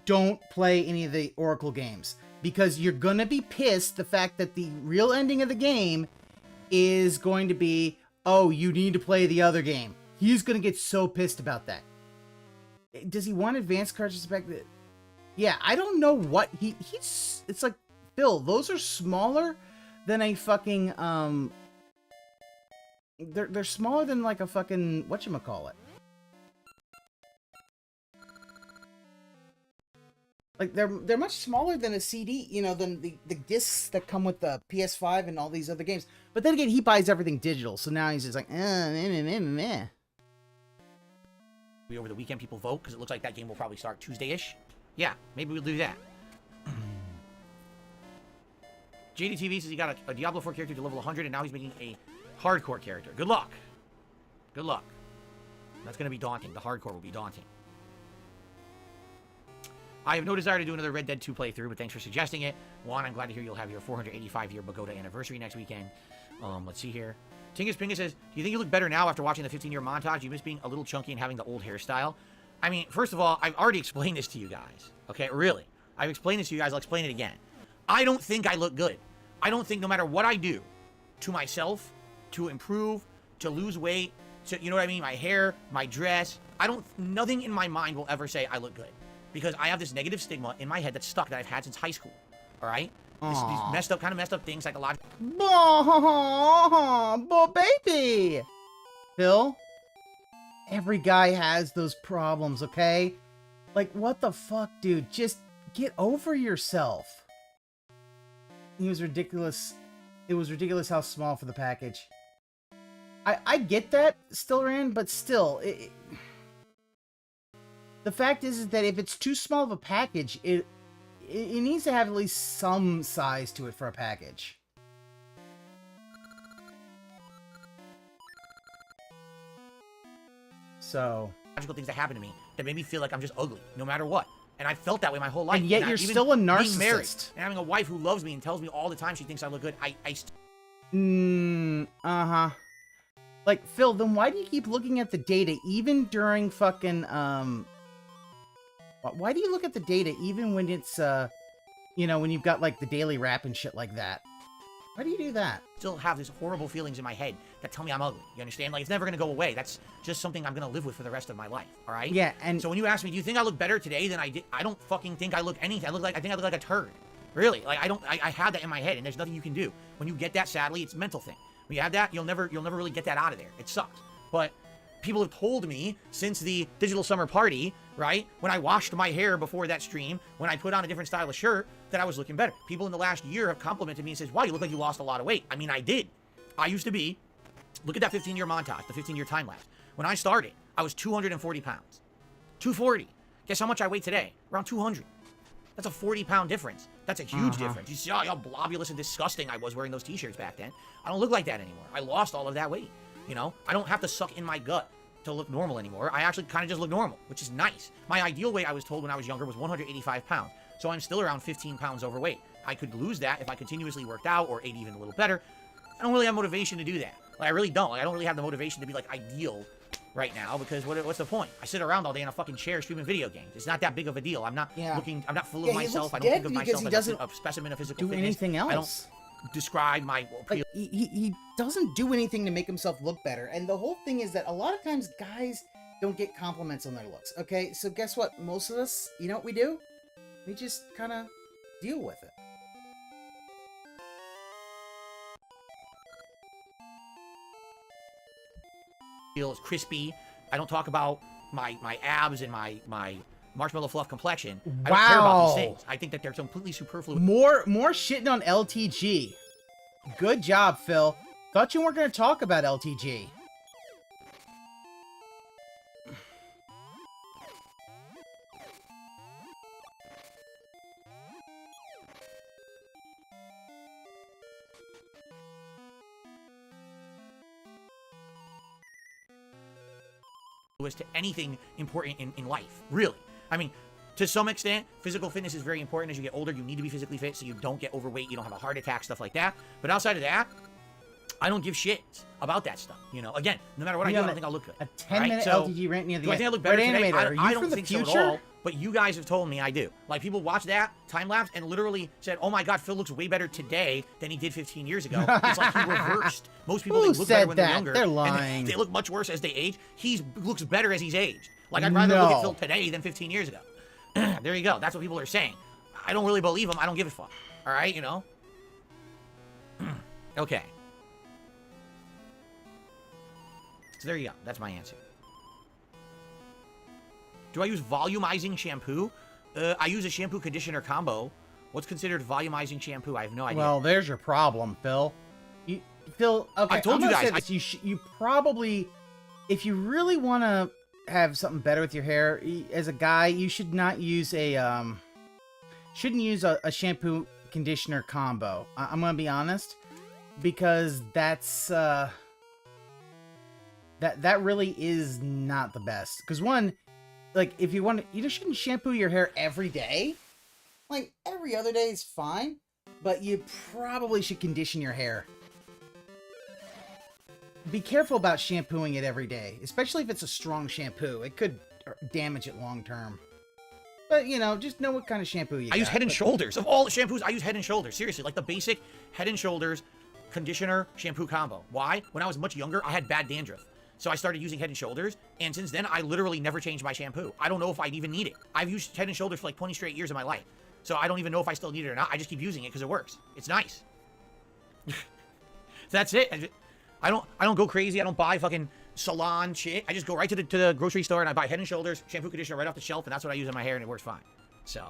B: Don't play any of the Oracle games. Because you're going to be pissed the fact that the real ending of the game is going to be, oh, you need to play the other game. He's going to get so pissed about that. Does he want advanced cartridges back? Yeah, I don't know what he's... It's like, Phil, those are smaller than a fucking... They're smaller than like a fucking... Whatchamacallit? Like, they're much smaller than a CD, you know, than the discs that come with the PS5 and all these other games. But then again, he buys everything digital, so now he's just like, meh.
I: Over the weekend, people vote, because it looks like that game will probably start Tuesday-ish. Yeah, maybe we'll do that. JDTV says he got a Diablo 4 character to level 100, and now he's making a hardcore character. Good luck. Good luck. That's going to be daunting. The hardcore will be daunting. I have no desire to do another Red Dead 2 playthrough, but thanks for suggesting it. Juan, I'm glad to hear you'll have your 485-year Pagoda anniversary next weekend. Let's see here. Tingus Pingus says, do you think you look better now after watching the 15-year montage? You miss being a little chunky and having the old hairstyle? I mean, first of all, I've already explained this to you guys. Okay, really. I've explained this to you guys. I'll explain it again. I don't think I look good. I don't think no matter what I do to myself, to improve, to lose weight, to, you know what I mean, my hair, my dress, nothing in my mind will ever say I look good. Because I have this negative stigma in my head that's stuck that I've had since high school. All right? These kind of messed up things, psychological.
B: But baby! Phil, every guy has those problems, okay? Like, what the fuck, dude? Just get over yourself. It was ridiculous. It was ridiculous how small for the package. I get that, Stillran, but still, the fact is that if it's too small of a package, it needs to have at least some size to it for a package. So,
I: logical things that happen to me that made me feel like I'm just ugly, no matter what. And I felt that way my whole life.
B: And yet you're still a narcissist.
I: Being married and having a wife who loves me and tells me all the time she thinks I look good.
B: Like, Phil, then why do you keep looking at the data even during fucking, why do you look at the data even when it's, you know, when you've got, like, the daily wrap and shit like that? Why do you do that?
I: Still have these horrible feelings in my head that tell me I'm ugly. You understand? Like, it's never gonna go away. That's just something I'm gonna live with for the rest of my life, all right?
B: Yeah, and...
I: So when you ask me, do you think I look better today than I did? I don't fucking think I look anything. I think I look like a turd. Really. Like, I had that in my head, and there's nothing you can do. When you get that, sadly, it's a mental thing. When you have that, you'll never really get that out of there. It sucks. But people have told me since the digital summer party, right? When I washed my hair before that stream, when I put on a different style of shirt, that I was looking better. People in the last year have complimented me and says, wow, you look like you lost a lot of weight. I mean, I did. I used to be, look at that 15-year montage, the 15-year time lapse. When I started, I was 240 pounds. 240. Guess how much I weigh today? Around 200. That's a 40-pound difference. That's a huge difference. You see how blobulous and disgusting I was wearing those t-shirts back then. I don't look like that anymore. I lost all of that weight. You know, I don't have to suck in my gut to look normal anymore. I actually kind of just look normal, which is nice. My ideal weight, I was told when I was younger, was 185 pounds. So I'm still around 15 pounds overweight. I could lose that if I continuously worked out or ate even a little better. I don't really have motivation to do that. Like, I really don't. Like, I don't really have the motivation to be, like, ideal right now, because what's the point? I sit around all day in a fucking chair streaming video games. It's not that big of a deal. I'm not I'm not full of myself. I don't think of myself as a specimen of physical fitness.
B: Anything else.
I: I don't describe my appeal.
B: Like, he doesn't do anything to make himself look better. And the whole thing is that a lot of times guys don't get compliments on their looks. Okay, so guess what? Most of us, you know what we do? We just kind of deal with it.
I: Feels crispy. I don't talk about my abs and my marshmallow fluff complexion. I don't care about these things. I think that they're completely superfluous.
B: More shitting on LTG. Good job, Phil. Thought you weren't going to talk about LTG.
I: To anything important in life, really. I mean, to some extent, physical fitness is very important. As you get older, you need to be physically fit so you don't get overweight, you don't have a heart attack, stuff like that. But outside of that, I don't give shit about that stuff. You know, again, no matter what I do, I don't think I'll look good.
B: A 10-minute LTG rant near the end.
I: Do I think I look better today? I don't think so at all. But you guys have told me I do. Like, people watch that time lapse and literally said, oh my god, Phil looks way better today than he did 15 years ago. It's like he reversed. Most people, they look better when they're younger.
B: They're lying.
I: And they look much worse as they age. He looks better as he's aged. Like, I'd rather look at Phil today than 15 years ago. There you go. That's what people are saying. I don't really believe them. I don't give a fuck. All right, you know? Okay. So there you go. That's my answer. Do I use volumizing shampoo? I use a shampoo conditioner combo. What's considered volumizing shampoo? I have no idea.
B: Well, there's your problem, Phil. Phil, okay,
I: I told you guys.
B: You probably, if you really want to have something better with your hair, as a guy, you should not use a, shouldn't use a shampoo conditioner combo. I'm gonna be honest, because that's, that really is not the best. Because one, like, if you want to, you just shouldn't shampoo your hair every day. Like, every other day is fine, but you probably should condition your hair. Be careful about shampooing it every day, especially if it's a strong shampoo. It could damage it long term. But, you know, just know what kind of shampoo you got.
I: I use Head & Shoulders. Of all the shampoos, I use Head & Shoulders. Seriously, like the basic Head & Shoulders conditioner shampoo combo. Why? When I was much younger, I had bad dandruff. So I started using Head & Shoulders, and since then, I literally never changed my shampoo. I don't know if I'd even need it. I've used Head & Shoulders for like 20 straight years of my life. So I don't even know if I still need it or not. I just keep using it because it works. It's nice. That's it. I don't go crazy. I don't buy fucking salon shit. I just go right to the grocery store and I buy Head & Shoulders shampoo conditioner right off the shelf, and that's what I use in my hair, and it works fine. So.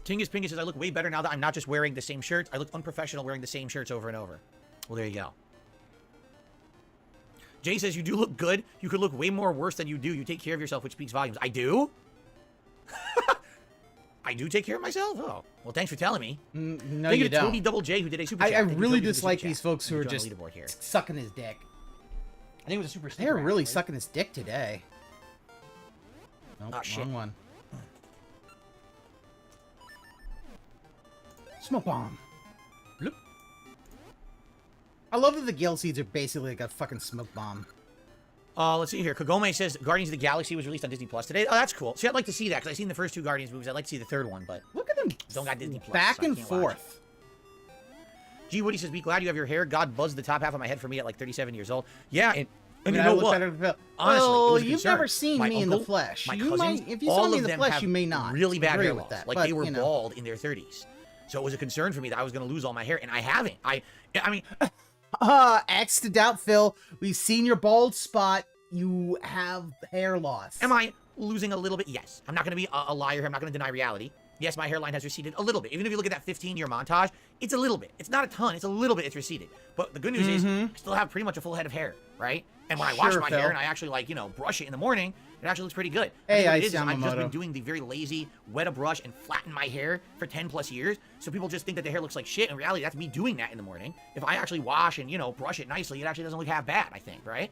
I: Tingus Pingus says, I look way better now that I'm not just wearing the same shirts. I look unprofessional wearing the same shirts over and over. Well, there you go. Jay says, you do look good. You could look way more worse than you do. You take care of yourself, which speaks volumes. I do? I do take care of myself? Oh, well, thanks for telling me.
B: No, you don't.
I: Toby Double J, who did a super chat.
B: I really dislike these folks who are just sucking his dick.
I: I think it was a super sticker.
B: They're really sucking his dick today. Nope,
I: Oh, shit.
B: wrong one. Smoke bomb. Bloop. I love that the Gale Seeds are basically like a fucking smoke bomb.
I: Let's see here. Kagome says Guardians of the Galaxy was released on Disney Plus today. Oh, that's cool. See, I'd like to see that because I've seen the first two Guardians movies. I'd like to see the third one, but
B: look at them
I: don't got Disney Plus.
B: Back
I: so
B: and forth.
I: G Woody says, "Be glad you have your hair. God buzzed the top half of my head for me at like 37 years old." Yeah, and
B: you
I: know what?
B: Honestly,
I: well,
B: you've never seen me in the flesh.
I: You
B: might, if you saw me in the flesh, you may not.
I: Really bad hair
B: with
I: loss.
B: that.
I: Like
B: but,
I: they were bald in their 30s, so it was a concern for me that I was going to lose all my hair, and I haven't. I mean,
B: X to doubt, Phil. We've seen your bald spot. You have hair loss.
I: Am I losing a little bit? Yes. I'm not going to be a liar here. I'm not going to deny reality. Yes, my hairline has receded a little bit. Even if you look at that 15-year montage, it's a little bit. It's not a ton. It's a little bit. It's receded. But the good news is I still have pretty much a full head of hair, right? And when I wash my hair and I actually, like, you know, brush it in the morning, it actually looks pretty good.
B: Hey,
I: I've just been doing the very lazy, wet a brush and flatten my hair for 10 plus years. So people just think that the hair looks like shit. In reality, that's me doing that in the morning. If I actually wash and, you know, brush it nicely, it actually doesn't look half bad, I think, right?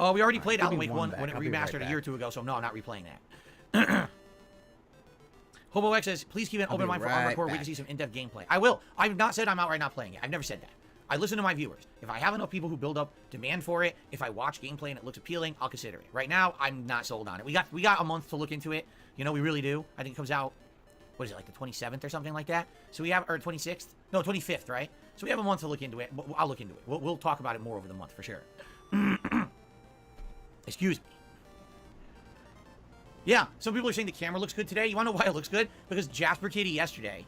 I: Oh, we already played Alan Wake 1 when it remastered a year or two ago, so no, I'm not replaying that. Hobo X says, please keep an open mind for Armored Core. We can see some in-depth gameplay. I will. I've not said I'm outright not playing it. I've never said that. I listen to my viewers. If I have enough people who build up demand for it, if I watch gameplay and it looks appealing, I'll consider it. Right now, I'm not sold on it. We got a month to look into it. You know, we really do. I think it comes out, what is it, like the 27th or something like that? So we have, or 26th? No, 25th, right? So we have a month to look into it. I'll look into it. We'll talk about it more over the month for sure. Excuse me. Yeah, some people are saying the camera looks good today. You want to know why it looks good? Because Jasper Kitty yesterday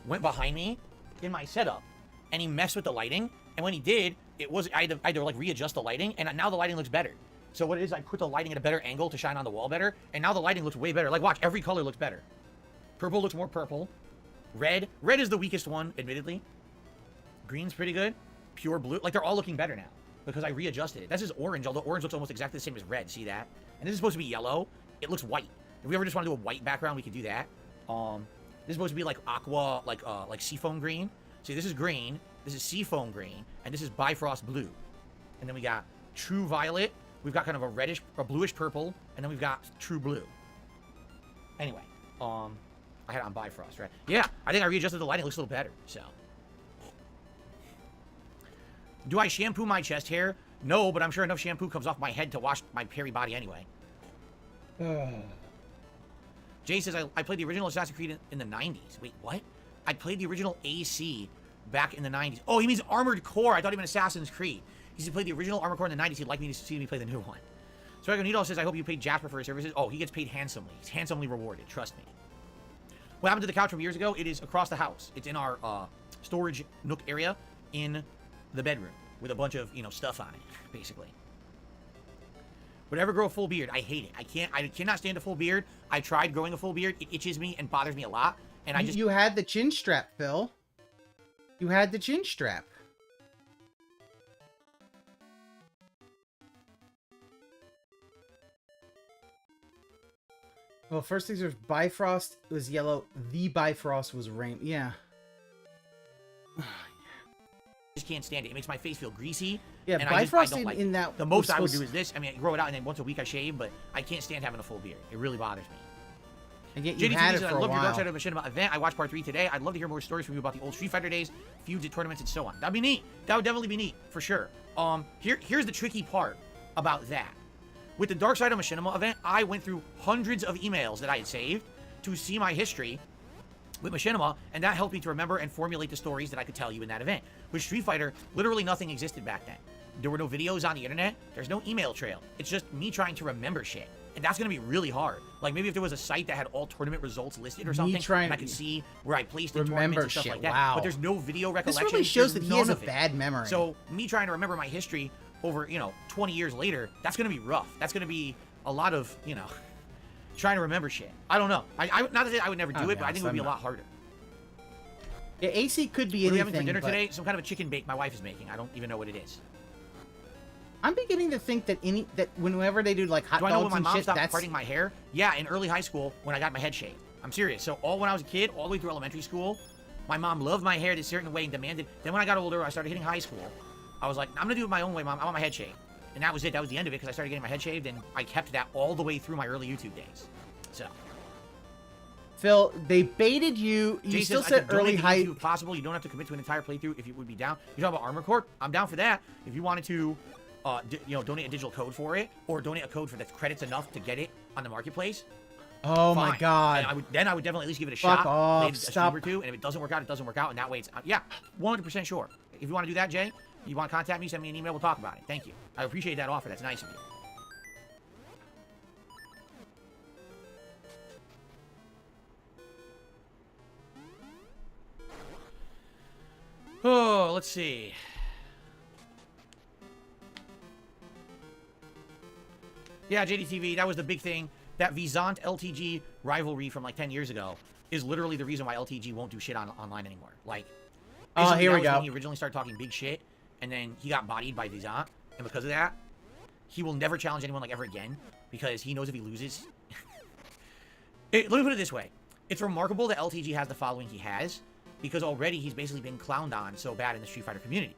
I: went behind me in my setup, and he messed with the lighting. And when he did, I had to like readjust the lighting, and now the lighting looks better. So what it is, I put the lighting at a better angle to shine on the wall better, and now the lighting looks way better. Like, watch, every color looks better. Purple looks more purple. Red is the weakest one, admittedly. Green's pretty good. Pure blue, like they're all looking better now. Because I readjusted it. This is orange, although orange looks almost exactly the same as red. See that? And this is supposed to be yellow. It looks white. If we ever just want to do a white background, we could do that. This is supposed to be like aqua, like seafoam green. See, this is green. This is seafoam green, and this is Bifrost blue. And then we got true violet. We've got kind of a bluish purple, and then we've got true blue. Anyway, I had it on Bifrost, right? Yeah, I think I readjusted the lighting. It looks a little better. So. Do I shampoo my chest hair? No, but I'm sure enough shampoo comes off my head to wash my hairy body anyway. Jay says, I played the original Assassin's Creed in the 90s. Wait, what? I played the original AC back in the 90s. Oh, he means Armored Core. I thought he meant Assassin's Creed. He said he played the original Armored Core in the 90s. He'd like me to see me play the new one. So Agonito says, I hope you paid Jasper for his services. Oh, he gets paid handsomely. He's handsomely rewarded. Trust me. What happened to the couch from years ago? It is across the house. It's in our storage nook area in the bedroom with a bunch of, you know, stuff on it, basically. Would ever grow a full beard? I hate it. I cannot stand a full beard. I tried growing a full beard. It itches me and bothers me a lot. And
B: You had the chin strap, Phil. You had the chin strap. Well, first things are Bifrost was yellow. The Bifrost was rain. Yeah.
I: Just can't stand it. It makes my face feel greasy.
B: Yeah,
I: and
B: Bifrost
I: I don't like
B: in
I: it.
B: that.
I: The most I would do is this. I mean, I grow it out and then once a week I shave, but I can't stand having a full beard. It really bothers me.
B: And yet you had it for
I: I
B: a
I: love your
B: while.
I: Dark Side of the Machinima event. I watched part 3 today. I'd love to hear more stories from you about the old Street Fighter days, feuds at tournaments, and so on. That'd be neat. That would definitely be neat, for sure. Here's the tricky part about that. With the Dark Side of Machinima event, I went through hundreds of emails that I had saved to see my history with Machinima, and that helped me to remember and formulate the stories that I could tell you in that event. With Street Fighter, literally nothing existed back then. There were no videos on the internet. There's no email trail. It's just me trying to remember shit. And that's going to be really hard. Like, maybe if there was a site that had all tournament results listed or something, and I could see where I placed in tournaments and stuff like that.
B: Wow.
I: But there's no video recollection.
B: This really shows that
I: There's
B: he has a
I: none of it.
B: bad memory.
I: So, me trying to remember my history over, 20 years later, that's going to be rough. That's going to be a lot of, trying to remember shit. I don't know. Not that I would never do it, but I think it would be a lot harder.
B: Yeah, AC could be
I: What are we
B: anything.
I: having for dinner
B: but
I: today? Some kind of a chicken bake my wife is making. I don't even know what it is.
B: I'm beginning to think that whenever they do like hot
I: Do I know when
B: dogs
I: my
B: and
I: mom
B: shit,
I: stopped
B: that's
I: parting my hair? Yeah, in early high school when I got my head shaved. I'm serious. So when I was a kid, all the way through elementary school, my mom loved my hair this certain way and demanded. Then when I got older, I started hitting high school. I was like, I'm gonna do it my own way, Mom. I want my head shaved. And that was it. That was the end of it because I started getting my head shaved, and I kept that all the way through my early YouTube days. So.
B: Phil, they baited you. You
I: Jay
B: still
I: says, I
B: said
I: could
B: early
I: donate
B: high.
I: if possible. You don't have to commit to an entire playthrough if you would be down. You talk about Armor Corp? I'm down for that. If you wanted to, donate a digital code for it, or donate a code for the credits enough to get it on the marketplace.
B: Oh
I: fine.
B: my god.
I: And I would definitely at least give it a
B: Fuck
I: shot.
B: off.
I: Maybe a
B: Stop.
I: stream or two, and if it doesn't work out, it doesn't work out. And that way, it's yeah, 100% sure. If you want to do that, Jay, you want to contact me, send me an email. We'll talk about it. Thank you. I appreciate that offer. That's nice of you. Oh, let's see. Yeah, JDTV, that was the big thing. That VIscant LTG rivalry from like 10 years ago is literally the reason why LTG won't do shit online anymore. Like,
B: oh, here we
I: that was
B: go.
I: when he originally started talking big shit, and then he got bodied by VIscant, and because of that, he will never challenge anyone like ever again, because he knows if he loses... Let me put it this way. It's remarkable that LTG has the following he has, because already he's basically been clowned on so bad in the Street Fighter community.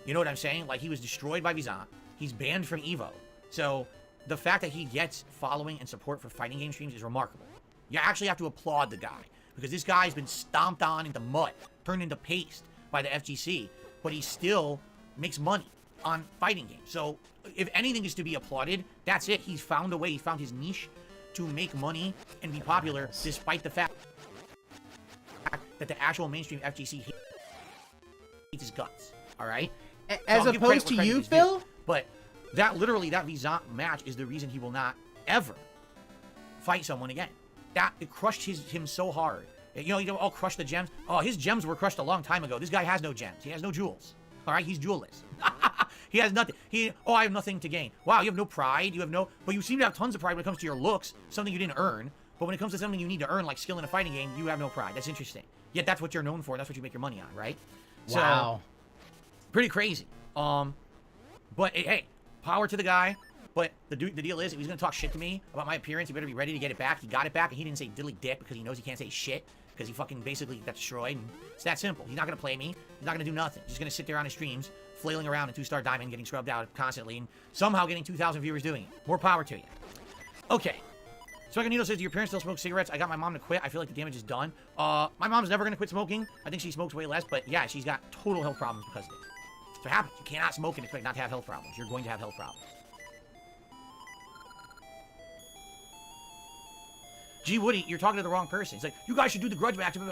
I: You know what I'm saying? Like, he was destroyed by VIscant. He's banned from EVO. So, the fact that he gets following and support for fighting game streams is remarkable. You actually have to applaud the guy, because this guy's been stomped on into mud, turned into paste by the FGC, but he still makes money on fighting games. So, if anything is to be applauded, that's it. He's found a way. He found his niche to make money and be popular, despite the fact that the actual mainstream FGC hates his guts. All right?
B: As opposed to you, Phil?
I: But that VIscant match is the reason he will not ever fight someone again. That it crushed him so hard. You don't all crush the gems. Oh, his gems were crushed a long time ago. This guy has no gems. He has no jewels. All right, he's jewelless. He has nothing. I have nothing to gain. Wow, you have no pride. But you seem to have tons of pride when it comes to your looks, something you didn't earn. But when it comes to something you need to earn, like skill in a fighting game, you have no pride. That's interesting. Yet that's what you're known for. That's what you make your money on, right?
B: Wow.
I: So, pretty crazy. But hey, power to the guy. But the deal is, if he's gonna talk shit to me about my appearance, he better be ready to get it back. He got it back, and he didn't say diddly dick because he knows he can't say shit because he fucking basically got destroyed. And it's that simple. He's not gonna play me. He's not gonna do nothing. He's just gonna sit there on his streams, flailing around in 2-star diamond, getting scrubbed out constantly, and somehow getting 2,000 viewers doing it. More power to you. Okay. Swaganito says, do your parents still smoke cigarettes? I got my mom to quit. I feel like the damage is done. My mom's never gonna quit smoking. I think she smokes way less, but yeah, she's got total health problems because of it. So it happens. You cannot smoke and expect not to have health problems. You're going to have health problems. Gee, Woody, you're talking to the wrong person. It's like, you guys should do the grudge match. Do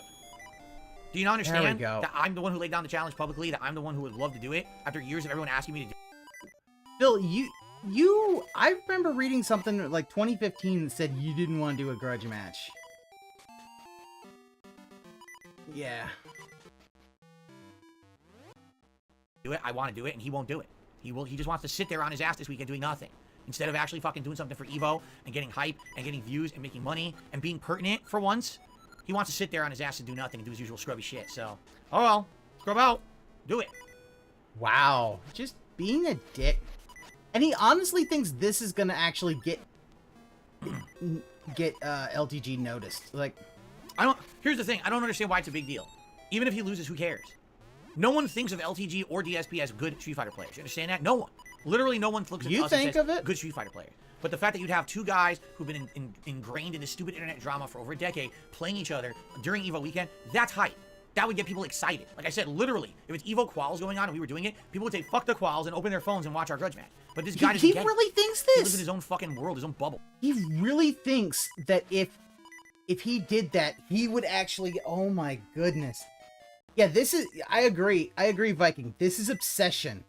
I: you not understand that I'm the one who laid down the challenge publicly, that I'm the one who would love to do it after years of everyone asking me to do it?
B: Phil, I remember reading something like 2015 that said you didn't want to do a grudge match. Yeah.
I: Do it. I want to do it, and he won't do it. He just wants to sit there on his ass this weekend doing nothing. Instead of actually fucking doing something for EVO and getting hype and getting views and making money and being pertinent for once, he wants to sit there on his ass and do nothing and do his usual scrubby shit. So, oh well, scrub out, do it.
B: Wow, just being a dick. And he honestly thinks this is gonna actually get get LTG noticed. Like,
I: Here's the thing. I don't understand why it's a big deal. Even if he loses, who cares? No one thinks of LTG or DSP as good Street Fighter players. You understand that? No one. Literally, no one looks at us and says good Street Fighter players. But the fact that you'd have two guys who've been ingrained in this stupid internet drama for over a decade, playing each other during EVO weekend, that's hype. That would get people excited. Like I said, literally, if it's EVO quals going on and we were doing it, people would say, fuck the quals and open their phones and watch our grudge match. But this guy doesn't get it.
B: He really thinks this.
I: He lives in his own fucking world, his own bubble.
B: He really thinks that if he did that, he would actually, oh my goodness. Yeah, this is, I agree, Viking. This is obsession.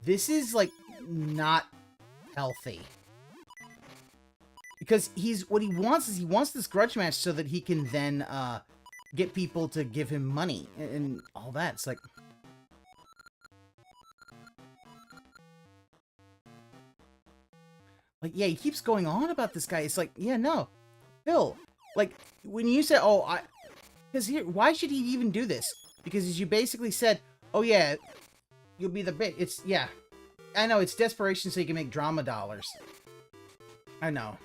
B: This is, like, not healthy. Because what he wants is, he wants this grudge match so that he can then, get people to give him money and all that. It's like... Like, yeah, he keeps going on about this guy. It's like, yeah, no. Phil, like, when you said, oh, because here, why should he even do this? Because as you basically said, oh, yeah, you'll be the bit. It's, yeah. I know, it's desperation so you can make drama dollars. I know.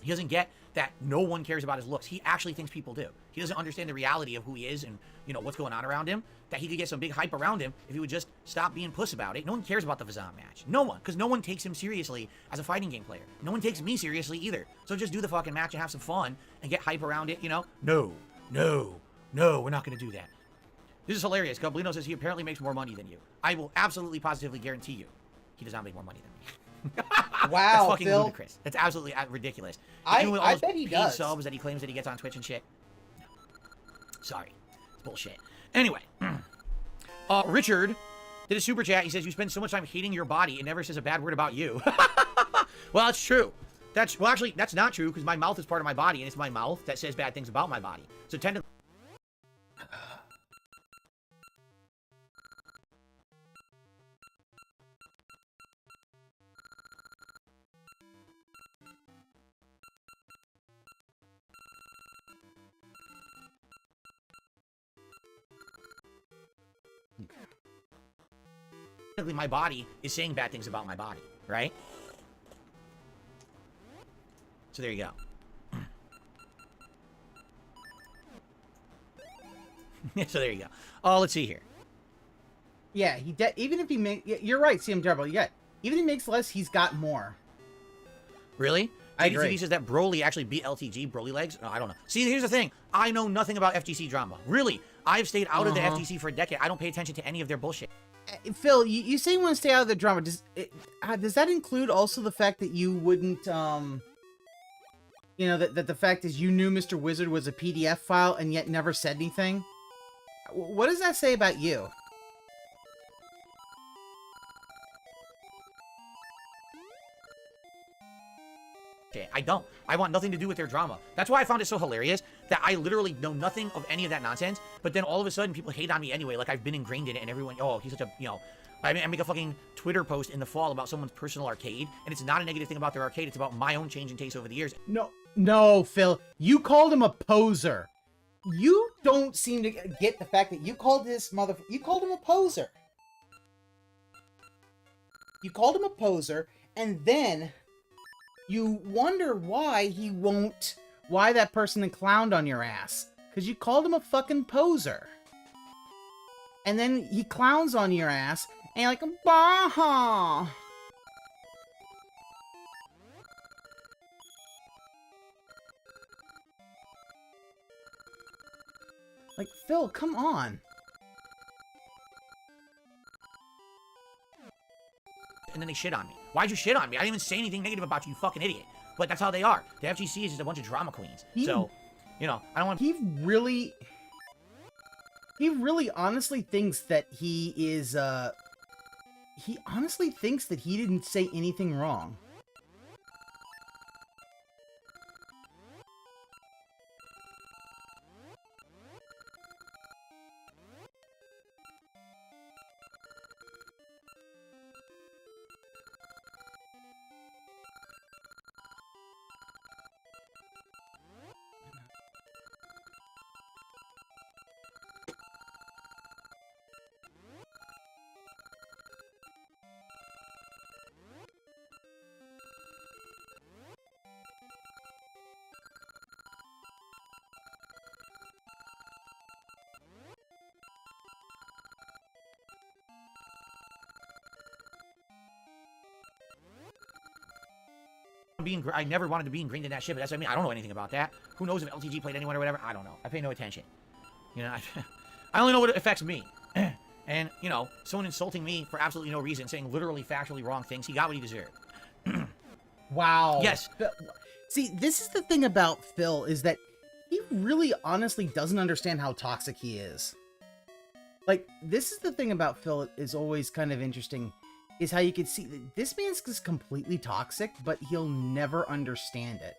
I: He doesn't get that no one cares about his looks. He actually thinks people do. He doesn't understand the reality of who he is and, you know, what's going on around him. That he could get some big hype around him if he would just stop being puss about it. No one cares about the VIscant match. No one. Because no one takes him seriously as a fighting game player. No one takes me seriously either. So just do the fucking match and have some fun and get hype around it, you know? No, we're not going to do that. This is hilarious. Goblino says he apparently makes more money than you. I will absolutely positively guarantee you he does not make more money than me.
B: Wow,
I: that's fucking
B: Phil.
I: ludicrous. That's absolutely ridiculous.
B: I bet he does.
I: Subs that he claims that he gets on Twitch and shit. No. Sorry, it's bullshit. Anyway, Richard did a super chat. He says you spend so much time hating your body, it never says a bad word about you. Well, that's true. Actually, that's not true because my mouth is part of my body, and it's my mouth that says bad things about my body. So technically. My body is saying bad things about my body, right? So there you go. So there you go. Oh, let's see here.
B: Yeah, even if he you're right, CM Turbo. Yeah, even if he makes less, he's got more.
I: Really?
B: I agree.
I: He says that Broly actually beat LTG, Broly legs. No, I don't know. See, here's the thing. I know nothing about FGC drama. Really, I've stayed out of the FGC for a decade. I don't pay attention to any of their bullshit.
B: Phil, you say you want to stay out of the drama. Does that include also the fact that you wouldn't, you know, that the fact is you knew Mr. Wizard was a PDF file and yet never said anything? What does that say about you?
I: I don't. I want nothing to do with their drama. That's why I found it so hilarious that I literally know nothing of any of that nonsense, but then all of a sudden people hate on me anyway, like I've been ingrained in it, and everyone, oh, he's such a, you know, I make a fucking Twitter post in the fall about someone's personal arcade, and it's not a negative thing about their arcade, it's about my own change in taste over the years.
B: No, Phil, you called him a poser. You don't seem to get the fact that you called this you called him a poser. You called him a poser, and then you wonder why why that person then clowned on your ass. Because you called him a fucking poser. And then he clowns on your ass, and you're like, bah! Like, Phil, come on.
I: And then they shit on me. Why'd you shit on me? I didn't even say anything negative about you, you fucking idiot. But that's how they are. The FGC is just a bunch of drama queens. So, you know, I don't want...
B: He really honestly thinks that he is, he honestly thinks that he didn't say anything wrong.
I: I never wanted to be ingrained in that shit, but that's what I mean. I don't know anything about that. Who knows if LTG played anyone or whatever? I don't know. I pay no attention. You know, I only know what affects me. And, you know, someone insulting me for absolutely no reason, saying literally factually wrong things, he got what he deserved.
B: Wow.
I: Yes.
B: See, this is the thing about Phil, is that he really honestly doesn't understand how toxic he is. Like, this is the thing about Phil is always kind of interesting, is how you can see that this man's just completely toxic, but he'll never understand it.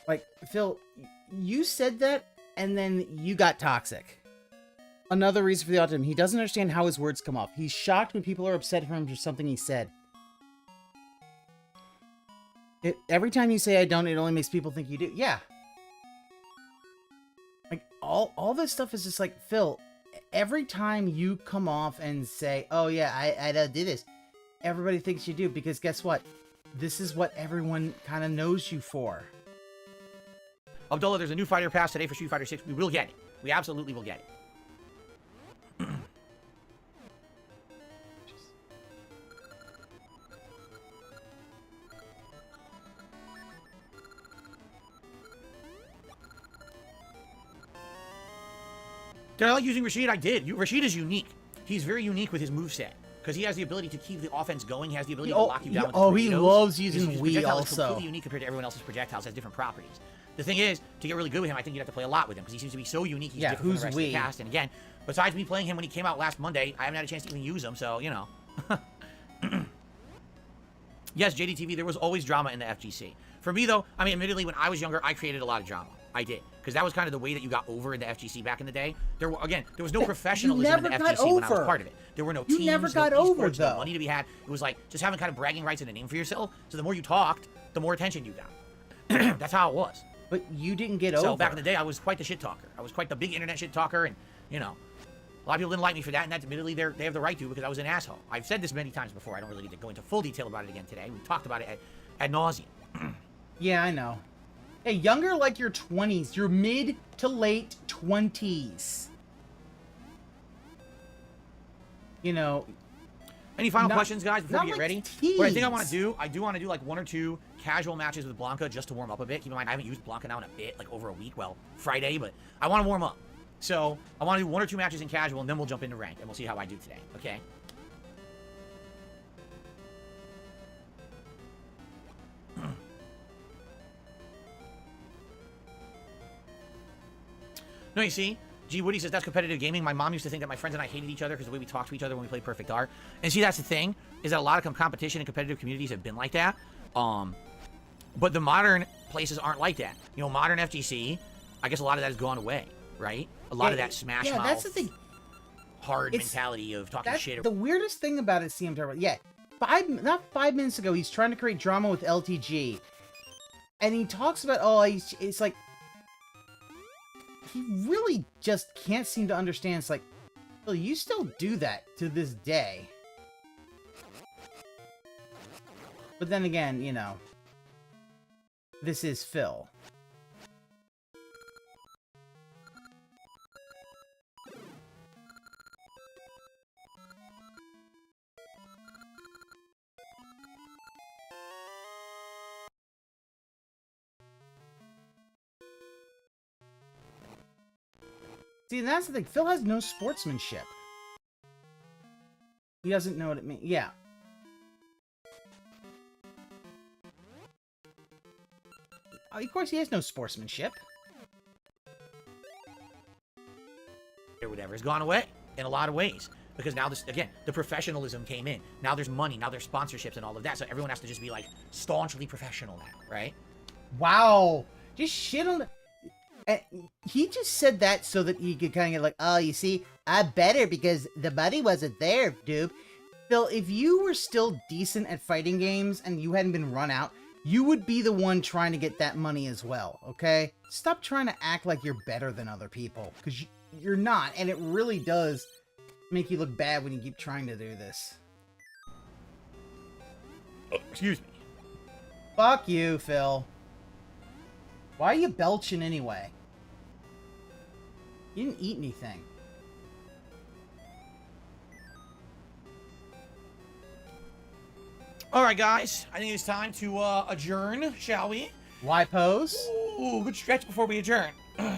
B: Like, Phil, you said that, and then you got toxic. Another reason for the autism, he doesn't understand how his words come off. He's shocked when people are upset at him for something he said. Every time you say I don't, it only makes people think you do. Yeah. Like, all this stuff is just like, Phil, every time you come off and say, oh yeah, I don't do this, everybody thinks you do, because guess what? This is what everyone kind of knows you for.
I: Abdullah, there's a new fighter pass today for Street Fighter 6. We will get it. We absolutely will get it. Did I like using Rashid? I did. Rashid is unique. He's very unique with his moveset. Because he has the ability to keep the offense going. He has the ability to lock you down with the
B: he loves using Wii also.
I: Is completely unique compared to everyone else's projectiles. Has different properties. The thing is, to get really good with him, I think you'd have to play a lot with him. Because he seems to be so unique. He's different from the rest of the cast. And again, besides me playing him when he came out last Monday, I haven't had a chance to even use him. So, you know. Yes, JDTV, there was always drama in the FGC. For me, though, I mean, admittedly, when I was younger, I created a lot of drama. I did. Because that was kind of the way that you got over in the FGC back in the day. There was no professionalism in the FGC when I was part of it. There were no teams, no esports, no money to be had. It was like just having kind of bragging rights and a name for yourself. So the more you talked, the more attention you got. That's how it was.
B: But you didn't get over.
I: So back in the day, I was quite the shit talker. I was quite the big internet shit talker, and, you know, a lot of people didn't like me for that, and that's admittedly they have the right to, because I was an asshole. I've said this many times before. I don't really need to go into full detail about it again today. We talked about it ad nauseum.
B: Yeah, I know. Hey, younger like your 20s. Your mid to late 20s. You know.
I: Any final questions, guys, before we get
B: like
I: ready?
B: teens.
I: What I think I want to do, I do want to do like 1 or 2 casual matches with Blanca just to warm up a bit. Keep in mind, I haven't used Blanca now in a bit, like over a week. Well, Friday, but I want to warm up. So I want to do 1 or 2 matches in casual, and then we'll jump into ranked, and we'll see how I do today. Okay? No, you see, G Woody says that's competitive gaming. My mom used to think that my friends and I hated each other because the way we talked to each other when we played Perfect Art. And see, that's the thing, is that a lot of competition and competitive communities have been like that. But the modern places aren't like that. You know, modern FGC, I guess a lot of that has gone away, right? A lot of that smash mouth,
B: that's the thing.
I: Hard mentality of talking shit.
B: The weirdest thing about it, CM Turbo, not 5 minutes ago, he's trying to create drama with LTG. And he talks about, it's like, he really just can't seem to understand. It's like, well, you still do that to this day. But then again, you know, this is Phil. See, that's the thing. Phil has no sportsmanship. He doesn't know what it means. Yeah. Of course, he has no sportsmanship.
I: Or whatever has gone away in a lot of ways. Because now, again, the professionalism came in. Now there's money. Now there's sponsorships and all of that. So everyone has to just be, like, staunchly professional now, right?
B: Wow. Just shit on the... He just said that so that he could kind of get like, oh, you see, I'm better because the money wasn't there, dude. Phil, if you were still decent at fighting games and you hadn't been run out, you would be the one trying to get that money as well, okay? Stop trying to act like you're better than other people, because you're not, and it really does make you look bad when you keep trying to do this.
I: Oh, excuse me.
B: Fuck you, Phil. Why are you belching anyway? You didn't eat anything.
I: All right, guys. I think it's time to adjourn, shall we?
B: Why pose?
I: Ooh, good stretch before we adjourn.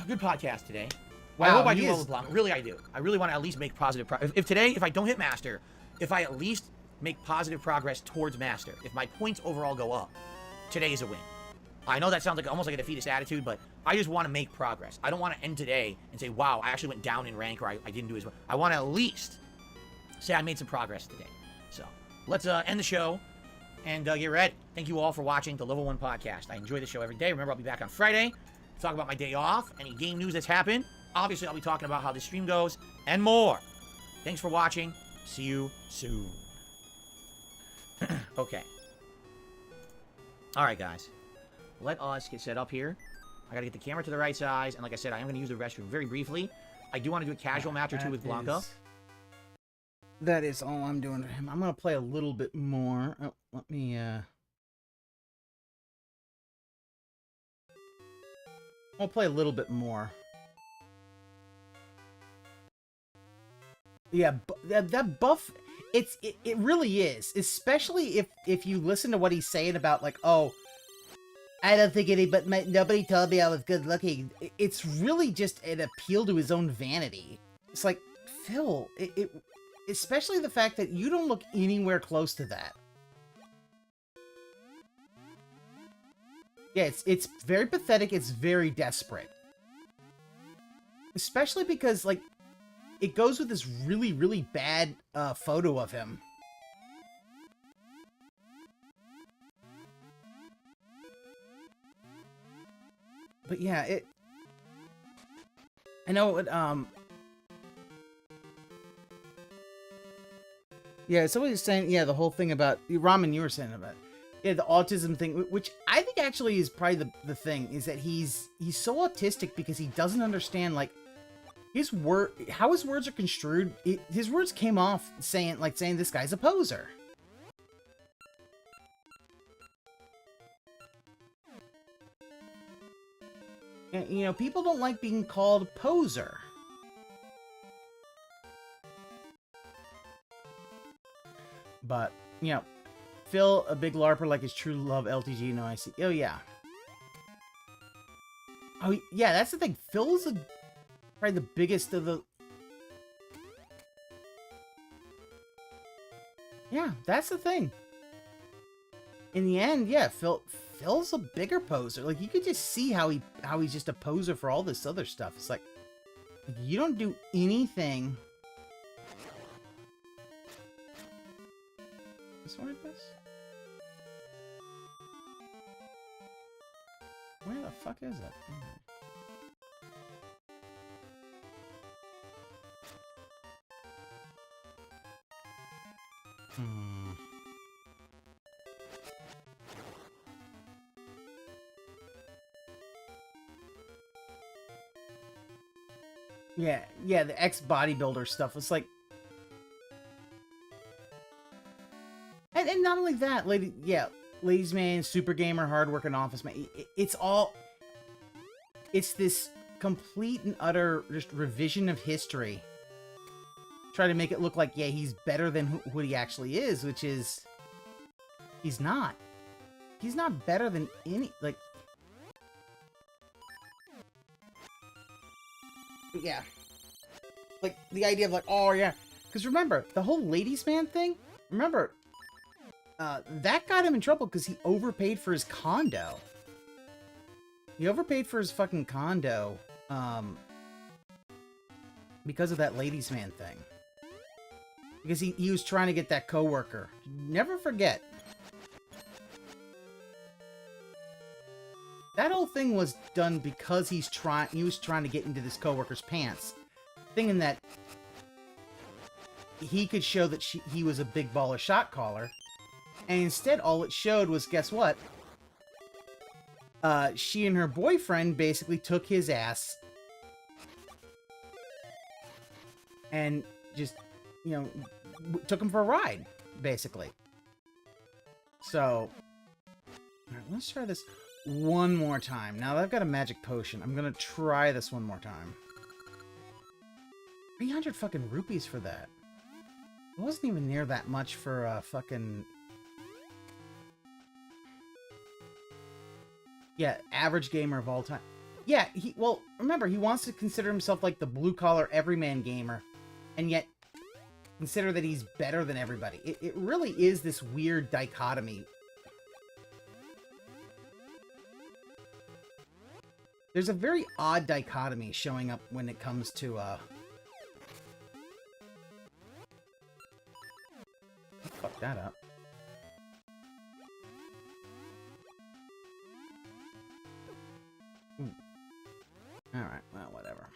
I: Good podcast today.
B: Wow,
I: I hope I
B: he
I: do well
B: is-
I: with Blanc. Really, I do. I really want to at least make positive progress. If today, if I don't hit Master, if I at least make positive progress towards Master, if my points overall go up, today is a win. I know that sounds like almost like a defeatist attitude, but I just want to make progress. I don't want to end today and say, wow, I actually went down in rank or I didn't do as well. I want to at least say I made some progress today. So let's end the show and get ready. Thank you all for watching the Level 1 Podcast. I enjoy the show every day. Remember, I'll be back on Friday to talk about my day off, any game news that's happened. Obviously, I'll be talking about how this stream goes and more. Thanks for watching. See you soon. Okay. All right, guys. Let us get set up here. I gotta get the camera to the right size, and like I said, I am gonna use the restroom very briefly. I do want to do a casual match or two with Blanca.
B: That is all I'm doing for him. I'm gonna play a little bit more. Oh, let me I'll play a little bit more. Yeah, that buff, it really is, especially if you listen to what he's saying about, like, oh, I don't think nobody told me I was good looking. It's really just an appeal to his own vanity. It's like, Phil, especially the fact that you don't look anywhere close to that. Yeah, it's very pathetic. It's very desperate. Especially because, like, it goes with this really, really bad photo of him. But yeah, I know it, yeah, somebody was saying, yeah, the whole thing about, Ramen, you were saying about, yeah, the autism thing, which I think actually is probably the thing, is that he's so autistic because he doesn't understand, like, how his words are construed. His words came off saying this guy's a poser. And, you know, people don't like being called a poser. But, you know, Phil, a big LARPer like his true love, LTG, no, I see. Oh, yeah. Oh, yeah, that's the thing. Phil's probably the biggest of the... Yeah, that's the thing. In the end, yeah, Phil's a bigger poser. Like, you could just see how he's just a poser for all this other stuff. It's like you don't do anything. This one, this? Where the fuck is that? Yeah, the ex-bodybuilder stuff. It's like... And not only that, ladies man, super gamer, hardworking office man. It's all... It's this complete and utter just revision of history. Try to make it look like, yeah, he's better than who he actually is, which is... He's not. He's not better than any... Like... Yeah. Like, the idea of, like, oh, yeah. Because remember, the whole ladies man thing, remember, that got him in trouble because he overpaid for his condo. He overpaid for his fucking condo, because of that ladies man thing. Because he was trying to get that coworker. Never forget. That whole thing was done because he was trying to get into this coworker's pants, thinking that he could show that he was a big baller shot caller, and instead all it showed was, guess what? She and her boyfriend basically took his ass and just, you know, took him for a ride, basically. So, alright, let's try this one more time. Now that I've got a magic potion, I'm gonna try this one more time. 300 fucking rupees for that. It wasn't even near that much for fucking Yeah, average gamer of all time. Yeah, well, remember, he wants to consider himself like the blue-collar everyman gamer, and yet consider that he's better than everybody. It really is this weird dichotomy. There's a very odd dichotomy showing up when it comes to, fuck that up. Ooh. Alright, well, whatever.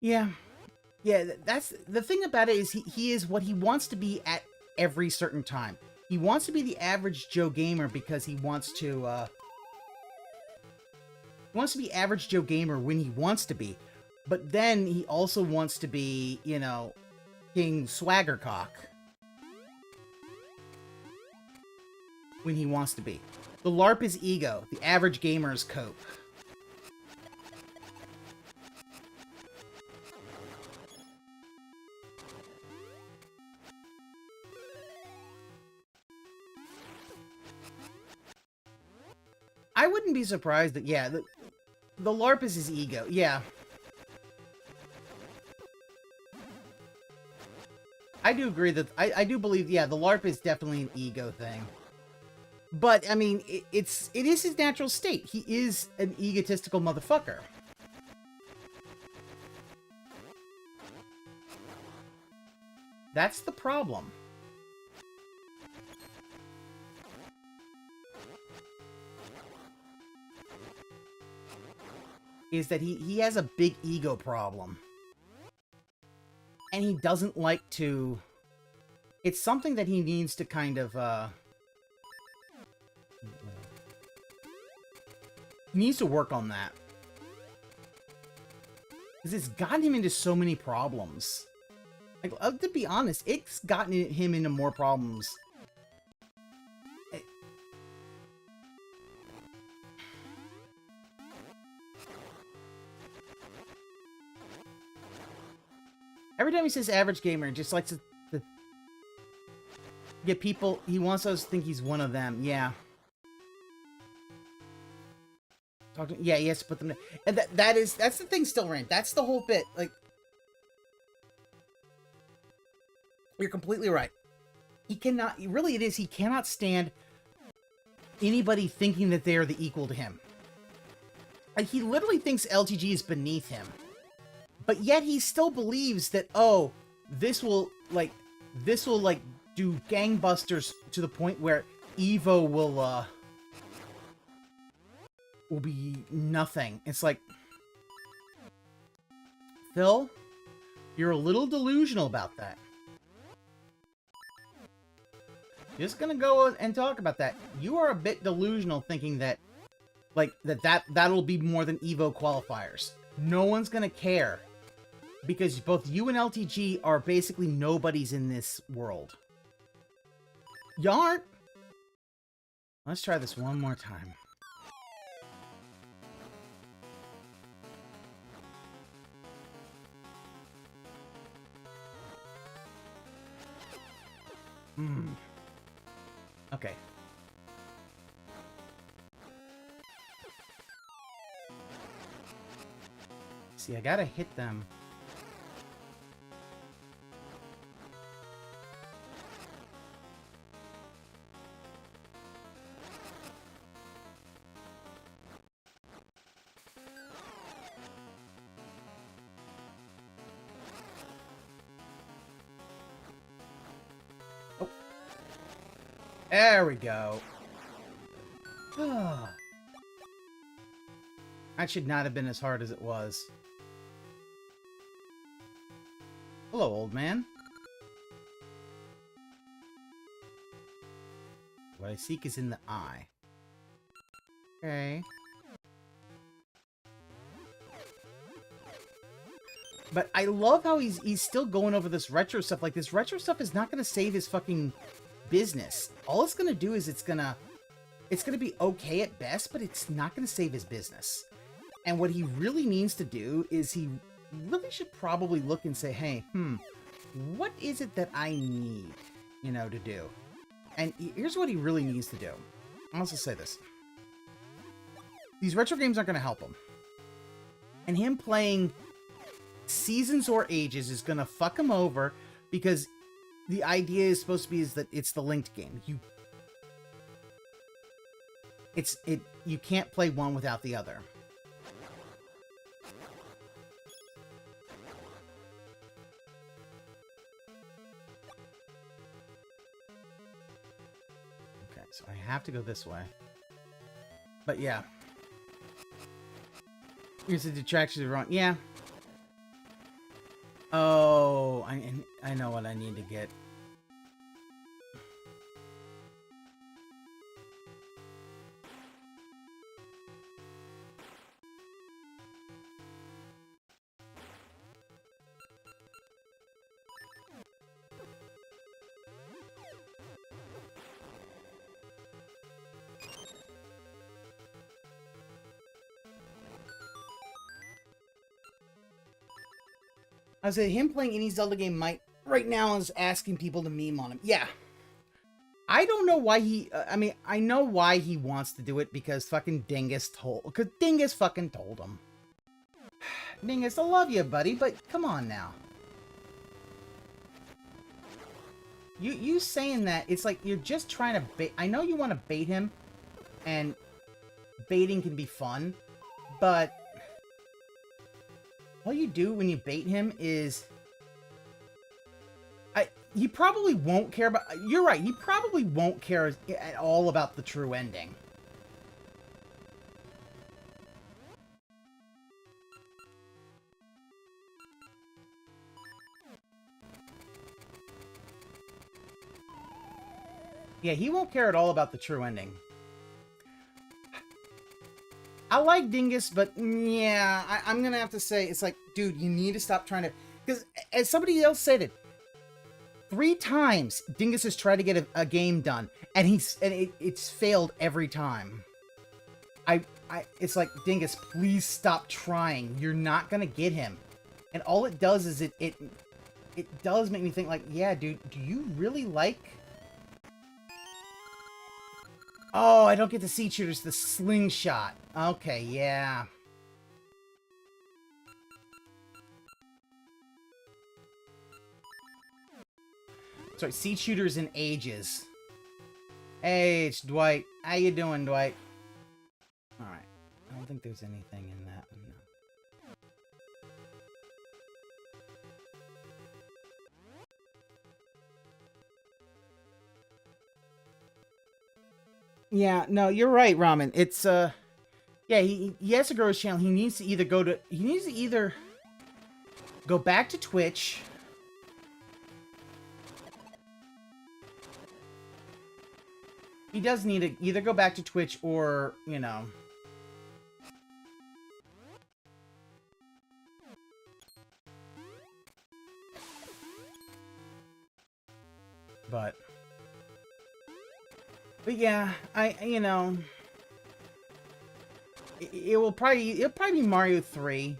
B: Yeah. Yeah, that's the thing about it is he is what he wants to be at every certain time. He wants to be the average Joe gamer because he wants to be average Joe gamer when he wants to be. But then he also wants to be, you know, King Swaggercock when he wants to be. The LARP is ego. The average gamer is cope. I wouldn't be surprised that, yeah, the LARP is his ego. Yeah. I do agree that, I do believe, yeah, the LARP is definitely an ego thing. But, I mean, it is his natural state. He is an egotistical motherfucker. That's the problem. Is that he has a big ego problem. And he doesn't like to... It's something that he needs to kind of, he needs to work on that. Because it's gotten him into so many problems. Like, to be honest, it's gotten him into more problems. Every time he says average gamer, he just likes to get people... He wants us to think he's one of them. Yeah. Yeah, he has to put them... And that's the thing still, Rand. That's the whole bit. Like... You're completely right. He cannot... Really, it is. He cannot stand anybody thinking that they're the equal to him. Like, he literally thinks LTG is beneath him. But yet he still believes that, oh, this will do gangbusters to the point where Evo will be nothing. It's like, Phil, you're a little delusional about that. Just gonna go and talk about that. You are a bit delusional thinking that, like, that'll be more than Evo qualifiers. No one's gonna care. Because both you and LTG are basically nobodies in this world. You aren't. Let's try this one more time. Okay. See, I gotta hit them. There we go. That should not have been as hard as it was. Hello, old man. What I seek is in the eye. Okay. But I love how he's still going over this retro stuff. Like, this retro stuff is not going to save his fucking business. All it's going to do is it's going to be okay at best, but it's not going to save his business. And what he really needs to do is he really should probably look and say, hey, what is it that I need, you know, to do? And here's what he really needs to do. I'll also say this. These retro games aren't going to help him. And him playing Seasons or Ages is going to fuck him over because the idea is supposed to be is that it's the linked game. You can't play one without the other. Okay, so I have to go this way. But yeah. Here's the detraction wrong. Yeah. Oh, I know what I need to get. I was saying him playing any Zelda game might right now is asking people to meme on him. Yeah. I don't know why he, I mean, I know why he wants to do it because fucking Dingus fucking told him. Dingus, I love you, buddy, but come on now. You saying that, it's like you're just trying to bait. I know you want to bait him, and baiting can be fun, but all you do when you bait him is... he probably won't care about... You're right, he probably won't care at all about the true ending. Yeah, he won't care at all about the true ending. I like Dingus, but yeah, I'm gonna have to say, it's like, dude, you need to stop trying to... Because, as somebody else said it, 3 times Dingus has tried to get a game done, and it's failed every time. It's like, Dingus, please stop trying. You're not gonna get him. And all it does is it does make me think, like, yeah, dude, do you really like... Oh, I don't get the seed shooters, the slingshot. Okay, yeah. Sorry, seed shooters in Ages. Hey, it's Dwight. How you doing, Dwight? Alright. I don't think there's anything in that one, no. Yeah, no, you're right, Ramen. It's, yeah, he has to grow his channel. He needs to either go back to Twitch. He does need to either go back to Twitch or, you know... But yeah, you know... It'll probably be Mario 3.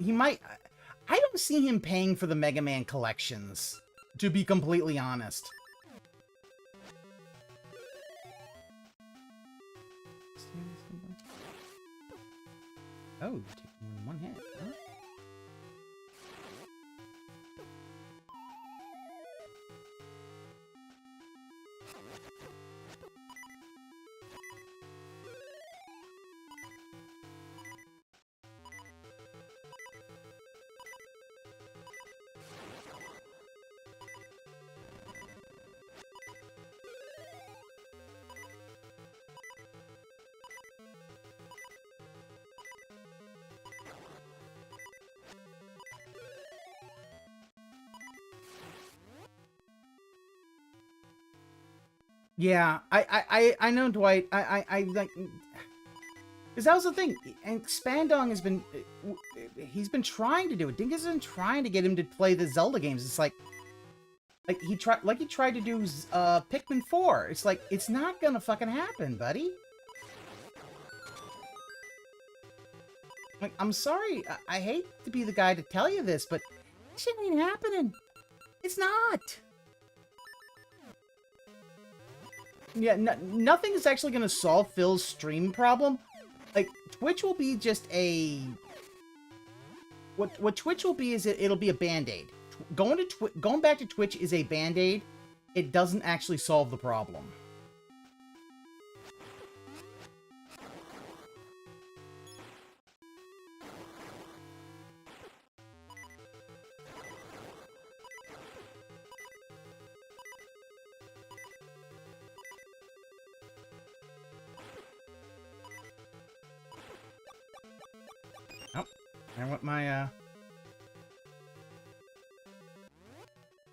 B: He might... I don't see him paying for the Mega Man collections, to be completely honest. Oh, you take more than one hit, huh? Yeah, I know, Dwight. I like... Because that was the thing. And Spandong has been... He's been trying to do it. Dingus has been trying to get him to play the Zelda games. It's like... he tried to do Pikmin 4. It's like, it's not gonna fucking happen, buddy. Like, I'm sorry, I hate to be the guy to tell you this, but this shit ain't happening. It's not. Yeah, nothing is actually going to solve Phil's stream problem. Like, Twitch will be just a... What Twitch will be is it'll be a Band-Aid. Going back to Twitch is a Band-Aid. It doesn't actually solve the problem.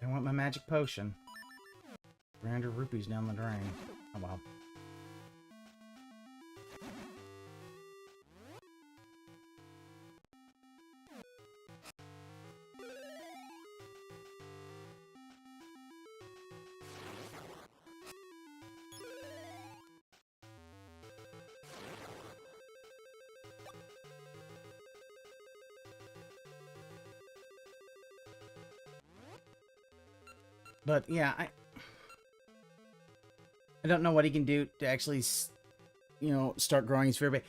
B: I want my magic potion. 300 rupees down the drain. Oh well. But yeah, I don't know what he can do to actually, you know, start growing his fear base.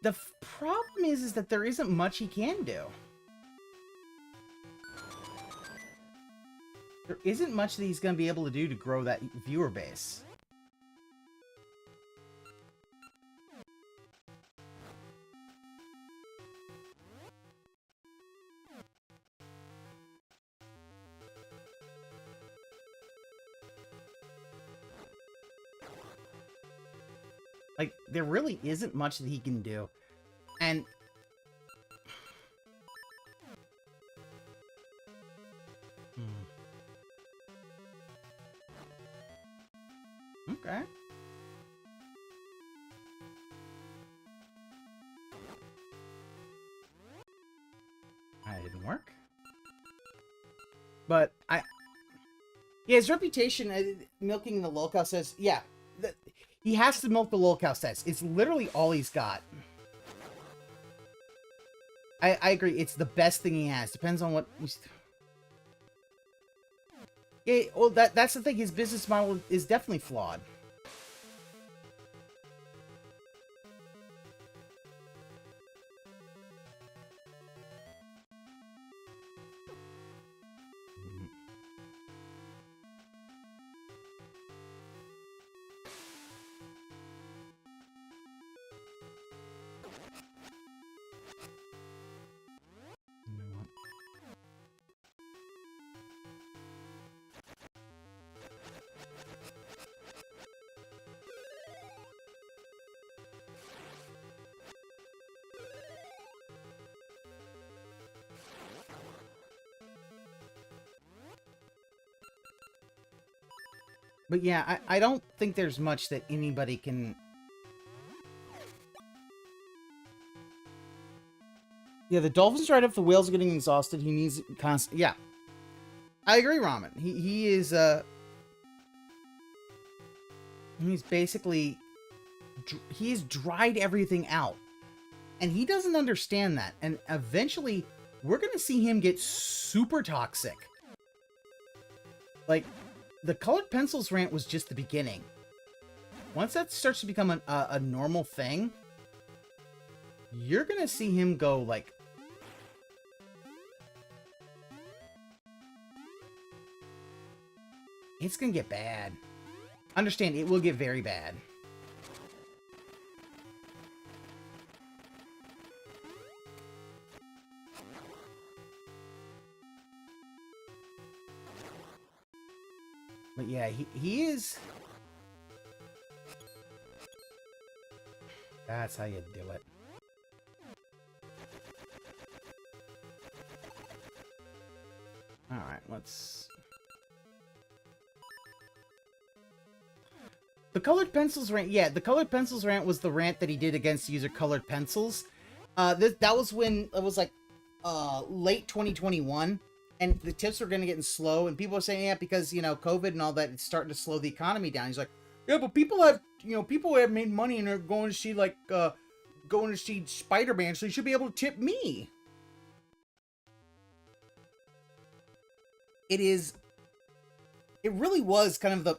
B: The problem is that there isn't much he can do. There isn't much that he's going to be able to do to grow that viewer base. Like, there really isn't much that he can do. And... Okay. That didn't work. But, yeah, his reputation, milking the lolcow says, yeah, he has to milk the lolcow sets. It's literally all he's got. I agree. It's the best thing he has. Depends on what... Yeah, well, that's the thing. His business model is definitely flawed. But yeah, I don't think there's much that anybody can... Yeah, the dolphins dried up, the whales are getting exhausted, he needs constant... Yeah. I agree, Ramen. He is, he's basically... He's dried everything out. And he doesn't understand that. And eventually, we're gonna see him get super toxic. Like... The colored pencils rant was just the beginning. Once that starts to become a normal thing, you're gonna see him go, like... It's gonna get bad. Understand, it will get very bad. But yeah, he is... That's how you do it. Alright, let's... The colored pencils rant... Yeah, the colored pencils rant was the rant that he did against user colored pencils. That was when... It was like... late 2021. And the tips were going to get slow, and people are saying, yeah, because, you know, COVID and all that, it's starting to slow the economy down. He's like, yeah, but people have, you know, people have made money and are going to see, like, going to see Spider-Man, so you should be able to tip me. It really was kind of the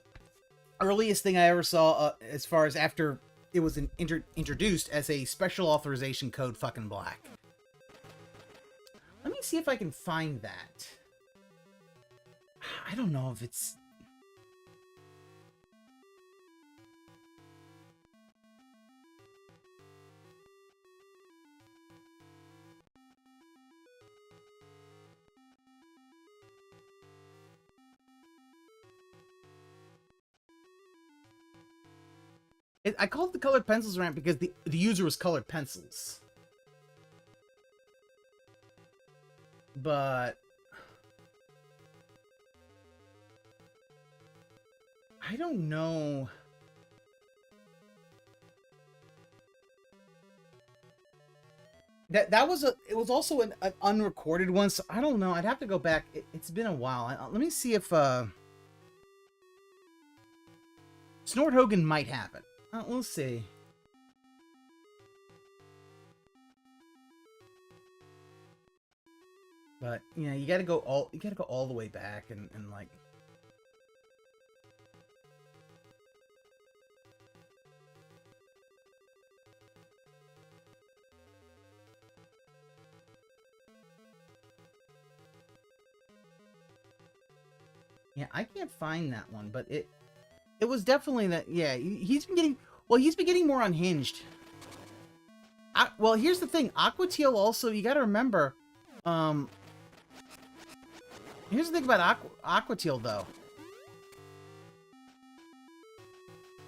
B: earliest thing I ever saw as far as after it was introduced as a special authorization code fucking black. Let me see if I can find that. I don't know if it's... I called it the colored pencils rant because the user was colored pencils. But I don't know. That was it was also an unrecorded one, so I don't know. I'd have to go back. It's been a while. Let me see if Snort Hogan might have it. We'll see. But you know, you gotta go all the way back and like. Yeah, I can't find that one, but it was definitely that. Yeah, he's been getting more unhinged. Well, here's the thing. Aqua Teal also, you got to remember. Here's the thing about Aqua Teal though.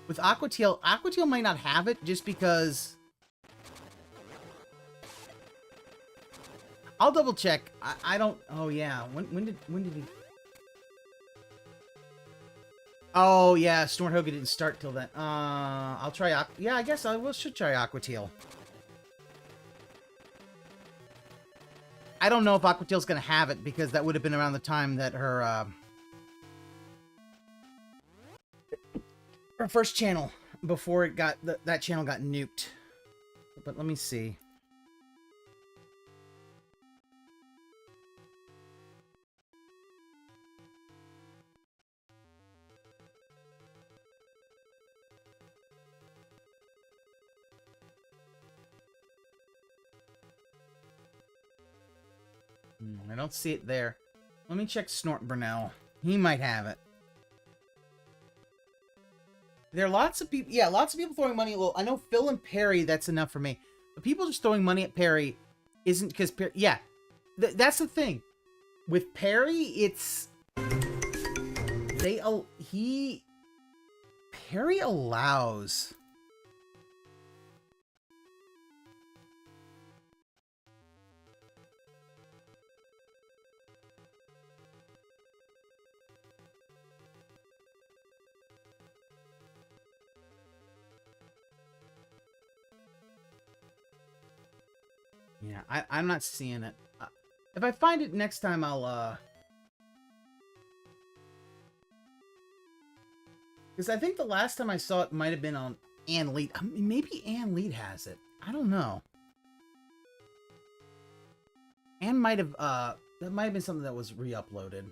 B: With Aqua Teal might not have it just because. I'll double check. I don't. Oh yeah. When did he? Oh, yeah, Snort Hogan didn't start till then. I'll try yeah, I guess I should try Aqua Teal. I don't know if Aqua Teal's gonna have it, because that would have been around the time that her first channel, before it got, that channel got nuked. But let me see. I don't see it there. Let me check Snort Burnell. He might have it. There are lots of people. Yeah, lots of people throwing money. Well, I know Phil and Perry. That's enough for me. But people just throwing money at Perry isn't because Perry. Yeah, that's the thing. With Perry, it's Perry allows. Yeah, I'm not seeing it. If I find it next time, I'll, because I think the last time I saw it might have been on Ann Lead. I mean, maybe Ann Lead has it. I don't know. Ann might have, that might have been something that was re-uploaded.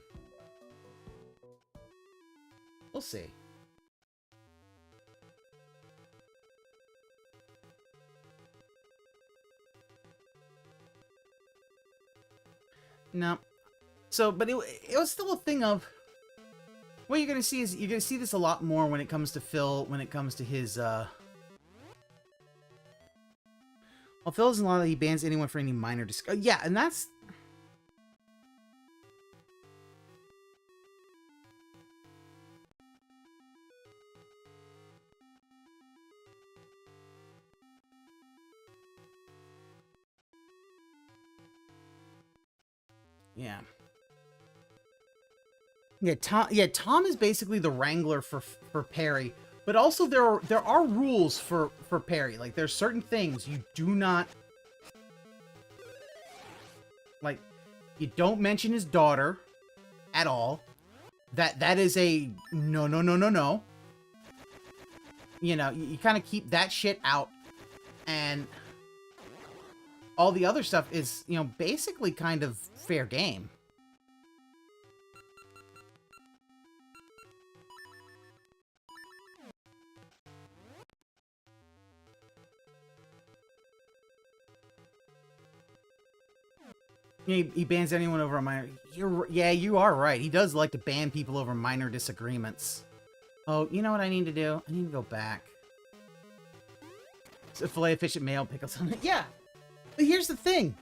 B: We'll see. No. So, but it was still a thing of... What you're going to see is... You're going to see this a lot more when it comes to Phil, when it comes to his, Well, Phil doesn't allow that he bans anyone for any minor yeah, and that's... Yeah. Tom is basically the wrangler for Perry, but also there are rules for Perry. Like, there's certain things you do not, like, you don't mention his daughter at all. That is a no. You know, you kind of keep that shit out. And all the other stuff is, you know, basically kind of fair game. He bans anyone over a minor. Yeah, you are right. He does like to ban people over minor disagreements. Oh, you know what I need to do? I need to go back. So filet efficient male pickles on it. Yeah. But here's the thing.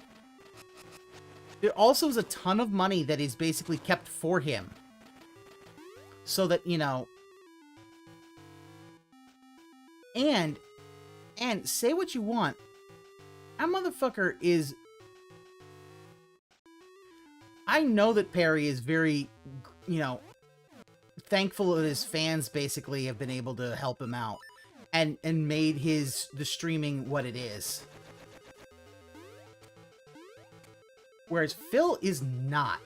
B: There also is a ton of money that is basically kept for him. So that, you know... And say what you want. That motherfucker is... I know that Perry is very, you know, thankful that his fans basically have been able to help him out and made the streaming what it is. Whereas Phil is not.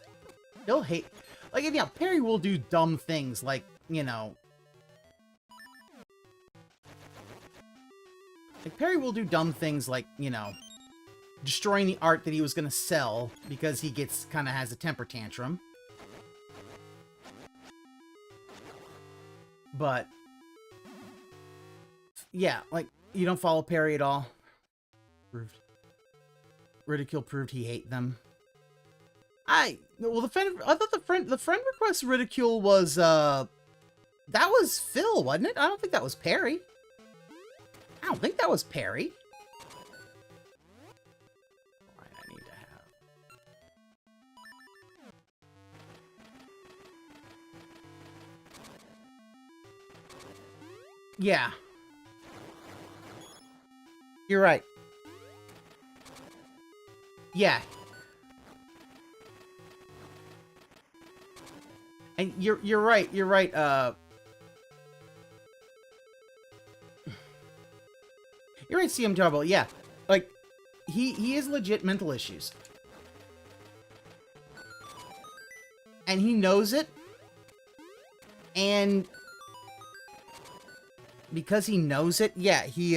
B: Phil hate, like, yeah, Perry will do dumb things like, you know, destroying the art that he was going to sell because he kind of has a temper tantrum. But, yeah, like, you don't follow Perry at all. Proved. Ridicule proved he hate them. I thought the friend request Ridicule was, that was Phil, wasn't it? I don't think that was Perry. I don't think that was Perry. Yeah. You're right. Yeah. And you're right, you're right, you're right, CM Trouble, yeah. Like, he has legit mental issues. And he knows it. And because he knows it, yeah, he,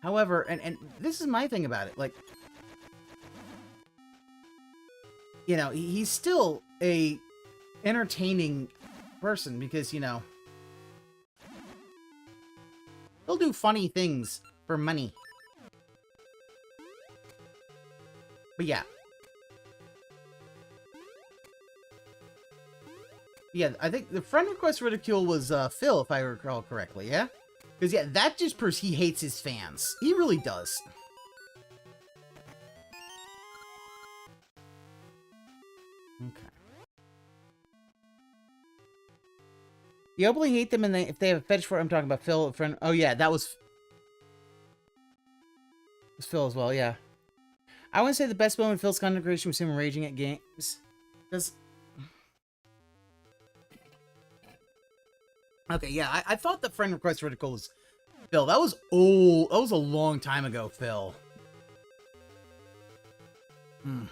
B: however, and this is my thing about it, like, you know, he's still a entertaining person because, you know, he'll do funny things for money. But yeah. Yeah, I think the friend request Ridicule was Phil, if I recall correctly, yeah? Because, yeah, that just proves he hates his fans. He really does. Okay. You openly hate them, and if they have a fetish for it, I'm talking about Phil, a friend. Oh, yeah, that was Phil as well, yeah. I want to say the best moment in Phil's content creation was him raging at games. Because... Okay, yeah, I thought the friend request Ridicule was Phil. That was old. That was a long time ago, Phil. Hmm.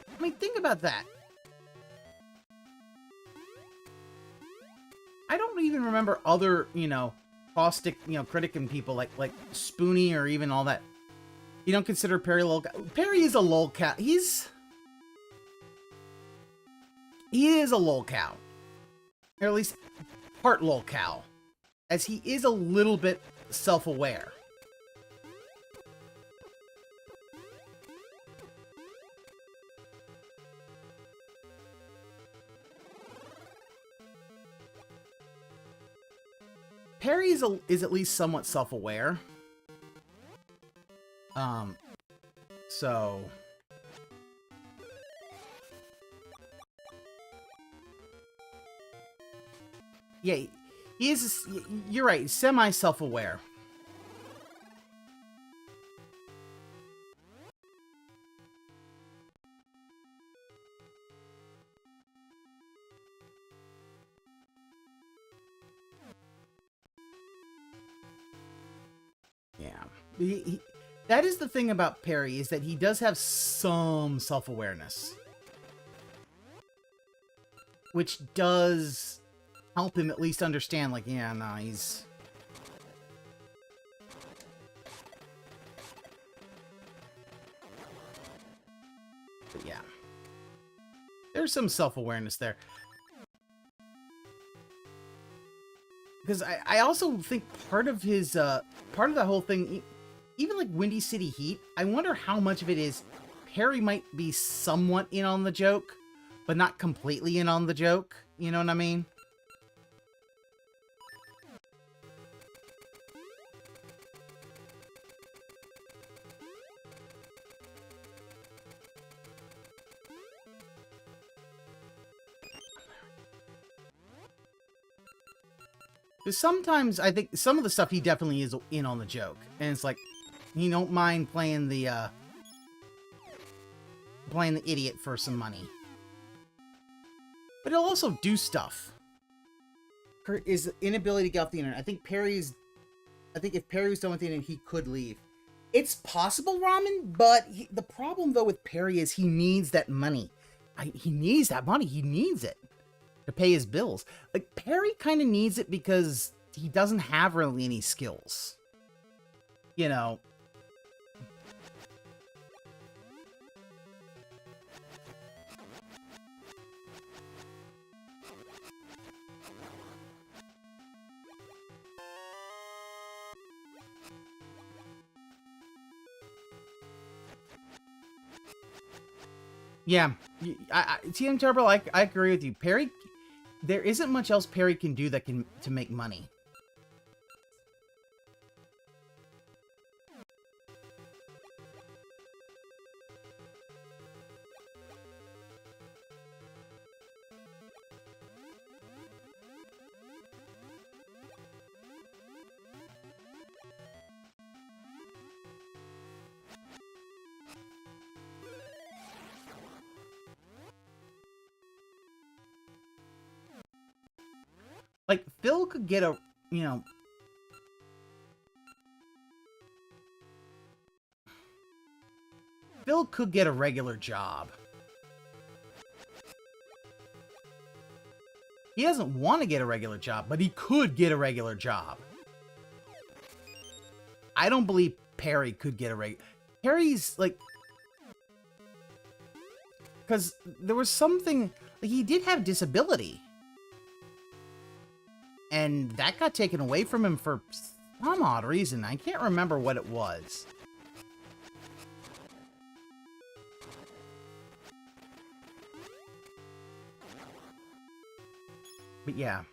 B: I mean, think about that. I don't even remember other, you know, caustic, you know, critic and people like Spoonie or even all that. You don't consider Perry a lolcat? Perry is a lolcat. He is a lolcow. Or at least part lolcow. As he is a little bit self-aware. Perry is at least somewhat self-aware. So... Yeah, he is, you're right, semi-self-aware. Yeah. That is the thing about Perry, is that he does have some self-awareness. which does help him at least understand, like, yeah, no, he's... But yeah. There's some self-awareness there. Because I also think part of his, part of the whole thing, even like Windy City Heat, I wonder how much of it is Perry might be somewhat in on the joke, but not completely in on the joke. You know what I mean? Because sometimes I think some of the stuff he definitely is in on the joke. And it's like, he don't mind playing the idiot for some money. But he'll also do stuff. His inability to get off the internet. I think if Perry was done with the internet, he could leave. It's possible, Ramen, but the problem, though, with Perry is he needs that money. He needs that money. He needs it to pay his bills. Like, Perry kind of needs it because he doesn't have really any skills. You know. Yeah, TM Turbo, I agree with you. Perry, there isn't much else Perry can do that to make money. Like, Phil could get a, you know... Phil could get a regular job. He doesn't want to get a regular job, but he could get a regular job. I don't believe Perry could get a regular... Perry's, like... Because there was something... Like, he did have disability. And that got taken away from him for some odd reason. I can't remember what it was. But yeah.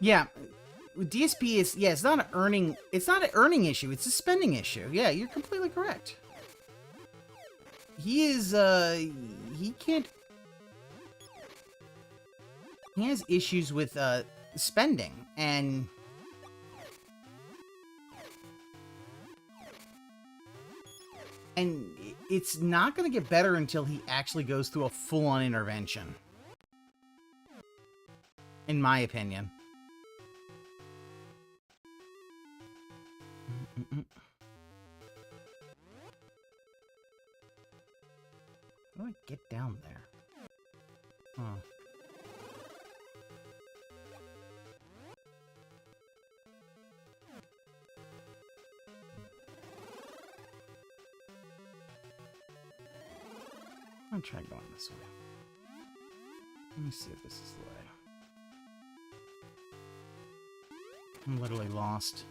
B: Yeah, DSP is, yeah, it's not an earning issue, it's a spending issue. Yeah, you're completely correct. He is, he has issues with, spending, and... And it's not going to get better until he actually goes through a full-on intervention. In my opinion. How do I get down there? Oh. I'm gonna try going this way. Let me see if this is the way. I'm literally lost.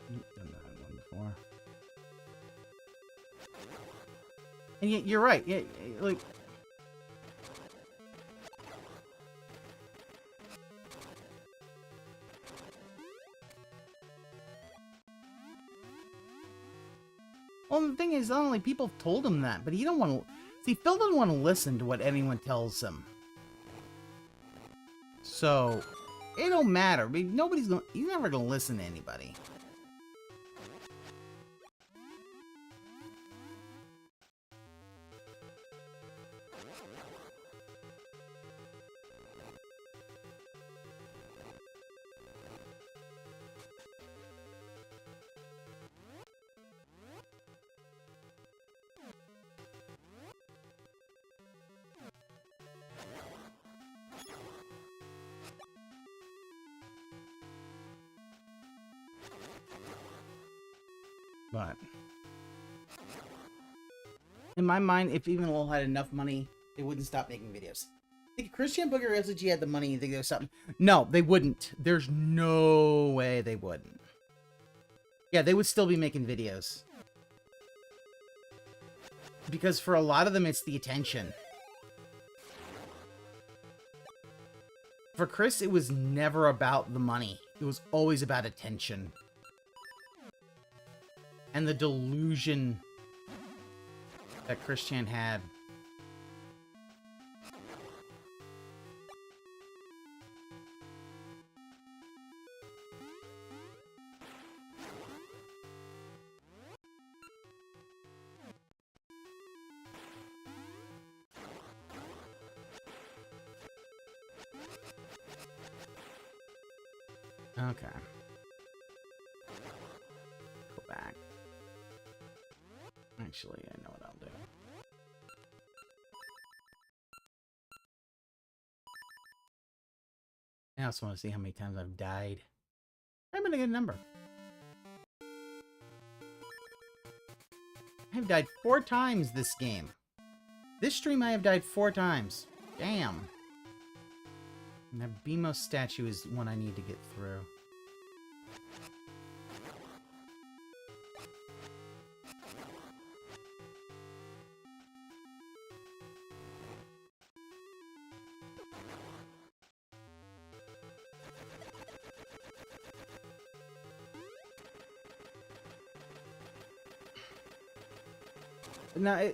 B: Done that one before. And yet, you're right. Yeah, like. Well, the thing is, not only people have told him that, but he don't want to. See, Phil doesn't want to listen to what anyone tells him. So, it don't matter. I mean, he's never gonna listen to anybody. But in my mind, if even Lowell had enough money, they wouldn't stop making videos. Think Christian Booger SG had the money, you think there was something? No, they wouldn't. There's no way they wouldn't. Yeah, they would still be making videos. Because for a lot of them, it's the attention. For Chris, it was never about the money. It was always about attention. And the delusion that Christian had. Okay. Go back. Actually, I know what I'll do. I also want to see how many times I've died. I'm gonna get a number. I've died 4 times this game. This stream I have died 4 times. Damn. And that BMO statue is one I need to get through. Now,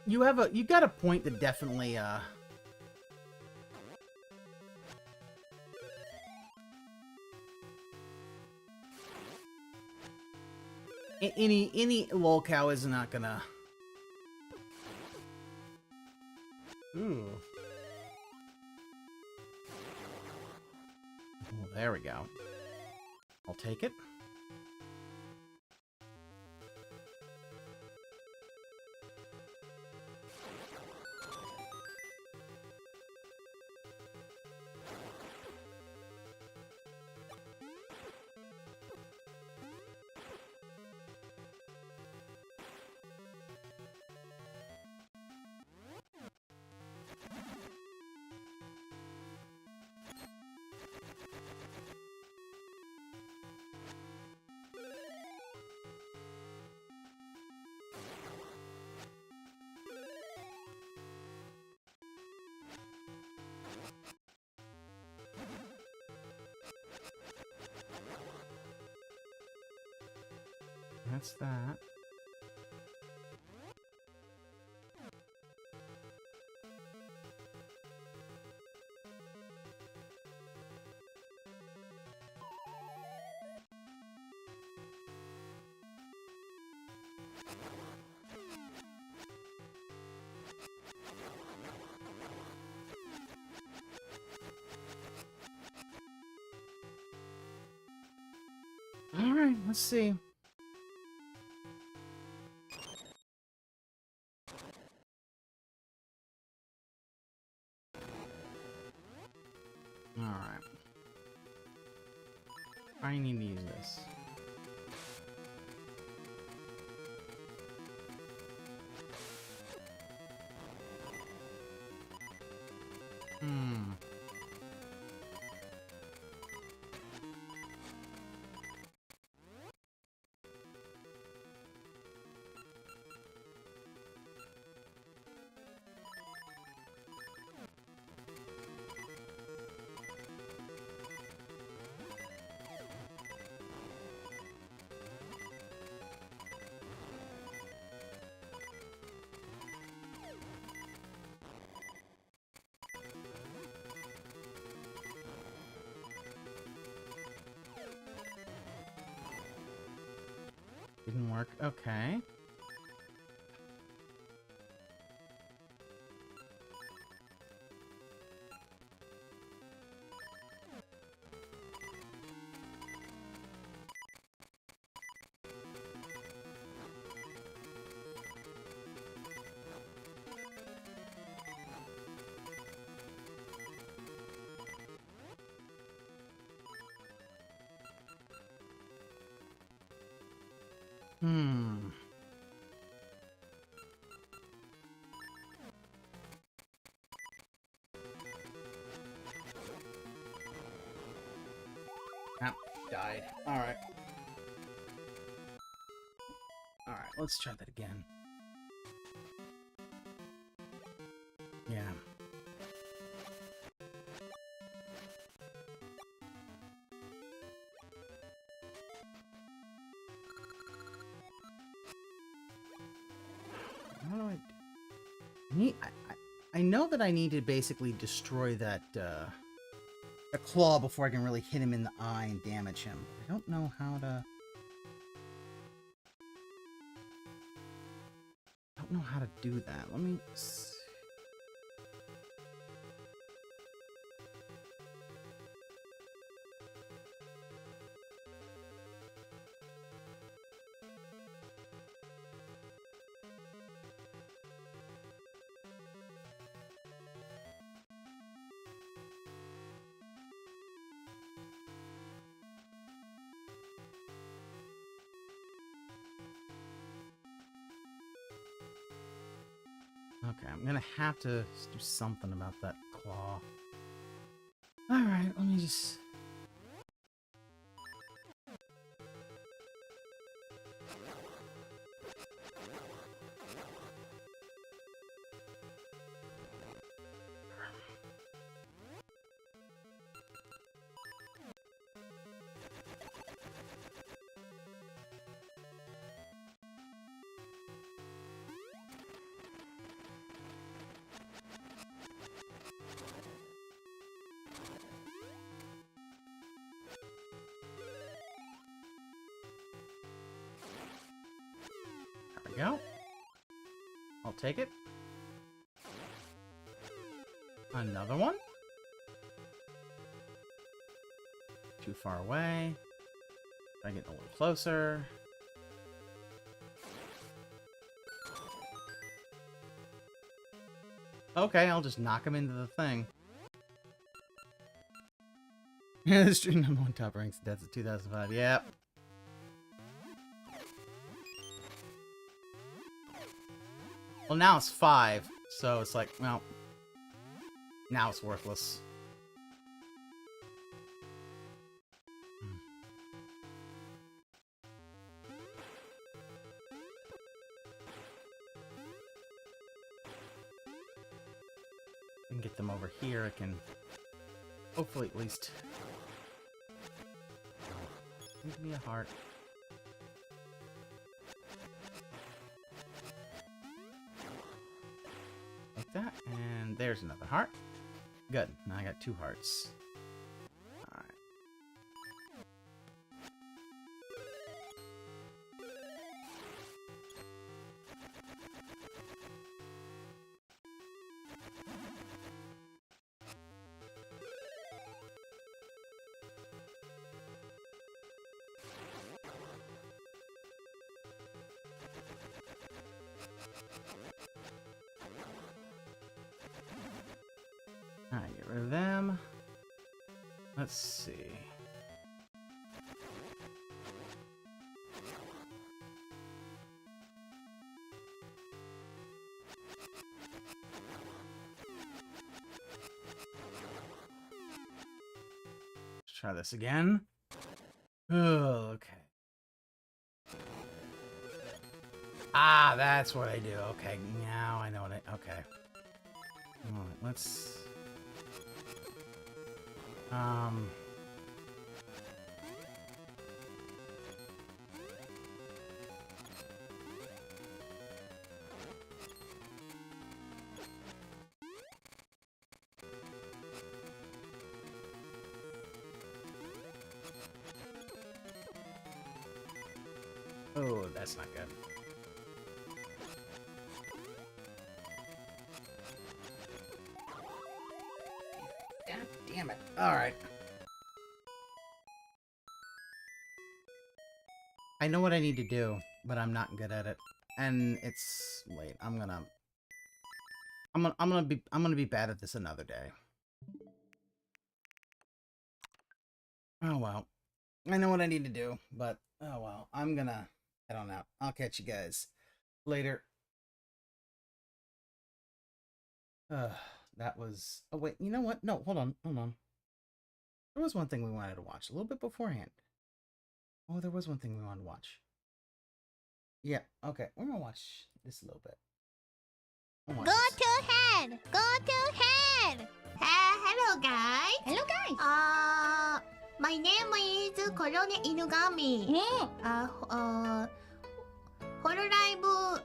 B: you got a point that definitely, any lolcow is not gonna. Ooh. Oh, there we go. I'll take it. That's that. All right, let's see. Alright. I need to use this. Didn't work. Okay. Hmm. Ah, died. Alright. Alright, let's try that again. Yeah. How do I need? I know that I need to basically destroy that the claw before I can really hit him in the eye and damage him. I don't know how to. I don't know how to do that. Let me. Okay, I'm gonna have to do something about that claw. Alright, let me just... Go. I'll take it. Another one. Too far away. I get a little closer. Okay, I'll just knock him into the thing. Yeah, this stream number 1 top ranks deaths of 2005. Yep. Well, now it's 5, so it's like, well, now it's worthless. I can get them over here. I can hopefully at least give me a heart. That, and there's another heart. Good. Now I got 2 hearts. Alright. Alright, get rid of them. Let's see. Let's try this again. Oh, okay. Ah, that's what I do. Okay, now I know what I... Okay. Alright, let's... Oh, that's not good. God damn it. Alright. I know what I need to do, but I'm not good at it. And it's late. I'm gonna be bad at this another day. Oh well. I know what I need to do, but oh well. I don't know. I'll catch you guys later. That was... Oh, wait. You know what? No, hold on. There was one thing we wanted to watch a little bit beforehand. Oh, there was one thing we wanted to watch. Yeah, okay. We're gonna watch this a little bit.
F: Go to head! Go to head! Hello, guys!
D: Hello, guys!
F: My name is Korone Inugami. Hololive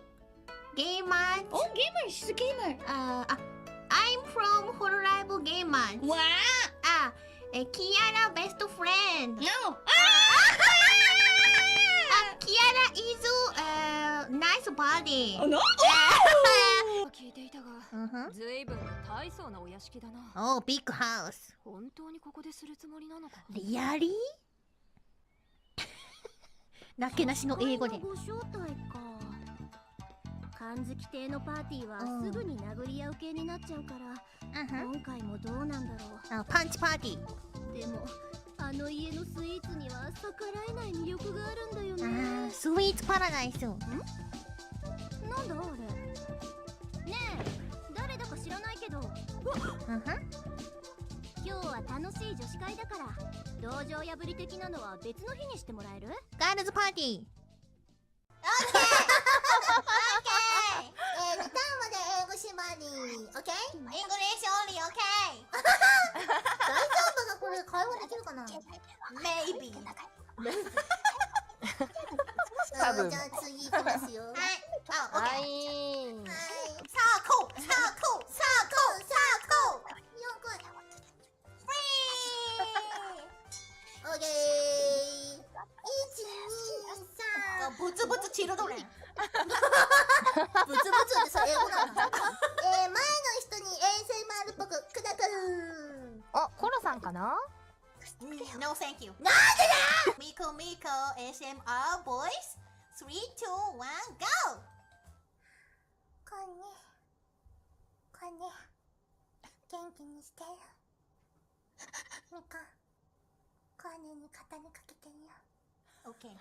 F: Gamers.
D: Oh, gamer! She's a gamer!
F: I'm from Hololive Gamers.
D: Wow!
F: Kiara best friend.
D: No!
F: Kiara is nice body.
D: Oh, no!
F: Oh, big house. Really? なけなしの英語で。
J: 感づき亭のパーティーはすぐに殴り合う系になっちゃうから、今回もどうなんだろう。
F: パンチパーティー。
J: でもあの家のスイーツには逆らえない魅力があるんだよね。
F: スイーツパラダイス。
J: なんだあれ。ねえ、誰だか知らないけど。今日は楽しい女子会だから、道場破り的なのは別の日にしてもらえる？
F: ガールズパーティー。オッケー。リターンまで英語縛り。オッケー？イングリッシュオンリー。オッケー。大丈夫かこれ会話できるかな？ Maybe。じゃあ次いきますよ。はい。オッケー。サークル。サークル。サークル。サークル。よく。フリー。オッケー。1、2、3。ブツブツチルドレン。ブツブツってさ、英語なの？前の人に ASMR っぽくくだくる。
J: あ、コロさんかな？
F: No thank you。なんでだ！ミコミコ ASMR voice 3、2、1 go。こんね元気にしてよ。ミコこんねに肩にかけてみよう。オッケー。No！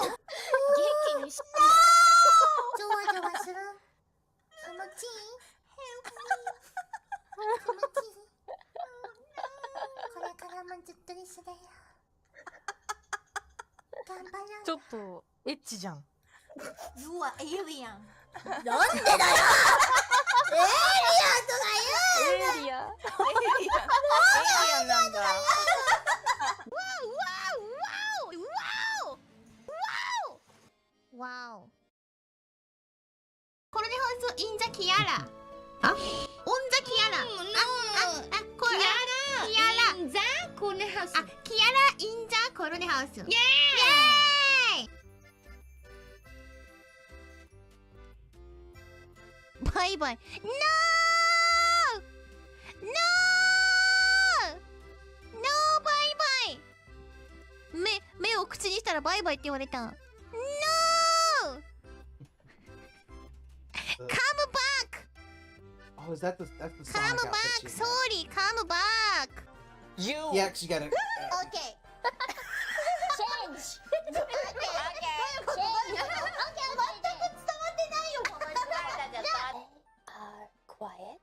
J: 元気にして。
F: ジョワジョワする。気持ちいい？ Help me。気持ちいい。これからもずっと一緒だよ。頑張ろう。
J: ちょっとエッチじゃん。
F: You are alien。なんでだよ。エイリアンとか言う。
J: エイリアンなんだ。
F: Wow. これで放送インザキアラ。オンザキアラ。これキアラ。インザコルネハウス。キアラインザコルネハウス。イエーイ。バイバイ。No! No! No バイバイ。目を口にしたらバイバイって言われた。No! Come back!
B: Oh, is that that's the Sonic
F: Come
B: outfit
F: back!
B: she had.
F: Sorry, come back!
B: Yeah, she got it.
F: Okay. Change! Okay. Okay.
J: Quiet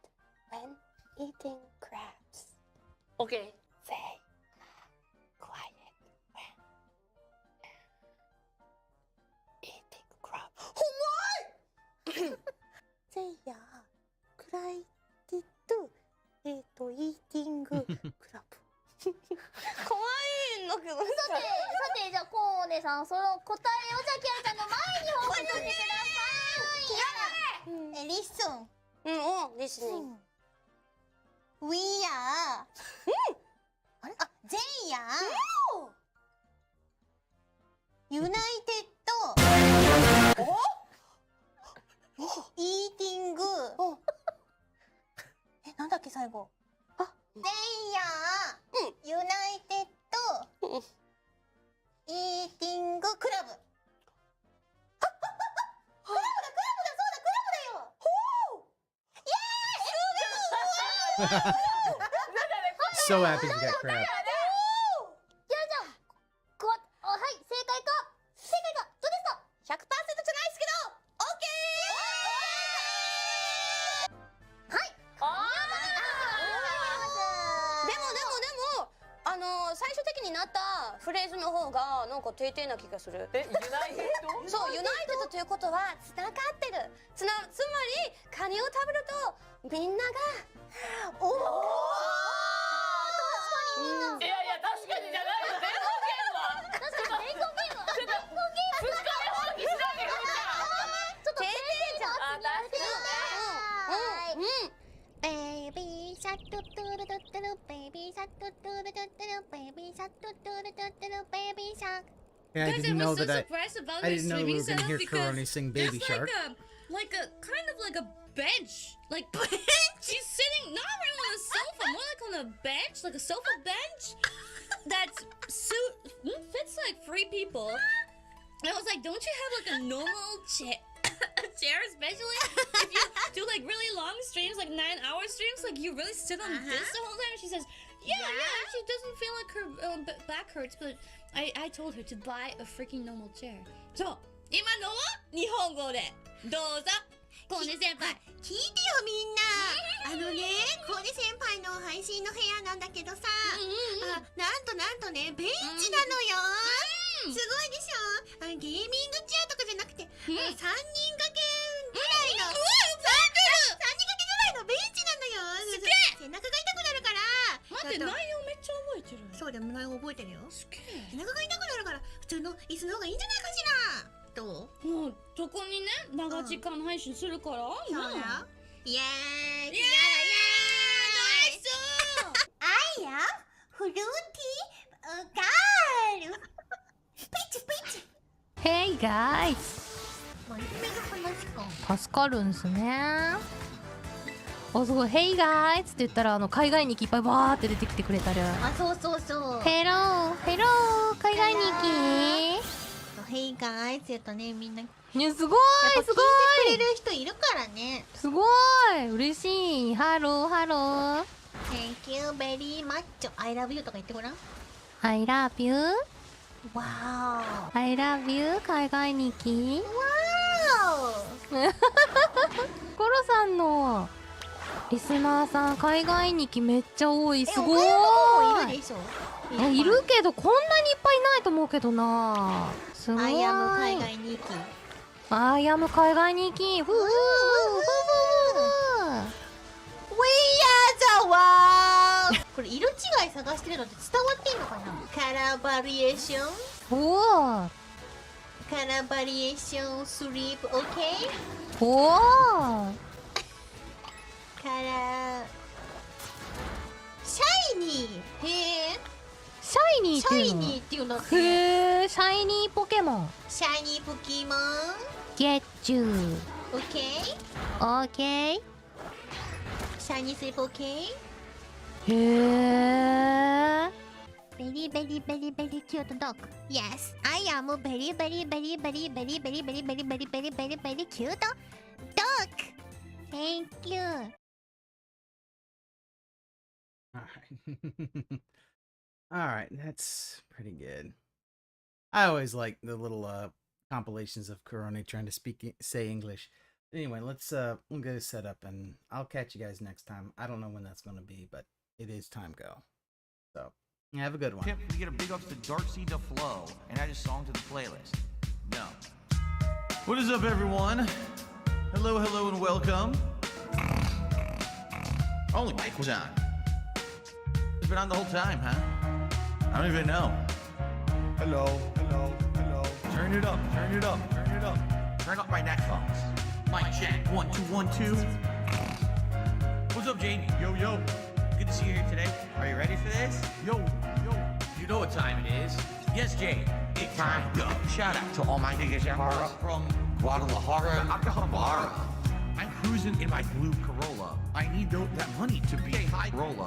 J: when eating crabs. Okay. Say quiet when eating crabs. Say ya, cried to eating crab. 可愛いんだけど。さてじゃあコーネさんその答えをじゃあキアラちゃんの前に放送してください。
F: Listen.
J: listening.
F: We are. あれ？あ、they are.
B: So happy to get crap.
J: じゃあはい正解かどうですか100%じゃないですけど OK はいでも最終的になったフレーズの方がなんか定々な気がする。ユナイテッド？そう、ユナイテッドということはつながってる。つまりカニを食べるとみんながおお。いやいや確かにじゃないよ。伝言ゲームは。確かに伝言ゲームは。伝言ゲーム。2日目放棄しないでよ。ちょっと定々じゃん。Baby shark doo doo doo doo doo baby shark doo doo doo doo doo baby shark doo doo doo doo doo baby shark.
B: Yeah, I didn't know that I didn't know we were gonna hear
K: setup
B: Karoni sing Baby Shark.
K: Like a kind of like a bench. Like she's sitting not really on a sofa, more like on a bench, like a sofa bench that's fits like 3 people. And I was like, don't you have like a normal chair, especially if you do like really long streams, like 9-hour streams, like you really sit on this the whole time? She says, yeah, she doesn't feel like her back hurts, but I told her to buy a freaking normal chair. So, 今のは日本語でどうぞコーネ先輩
F: 聞いてよみんな。コーネ先輩の配信の部屋なんだけどさ、なんとねベンチなのよ。すごいでしょ。ゲーミングチェアとかじゃなくて、3人掛けぐらいの3人掛けぐらいのベンチなのよ。すげえ。背中が痛くなるから。
K: 待って、内容めっちゃ覚えてる。
F: そうだよ、内容覚えてるよ。
K: すげえ。
F: 背中が痛くなるから普通の椅子の方がいいんじゃないかしら。どう？
K: もうそこにね長時間配信するから。
F: そうだ。イエーイ。イエーイ。
K: ナイス。
F: I am フルーティーガール。ピチピチ。
J: Hey guys! 助かるんすね。あ、すごい Hey guys! って言ったら海外にいっぱいバーって出てきてくれたる。
F: あ、そうそうそう。
J: Hello! Hello! 海外に
F: Hey guys! って言うとね、みんな。
J: ね、すごいすごい
F: 聞いてくれる人いるからね。
J: すごい嬉しい。ハローハロー。
F: Thank you very much. I love you とか言ってごらん。
J: I love you.
F: Wow.
J: I love you. 海外日記。
F: Wow.
J: コロさんのリスナーさん海外日記めっちゃ多い。すごい。
F: いるでしょ。
J: いるけどこんなにいっぱいいないと思うけどな。すごい。
F: I am 海外日記。
J: I am 海外日記。ふふふふふ。
F: We are the world. これ色違い探してるのって伝わってんのかな。カラーバリエーション。
J: おお。
F: カラーバリエーションスリープ OK。
J: おお。
F: カラーシャイニー。へえ。
J: シャイニーっていうの。
F: シャイニーっていうのって。
J: へえ。シャイニーポケモン。
F: シャイニーポケモン。
J: Get you.
F: OK。
J: OK。
F: シャイニースリープ OK。
J: へえ。
F: Very very very very cute dog. Yes, I am very very very very very very very very very very very very cute dog. Thank you.
B: Alright, that's pretty good. I always like the little compilations of Karone trying to say English. Anyway, we'll get it set up and I'll catch you guys next time. I don't know when that's going to be, but it is time go. So, have a good one.
I: Tip, we get a big ups to Darcy DeFlo and add a song to the playlist. No. What is up, everyone? Hello, hello, and welcome. Only mic was on. It's been on the whole time, huh? I don't even know.
H: Hello, hello, hello.
I: Turn it up, turn it up, turn it up. Turn up my headphones. Mic check, 1 2 1 2. What's up, Jamie? Yo, yo. Good to see you here today. Are you ready for this? Yo, yo. You know what time it is. Yes, Jay. It's time go. Shout out to Almighty Frogga from Guadalajara, Aquatic. I'm cruising in my blue Corolla. I need that money to be a high roller.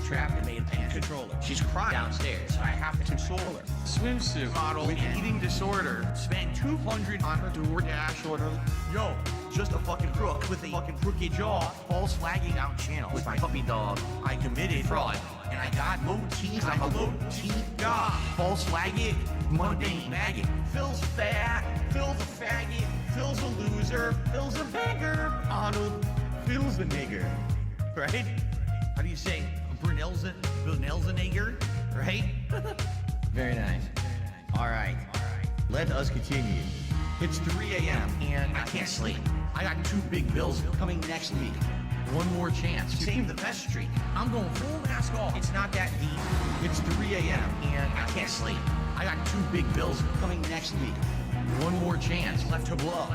I: Trapped and made and controller. She's crying downstairs, so I have to console her. Swimsuit model with eating disorder. Spent $200 on her DoorDash order. Yo, just a fucking crook with a fucking crooked jaw. False flagging out channel with my puppy dog. I committed fraud, and I got low teeth. I'm a low teeth god. False flagging, mundane maggot. Phil's fat, Phil's a faggot, Phil's a loser, Phil's a beggar. Arnold, Phil's a nigger. Right? How do you say? Brunel's a nigger? Right? Very nice. All right. Let us continue. It's 3 a.m. and I can't sleep. I got 2 big bills coming next week. One more chance to save the best streak. I'm going full mask off. It's not that deep. It's 3 a.m. and I can't sleep. I got 2 big bills coming next week. One more chance left to blow.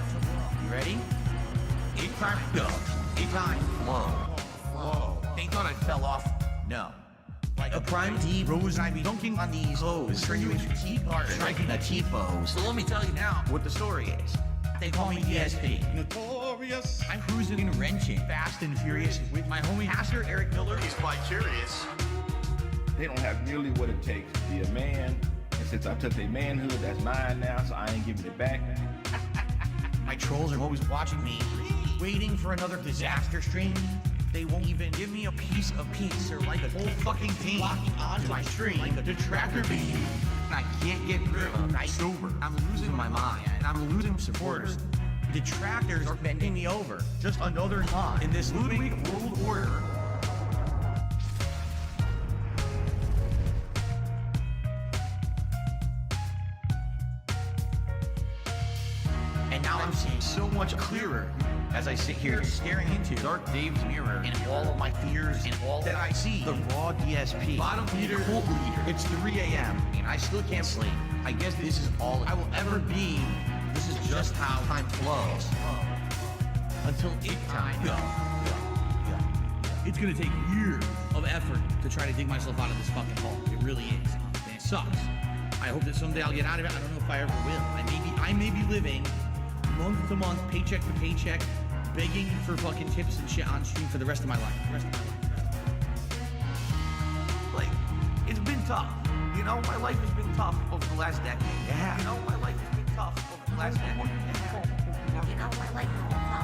I: You ready? 8 time go. 8 time flow. Whoa. They thought I fell off. No. Like a prime D rose, I'd be dunking on these hoes. Turn you into T-part, striking a T-pose. So let me tell you now what the story is. They call me DSP. Notorious. I'm cruising and wrenching, fast and furious, with my homie Pastor Eric Miller. He's quite curious.
L: They don't have nearly what it takes to be a man. And since I took their manhood, that's mine now, so I ain't giving it back.
I: My trolls are always watching me, waiting for another disaster stream. They won't even give me a piece of peace or like a whole fucking team locking onto my stream like a detractor beam. I can't get rid of night sober. I'm losing my mind and I'm losing supporters. Detractors are bending me over. Just another con in this Ludwig World Order. And now I'm seeing so much clearer as I sit here staring into Dark Dave's mirror and all of my fears and all that I see. The raw DSP, bottom feeder, cult leader. It's 3 a.m. and I still can't sleep. I guess this is all I will ever be. This is just how time flows. Until it time goes.
A: It's gonna take years of effort to try to dig myself out of this fucking hole. It really is. And it sucks. I hope that someday I'll get out of it. I don't know if I ever will. I may be living month to month, paycheck to paycheck, begging for fucking tips and shit on stream for the rest of my life.
I: Like, it's been tough. You know, my life has been tough over the last decade. Yeah. You know, my life has been tough over the last decade. Yeah. You know, my life has been tough.